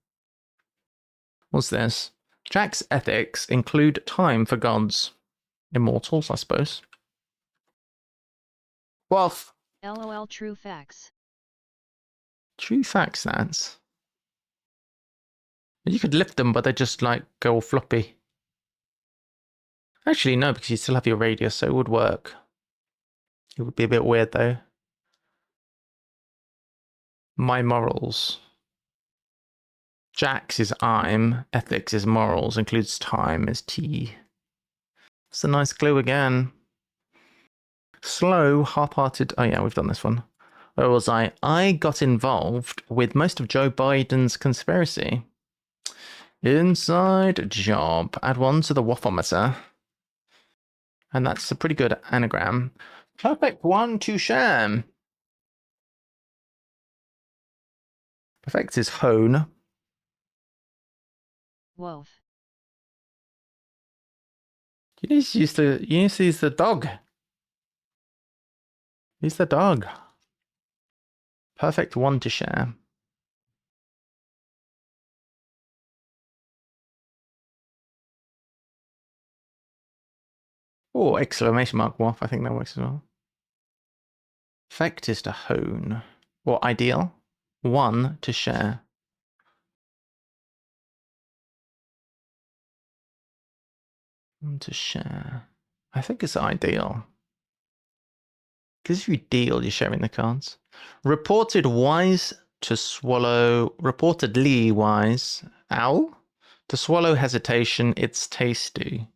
What's this? Jack's ethics include time for gods. Immortals, I suppose. Wolf. LOL true facts. True facts, that's. You could lift them, but they just like go all floppy. Actually, no, because you still have your radius, so it would work. It would be a bit weird though. My morals. Jack's is I'm, ethics is morals, includes time is T. It's a nice clue again. Slow, half-hearted. Oh yeah, we've done this one. Where was I? I got involved with most of Joe Biden's conspiracy. Inside job. Add one to the wafflemeter. And that's a pretty good anagram. Perfect one to share. Perfect is hone. Wolf. You need to use the dog. Use the dog. Perfect one to share. Oh, exclamation mark waff. I think that works as well. Perfect is to hone. Or ideal. One to share. One to share. I think it's ideal. Because if you deal, you're sharing the cards. Reported wise to swallow. Reportedly wise. Owl? To swallow hesitation, it's tasty.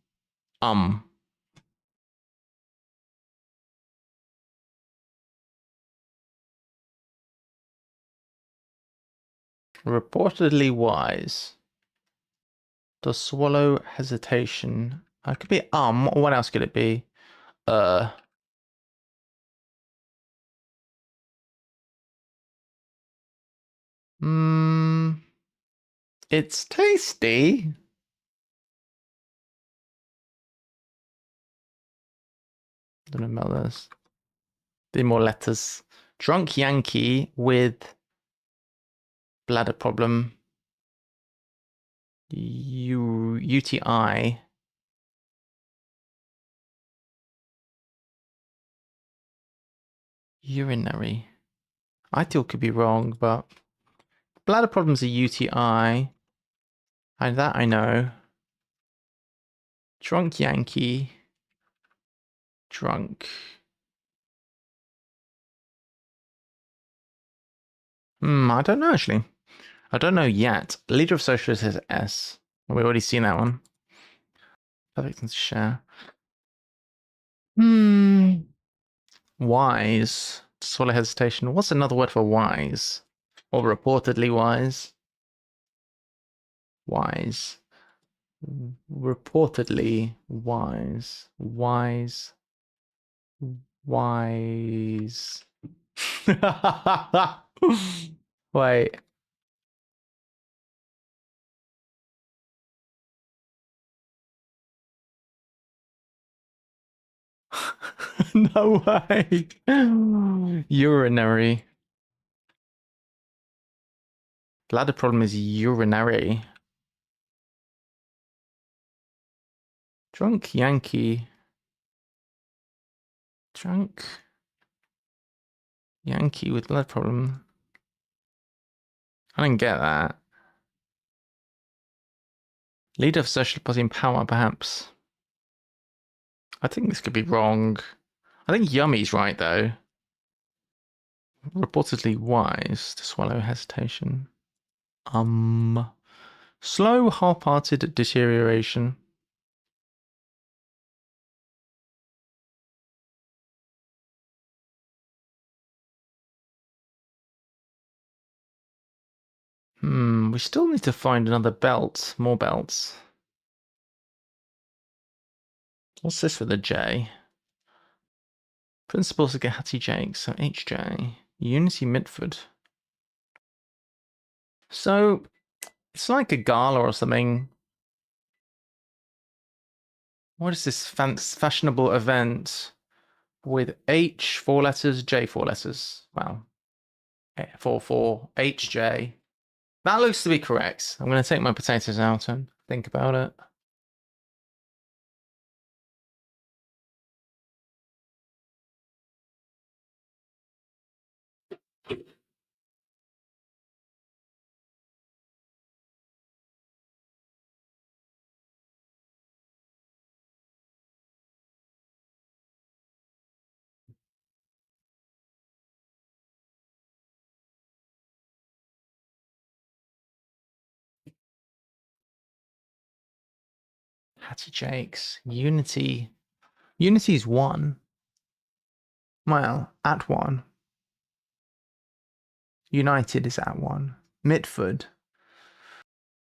Reportedly wise. To swallow hesitation. It could be what else could it be? Mmm. It's tasty. Don't know about this. Do more letters. Drunk Yankee with bladder problem. UTI. Urinary. I still could be wrong, but bladder problem's a UTI. And that I know. Drunk Yankee. Drunk. I don't know actually. I don't know yet. Leader of Socialists is S. We've already seen that one. Perfect thing to share. Wise. Swallow hesitation. What's another word for wise? Or reportedly wise? Wise. Reportedly wise. Wise. Wise. Wait. No way. Urinary. Bladder problem is urinary. Drunk Yankee. Drunk Yankee with blood problem. I didn't get that. Leader of social party in power, perhaps. I think this could be wrong. I think yummy's right, though. Reportedly wise to swallow hesitation. Slow, half-hearted deterioration. We still need to find another belt. More belts. What's this for the J? Principles of Hattie Jakes, so HJ. Unity Mitford. So, it's like a gala or something. What is this fashionable event with H 4 letters, J 4 letters? Wow. 4 HJ. That looks to be correct. I'm going to take my potatoes out and think about it. Hattie Jakes. Unity. Unity's one. Well, at one. United is at one. Mitford.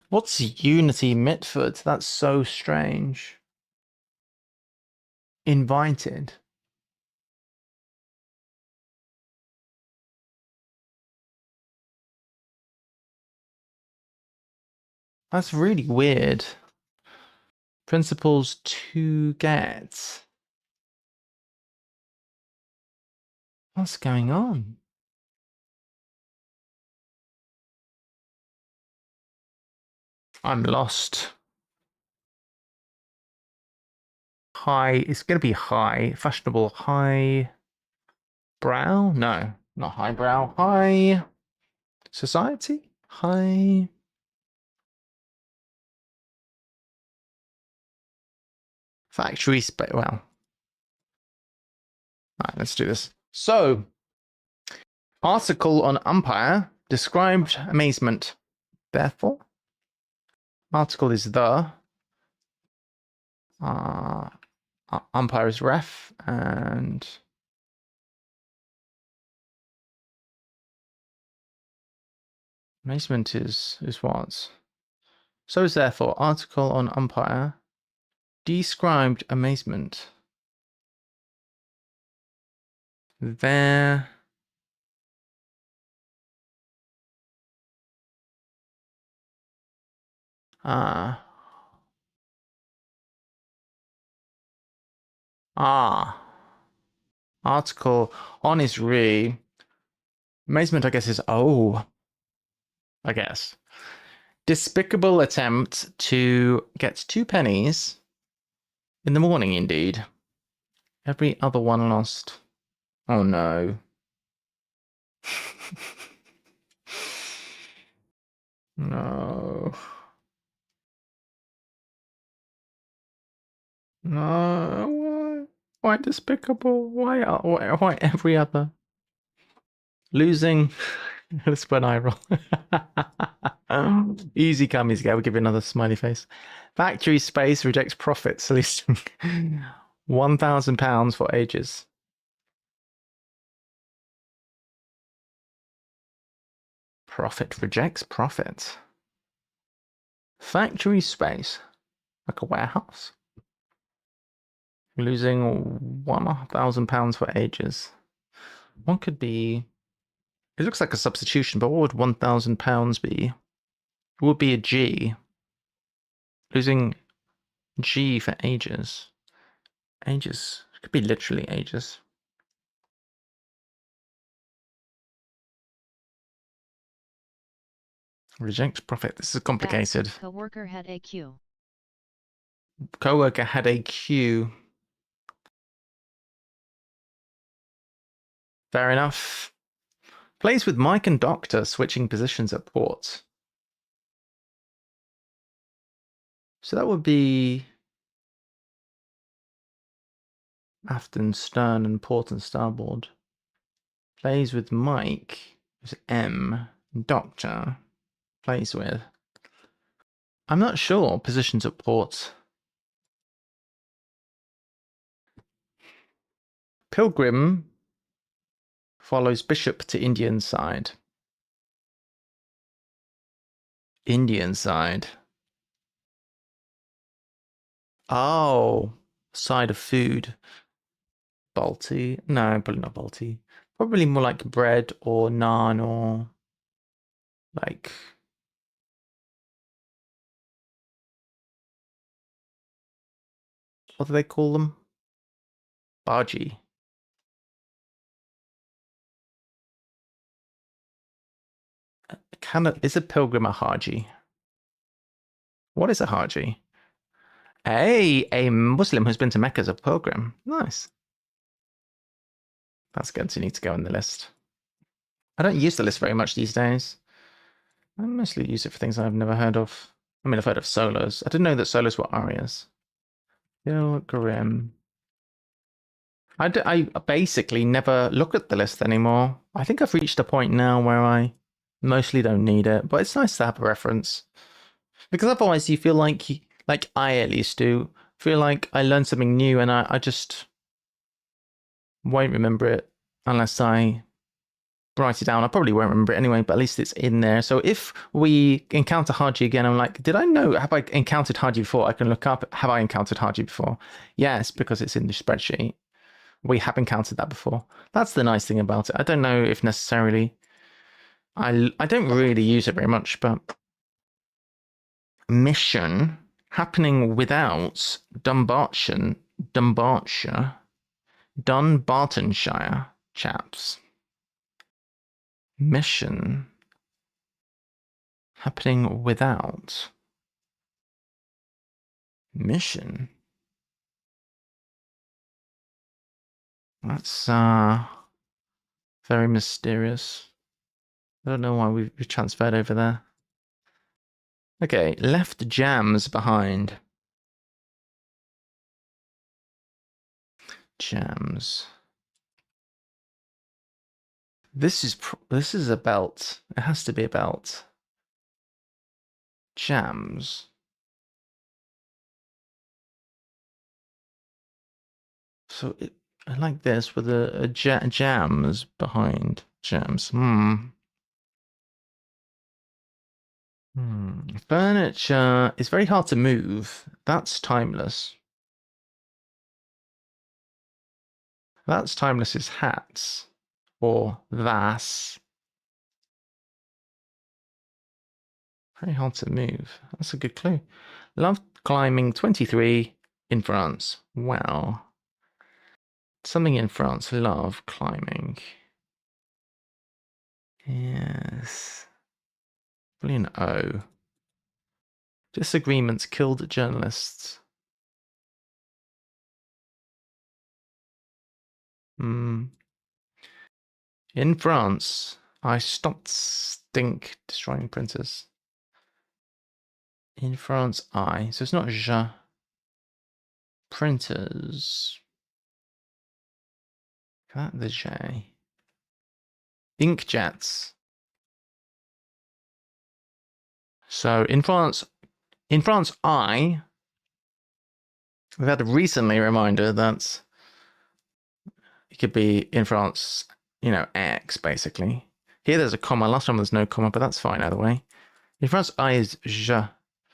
What's Unity Mitford? That's so strange. Invited. That's really weird. Principles to get. What's going on? I'm lost. High. It's going to be high. Fashionable. High brow? No, not highbrow. High society? High. Factory space. Well. All right, let's do this. So, article on umpire described amazement. Therefore, article is the. Umpire is ref and amazement is what? So is therefore article on umpire described amazement. There article on is re. Amazement, I guess, is oh. I guess. Despicable attempt to get 2 pennies in the morning, indeed. Every other one lost. Oh no. No. No. Why despicable? Why every other? Losing. That's when I roll. Easy come, easy go. We'll give you another smiley face. Factory space rejects profit, soliciting £1,000 for ages. Profit rejects profit. Factory space, like a warehouse. Losing £1,000 for ages. One could be. It looks like a substitution, but what would £1,000 be? It would be a G. Losing G for ages. Ages. It could be literally ages. Reject profit. This is complicated. That coworker had a Q. Coworker had a Q. Fair enough. Plays with Mike and Doctor switching positions at ports. So that would be aft and stern and port and starboard. Plays with Mike is M. Doctor plays with. I'm not sure. Positions at ports. Pilgrim follows Bishop to Indian side. Indian side. Oh, side of food. Balti. No, probably not Balti. Probably more like bread or naan or like. What do they call them? Bhaji. Is a pilgrim a Haji? What is a Haji? A Muslim who's been to Mecca as a pilgrim. Nice. That's good. So you need to go on the list. I don't use the list very much these days. I mostly use it for things I've never heard of. I mean, I've heard of solos. I didn't know that solos were arias. Pilgrim. I basically never look at the list anymore. I think I've reached a point now where I mostly don't need it, but it's nice to have a reference. Because otherwise you feel like I at least do, feel like I learned something new and I just won't remember it unless I write it down. I probably won't remember it anyway, but at least it's in there. So if we encounter Haji again, I'm like, did I know? Have I encountered Haji before? I can look up, have I encountered Haji before? Yes, because it's in the spreadsheet. We have encountered that before. That's the nice thing about it. I don't know if necessarily... I don't really use it very much, but... Mission happening without Dunbartonshire, chaps. Mission happening without mission. That's very mysterious. I don't know why we've transferred over there. Okay, left jams behind. Jams. This is a belt. It has to be a belt. Jams. So I like this with a jams behind jams. Furniture is very hard to move. That's timeless. That's timeless is hats or vas. Very hard to move. That's a good clue. Love climbing 23 in France. Wow. Something in France. Love climbing. Yes. Probably an O. Disagreements killed journalists. In France, I stopped stink destroying printers. In France, so it's not je. Printers. That the J. Inkjets. So in France, we've had a recently reminder that it could be in France, X basically. Here there's a comma. Last time there's no comma, but that's fine either way. In France, I is je.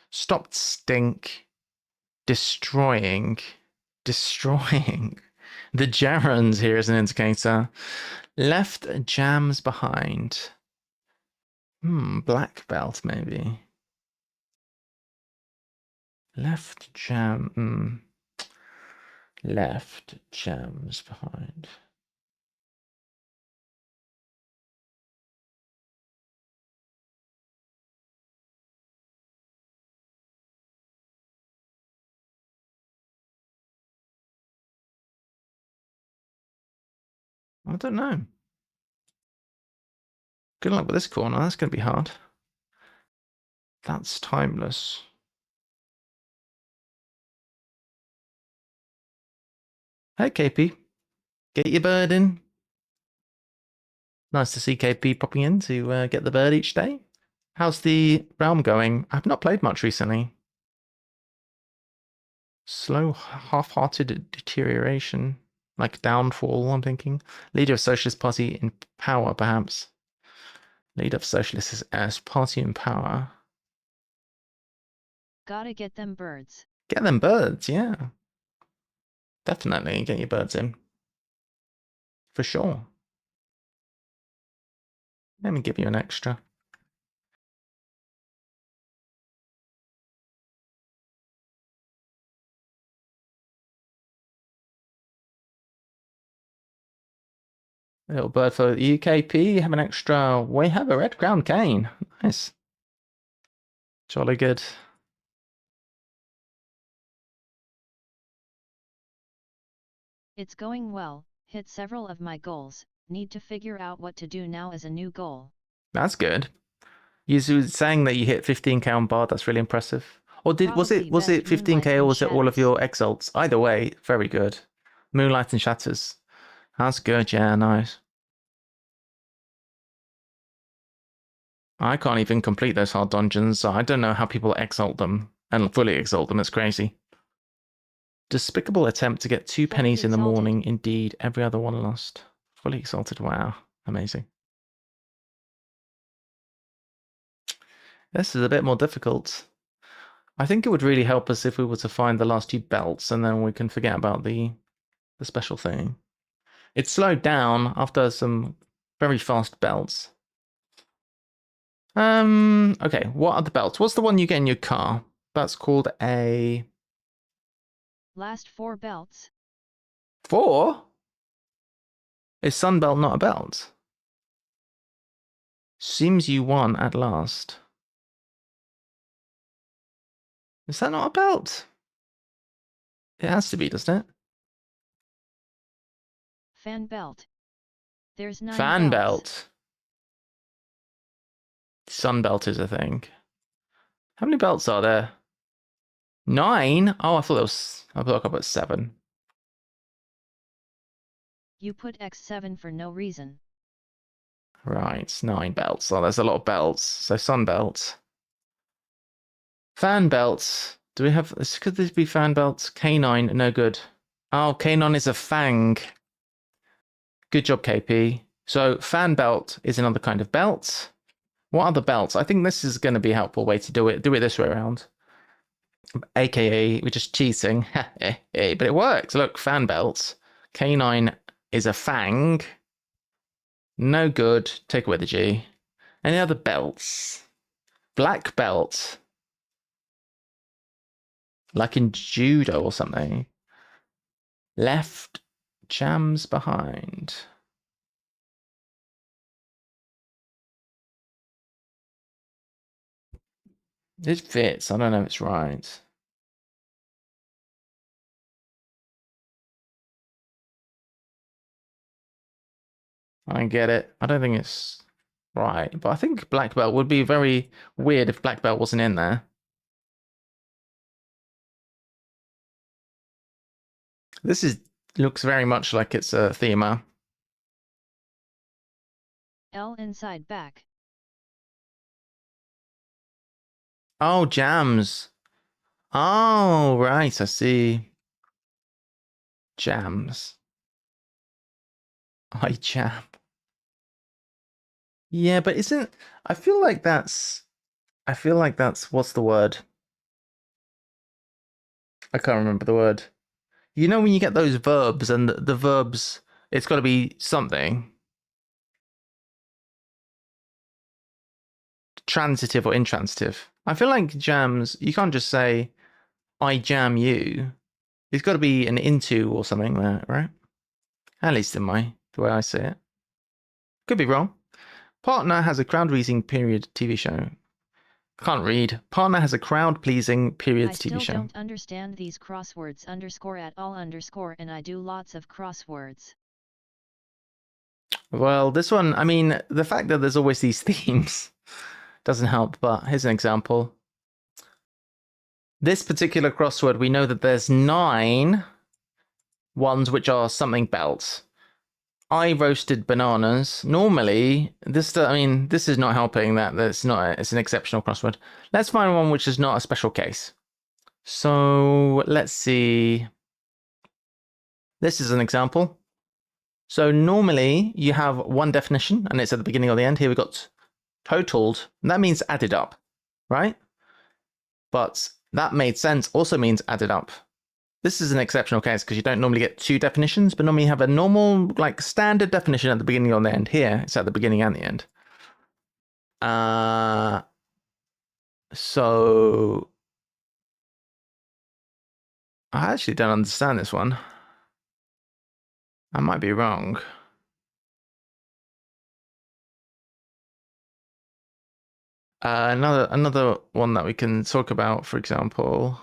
Stopped stink. Destroying. The gerunds here is an indicator. Left jams behind. Black belt maybe. Left jam. Left jams behind. I don't know. Good luck with this corner. That's going to be hard. That's timeless. Hey, KP. Get your bird in. Nice to see KP popping in to get the bird each day. How's the realm going? I've not played much recently. Slow, half-hearted deterioration. Like downfall, I'm thinking. Leader of Socialist Party in power, perhaps. Leader of Socialist as party in power. Gotta get them birds. Get them birds, yeah. Definitely get your birds in. For sure. Let me give you an extra. A little bird for the UKP. Have an extra. We have a red crown cane. Nice. Jolly good. It's going well. Hit several of my goals. Need to figure out what to do now as a new goal. That's good. You were saying that you hit 15k on Bard. That's really impressive. Or was it 15k or was it all of your exalts? Either way, very good. Moonlight and Shatters. That's good. Yeah, nice. I can't even complete those hard dungeons, so I don't know how people exalt them and fully exalt them. It's crazy. Despicable attempt to get 2 pennies in the morning. Indeed, every other one lost. Fully exalted. Wow. Amazing. This is a bit more difficult. I think it would really help us if we were to find the last two belts, and then we can forget about the special thing. It slowed down after some very fast belts. Okay, what are the belts? What's the one you get in your car? That's called a... Last 4 belts. 4? Is Sunbelt not a belt? Seems you won at last. Is that not a belt? It has to be, doesn't it? Fan belt. There's 9 Fan belts. belt. Sunbelt is a thing. How many belts are there? 9? Oh, I thought I put 7. You put X7 for no reason. Right, 9 belts. Oh, there's a lot of belts. So Sunbelt. Fan belts. Do we have... Could this be fan belts? Canine, no good. Oh, canine is a fang. Good job, KP. So fan belt is another kind of belt. What other belts? I think this is going to be a helpful way to do it. Do it this way around. AKA, we're just cheating. But it works. Look, fan belts. Canine is a fang. No good. Take away the G. Any other belts? Black belt. Like in judo or something. Left jams behind. It fits. I don't know if it's right. I get it. I don't think it's right. But I think black belt would be very weird if black belt wasn't in there. This looks very much like it's a thema. L inside back. Oh, jams. Oh, right. I see. Jams. I jam. Yeah, but isn't... I feel like that's... What's the word? I can't remember the word. You know when you get those verbs and the verbs, it's got to be something. Transitive or intransitive. I feel like jams, you can't just say, I jam you. It's got to be an into or something there, right? At least in the way I see it. Could be wrong. Partner has a crowd-pleasing period TV show. Can't read. Partner has a crowd-pleasing period TV show. I still don't understand these crosswords _ at all _ and I do lots of crosswords. Well, this one, I mean, the fact that there's always these themes doesn't help, but here's an example. This particular crossword, we know that there's 9 ones which are something belts. I roasted bananas. Normally, this is not helping that. It's an exceptional crossword. Let's find one which is not a special case. So let's see. This is an example. So normally you have one definition and it's at the beginning or the end. Here we got totaled. And that means added up, right? But that made sense also means added up. This is an exceptional case because you don't normally get 2 definitions, but normally you have a normal, like, standard definition at the beginning or the end. Here, it's at the beginning and the end. So I actually don't understand this one. I might be wrong. Another one that we can talk about, for example.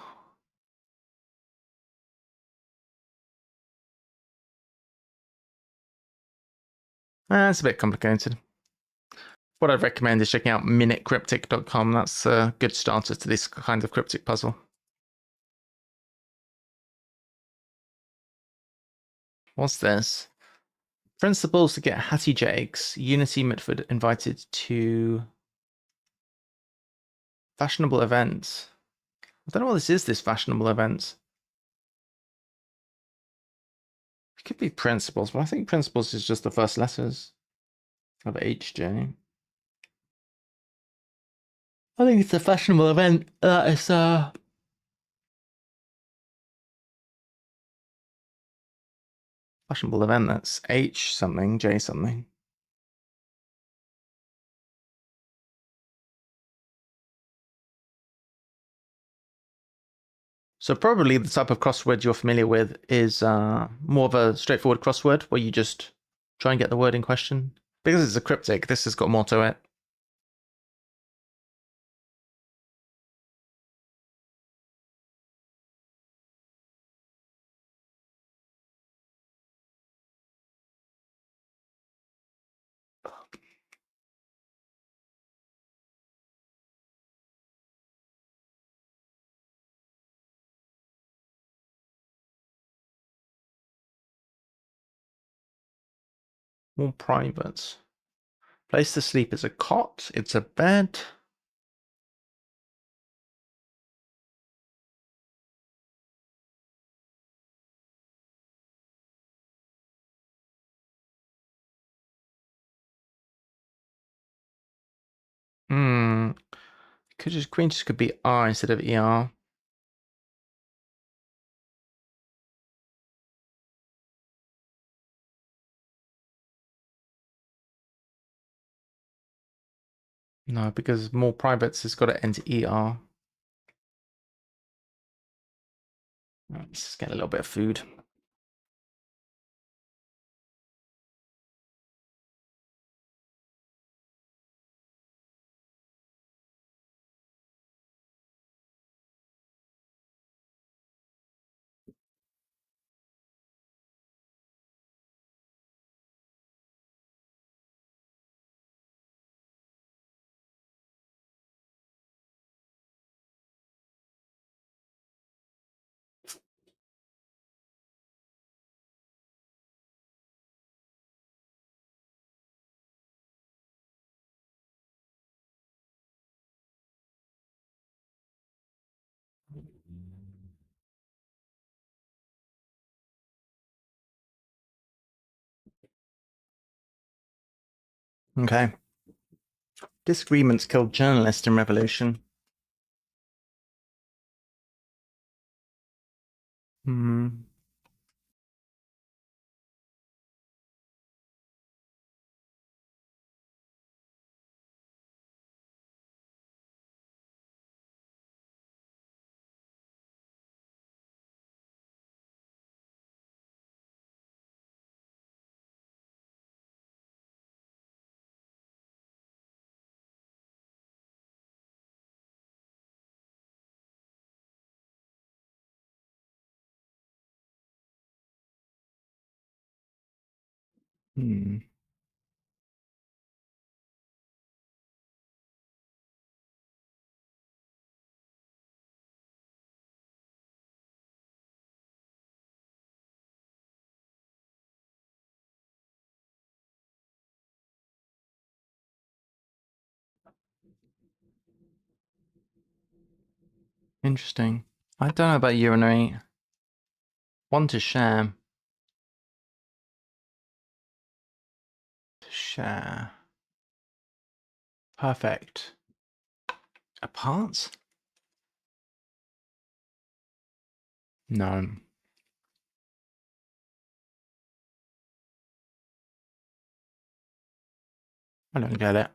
It's a bit complicated. What I'd recommend is checking out minutecryptic.com. That's a good starter to this kind of cryptic puzzle. What's this? Principles to get Hattie Jakes. Unity Mitford invited to fashionable events. I don't know what this fashionable events. Could be principles, but I think principles is just the first letters of HJ. I think it's a fashionable event that is fashionable event that's H something, J something. So probably the type of crossword you're familiar with is more of a straightforward crossword where you just try and get the word in question. Because it's a cryptic, this has got more to it. More private. Place to sleep is a cot, it's a bed. Hmm. Queen just could be R instead of ER. No, because more privates has got to end ER. Let's just get a little bit of food. Okay. Disagreements killed journalists in revolution. Hmm. Hmm. Interesting. I don't know about urinary. One to share. To share. Perfect. Apart? No. I don't get it.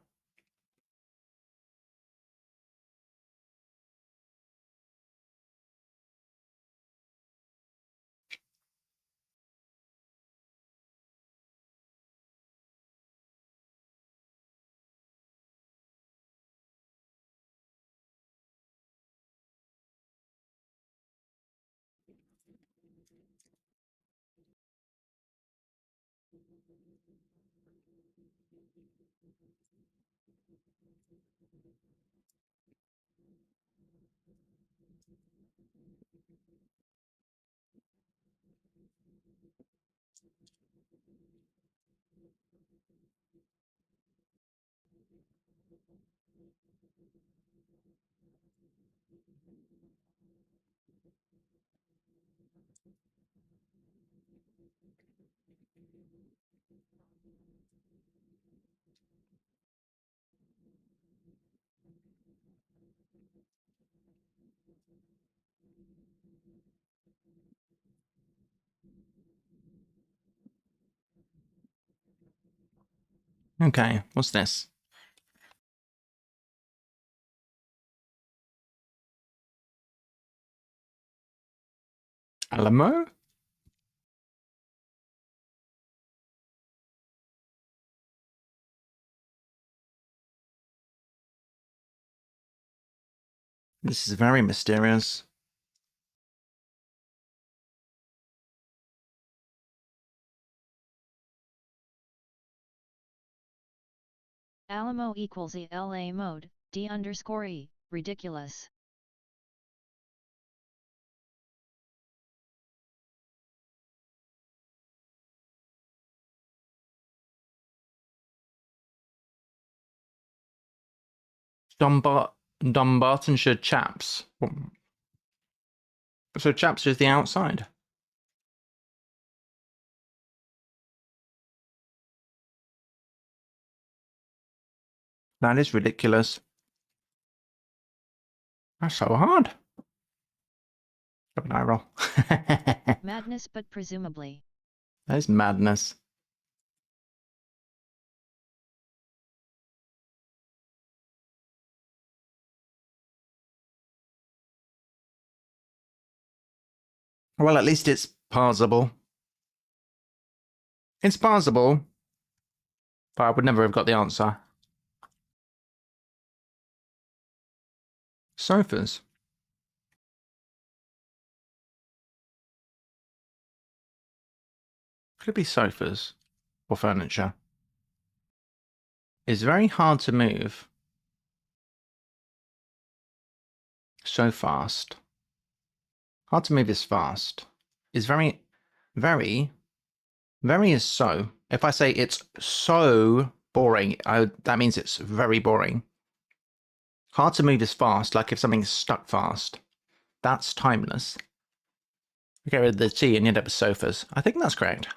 Okay, what's this? Alamo? This is very mysterious. Alamo equals ELA mode, D_E, ridiculous. Dumbartonshire chaps. So chaps is the outside. That is ridiculous. That's so hard. Got an eye roll. Madness, but presumably. That is madness. Well, at least it's parsable. It's parsable, but I would never have got the answer. Sofas. Could it be sofas or furniture? It's very hard to move so fast. Hard to move is fast. It's very, very, very is so. If I say it's so boring, that means it's very boring. Hard to move is fast, like if something's stuck fast. That's timeless. Get rid of the T and you end up with sofas. I think that's correct.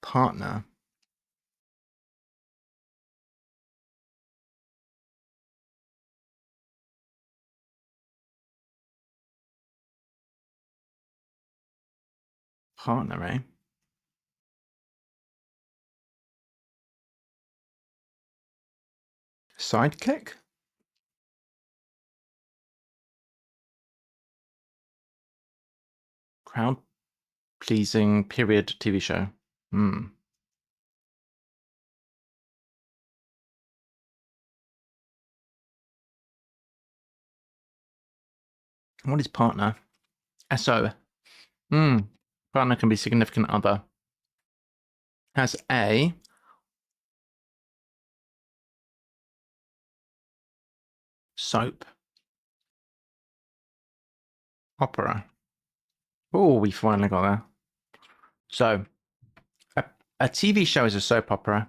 Partner. Partner, eh? Sidekick? Crowd pleasing period TV show. What is partner? SO. Partner can be significant other. Has A. Soap. Opera. Oh, we finally got there. So, a TV show is a soap opera.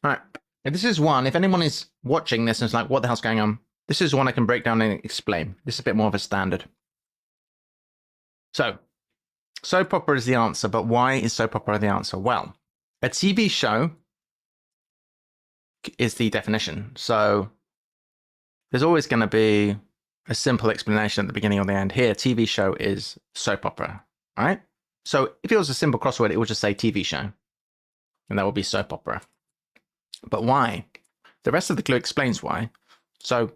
All right. This is one. If anyone is watching this and is like, what the hell's going on? This is one I can break down and explain. This is a bit more of a standard. So, soap opera is the answer, but why is soap opera the answer? Well, a TV show is the definition. So, there's always going to be a simple explanation at the beginning or the end. Here, TV show is soap opera, all right? So, if it was a simple crossword, it would just say TV show, and that would be soap opera. But why? The rest of the clue explains why. So,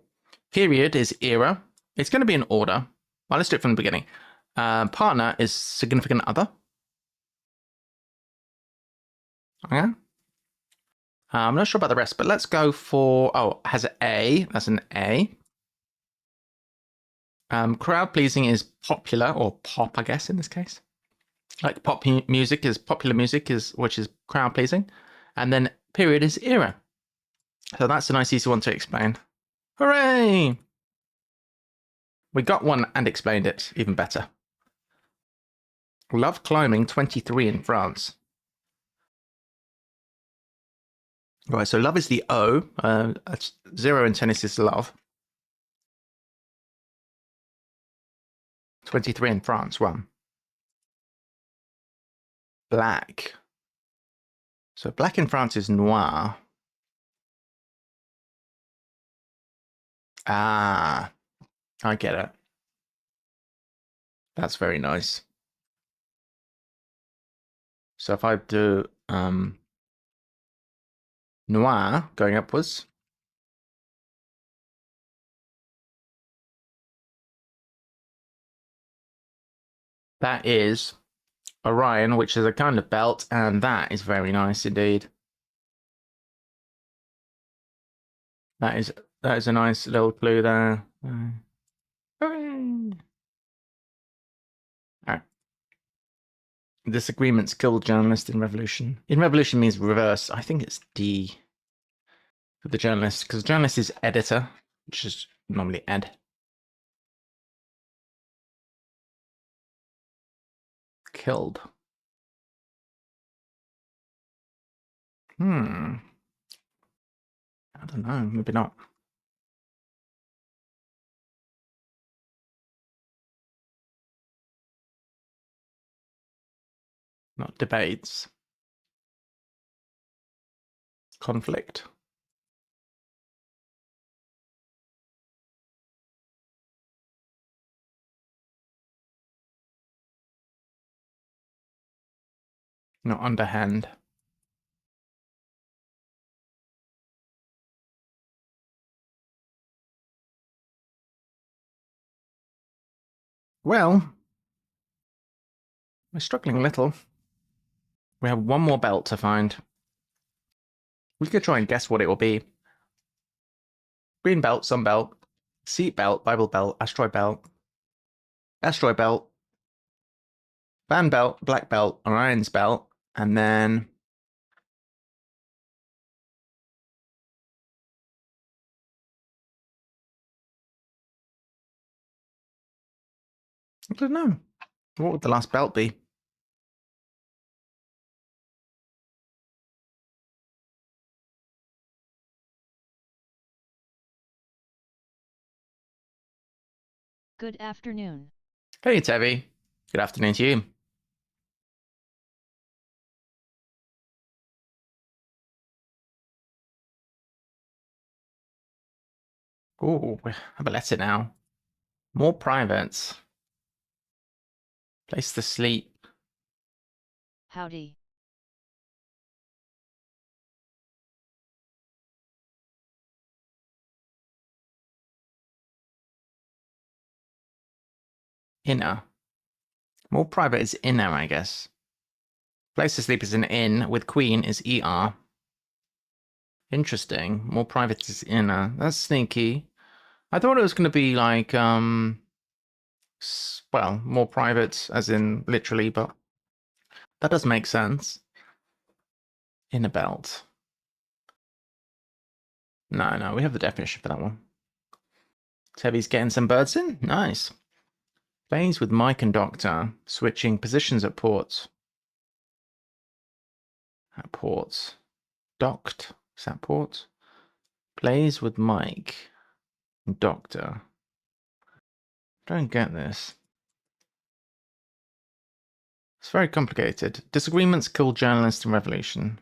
period is era. It's going to be in order. Well, let's do it from the beginning. Partner is significant other. Okay. I'm not sure about the rest, but let's go for, has an A. That's an A. Crowd pleasing is popular, or pop, I guess, in this case. Like pop music is popular music, which is crowd pleasing. And then period is era. So that's a nice easy one to explain. Hooray! We got one and explained it even better. Love climbing 23 in France. Right, so love is the O. 0 in tennis is love. 23 in France, 1. Black. So black in France is noir. Ah, I get it. That's very nice. So if I do noir going upwards, that is Orion, which is a kind of belt, and that is very nice indeed. That is a nice little clue there. Hooray! All right. Disagreements killed journalist in revolution. In revolution means reverse. I think it's D for the journalist, because journalist is editor, which is normally ed. Killed. I don't know. Maybe not. Not debates. Conflict. Not underhand. Well, we're struggling a little. We have one more belt to find. We could try and guess what it will be. Green belt, sun belt, seat belt, Bible belt, asteroid belt, van belt, black belt, Orion's belt, and then I don't know. What would the last belt be? Good afternoon. Hey, Tevi. Good afternoon to you. Oh, we have a letter now. More privates. Place to sleep. Howdy. Inner. More private is inner, I guess. Place to sleep is an in, with queen is ER. Interesting. More private is inner. That's sneaky. I thought it was going to be like, well, more private, as in literally, but that does make sense. Inner belt. No, we have the definition for that one. Tevi's getting some birds in. Nice. Plays with mic and doctor, switching positions at ports. At ports. Docked. Is that port? Plays with mic and doctor. Don't get this. It's very complicated. Disagreements kill journalists in revolution.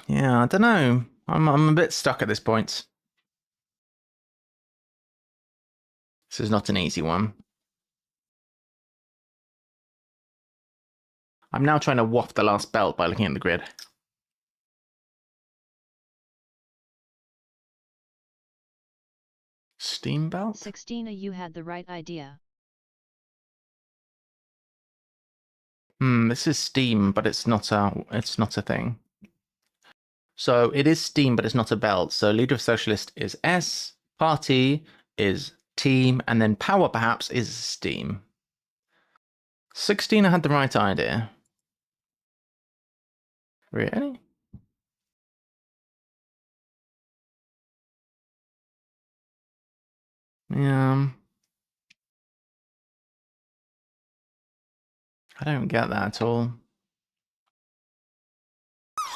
Yeah, I don't know. I'm a bit stuck at this point. This is not an easy one. I'm now trying to waft the last belt by looking at the grid. Steam belt? 16, you had the right idea. This is steam, but it's not a thing. So it is steam, but it's not a belt. So leader of socialist is S, party is team, and then power perhaps is steam. 16, I had the right idea. Really? Yeah. I don't get that at all.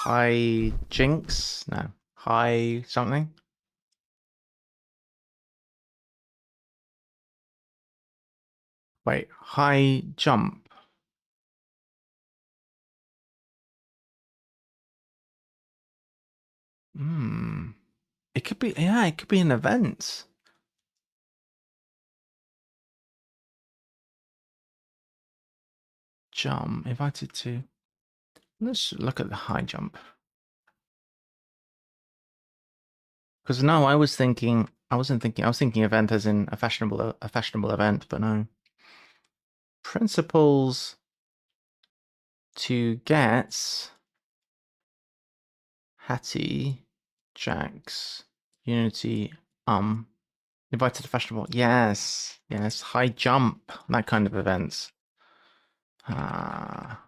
high jinks? No. High something? Wait, high jump. Hmm. It could be, yeah, it could be an event. Jump. Invited to. Let's look at the high jump. Because no, I was thinking event as in a fashionable event, but no. Principles to get Hattie, Jax, Unity, invited to fashionable. Yes, yes, high jump, that kind of events. Ah.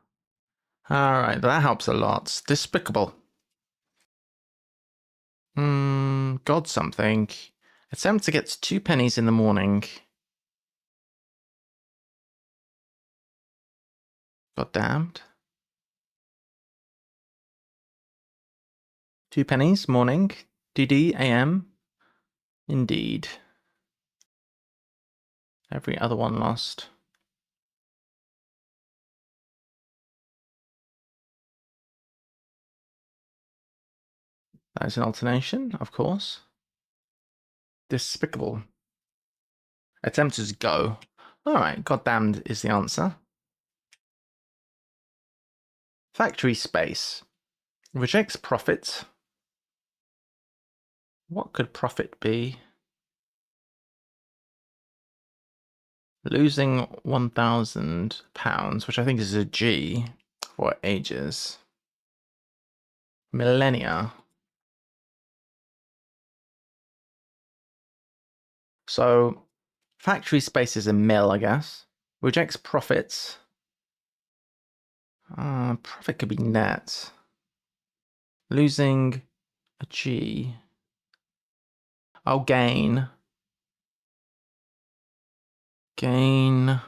All right, that helps a lot. Despicable. God something. Attempt to get 2 pennies in the morning. God damned. 2 pennies, morning. DD, AM. Indeed. Every other one lost. That is an alternation, of course. Despicable. Attempt is go. Alright, goddamned is the answer. Factory space. Rejects profit. What could profit be? Losing £1,000, which I think is a G for ages. Millennia. So, factory space is a mill, I guess. Rejects profits. Profit could be net. Losing a G. Oh, gain. Gain.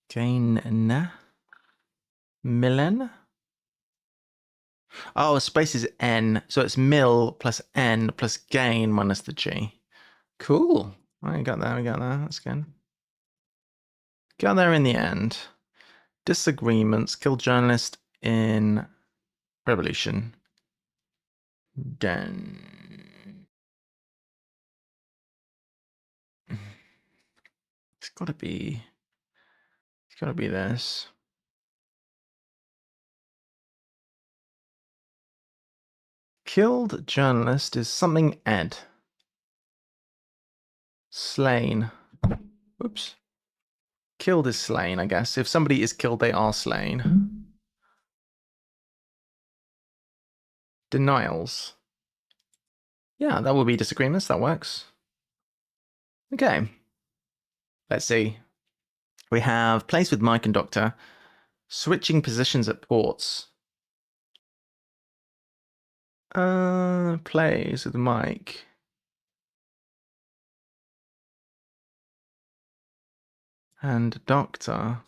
Gain. Millen? Oh, space is N. So it's mill plus N plus gain minus the G. Cool. I got that. We got that. That's good. Got there in the end. Disagreements kill journalist in revolution. Done. It's gotta be. It's gotta be this. Killed journalist is something Ed. Slain. Oops. Killed is slain, I guess. If somebody is killed, they are slain. Denials. Yeah, that will be disagreements. That works. Okay. Let's see. We have plays with Mike and Doctor. Switching positions at ports. Plays with Mike. And Doctor.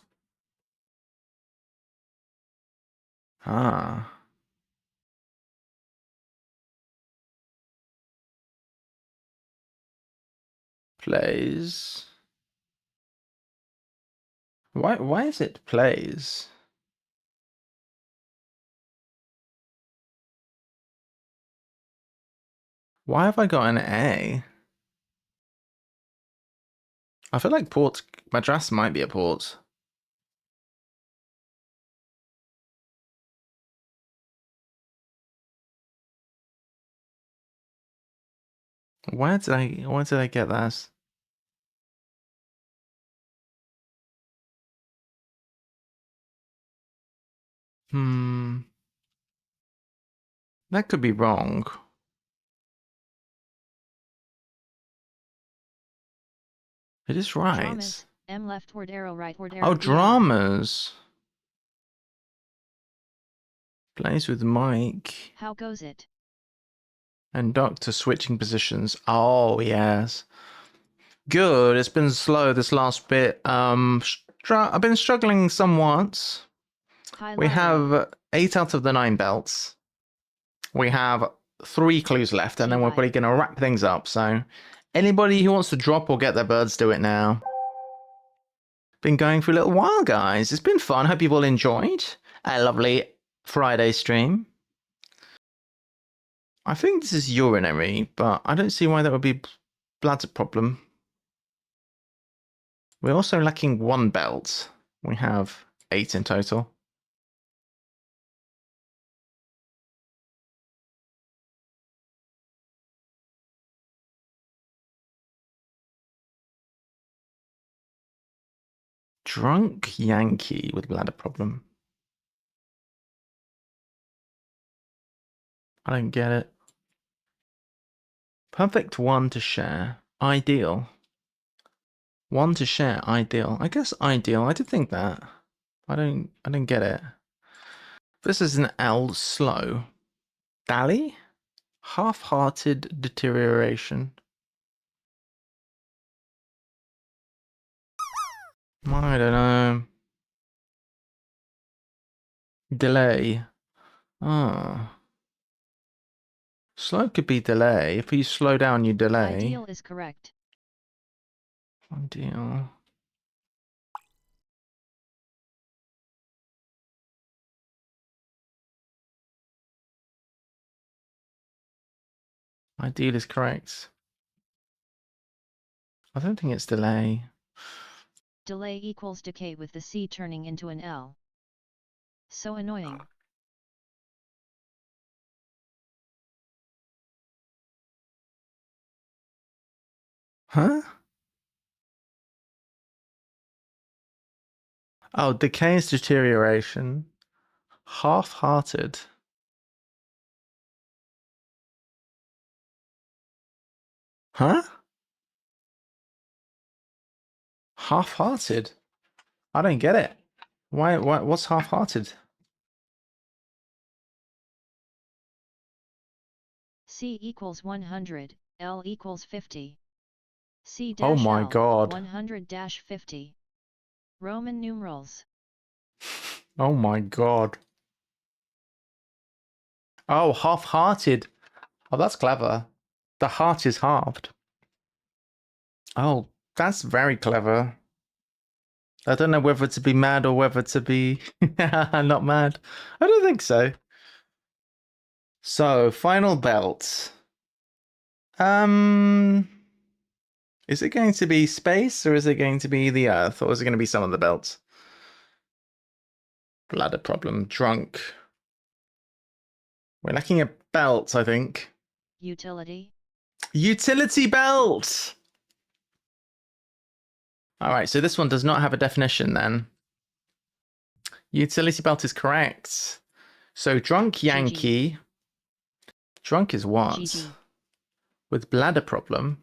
Ah. Plays. Why is it plays? Why have I got an A? I feel like Port Madras might be a port. Why did I get that? That could be wrong. It is right. Dramas, M leftward arrow rightward arrow. Oh, dramas. Plays with Mike. How goes it? And Doctor switching positions. Oh, yes. Good. It's been slow this last bit. I've been struggling somewhat. High We lottery. have 8 out of the 9 belts. We have 3 clues left, and then we're GY. probably going to wrap things up. So, anybody who wants to drop or get their birds, do it now. Been going for a little while, guys. It's been fun. Hope you've all enjoyed a lovely Friday stream. I think this is urinary, but I don't see why that would be bladder problem. We're also lacking 1 belt. We have 8 in total. Drunk Yankee with bladder problem. I don't get it. Perfect 1 to share. Ideal. 1 to share. Ideal. I guess ideal. I did think that. I don't get it. This is an L. Slow. Dally? Half-hearted deterioration. I don't know. Delay. Ah. Slow could be delay. If you slow down, you delay. Ideal is correct. Ideal. Ideal is correct. I don't think it's delay. Delay equals decay with the C turning into an L. So annoying. Huh? Oh, decay is deterioration. Half-hearted. Huh? Half-hearted? I don't get it. Why what's half-hearted? C equals 100, L equals 50. C Oh dash my L, god. 100-50. Roman numerals. Oh my god. Oh, half-hearted. Oh, that's clever. The heart is halved. Oh, that's very clever. I don't know whether to be mad or whether to be not mad. I don't think so. So, final belt. Is it going to be space or is it going to be the Earth or is it going to be some of the belts? Bladder problem. Drunk. We're lacking a belt, I think. Utility. Utility belt! Alright, so this one does not have a definition then. Utility belt is correct. So drunk Yankee. Drunk is what? GG. With bladder problem.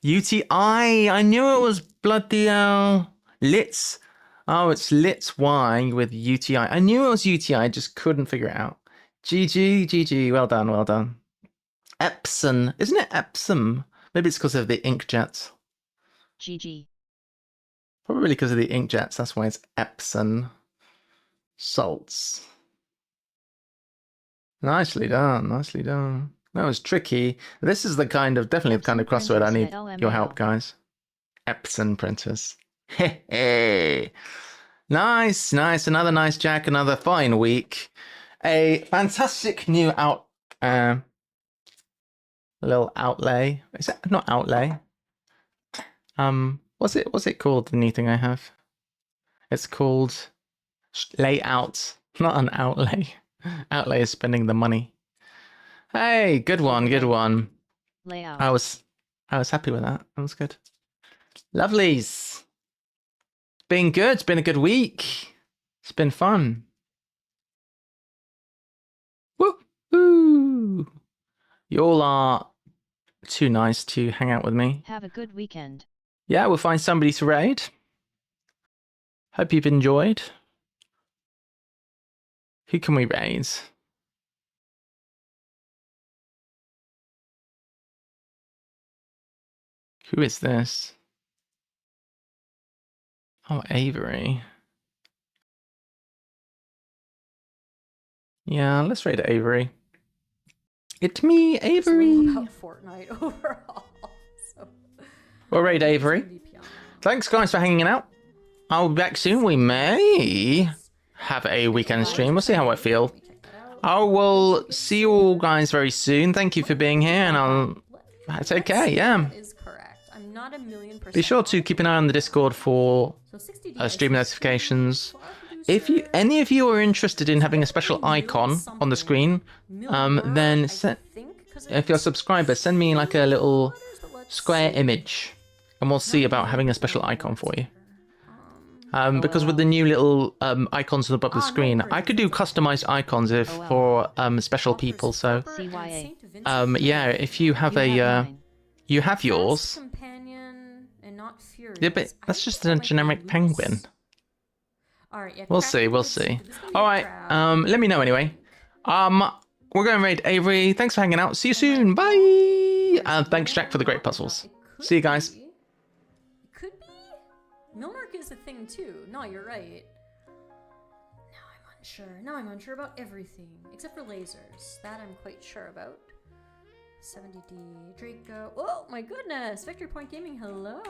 UTI! I knew it was bloody hell. Litz. Oh, it's Litz Y with UTI. I knew it was UTI, I just couldn't figure it out. GG, GG. Well done, well done. Epson. Isn't it Epsom? Maybe it's because of the inkjets. GG. Probably because of the inkjets. That's why it's Epson. Salts. Nicely done, nicely done. That was tricky. This is the kind of, definitely the kind of crossword I need your help, guys. Epson printers. Hey, nice, nice. Another nice Jack, another fine week. A fantastic new little outlay. Is that not outlay? What's it called, the new thing I have? It's called layout, not an outlay. Outlay is spending the money. Hey, good one, good one. Layout. I was happy with that. That was good. Lovelies. Been good. It's been a good week. It's been fun. Woo! You all are too nice to hang out with me. Have a good weekend. Yeah, we'll find somebody to raid. Hope you've enjoyed. Who can we raid? Who is this? Oh, Avery. Yeah, let's raid Avery. It's me, Avery. It's all about Fortnite overall. So, We'll raid Avery. Thanks, guys, for hanging out. I'll be back soon. We may have a weekend stream. We'll see how I feel. I will see you all guys very soon. Thank you for being here, and it's okay, yeah. Is correct. I'm not 1,000,000% Be sure to keep an eye on the Discord for stream notifications. If any of you are interested in having a special icon on the screen, then if you're a subscriber, send me like a little square image, and we'll see about having a special icon for you. Because with the new little icons above the screen, I could do customized icons for special people. So, yeah, if you have you have yours. Yeah, but that's just a generic penguin. We'll see, we'll see. All right, let me know anyway. We're going to raid Avery. Thanks for hanging out. See you soon. Bye. Thanks, Jack, for the great puzzles. See you guys. Could be. Milmark is a thing too. No, you're right. Now I'm unsure. Now I'm unsure about everything except for lasers. That I'm quite sure about. 70D Draco. Oh my goodness! Victory Point Gaming. Hello.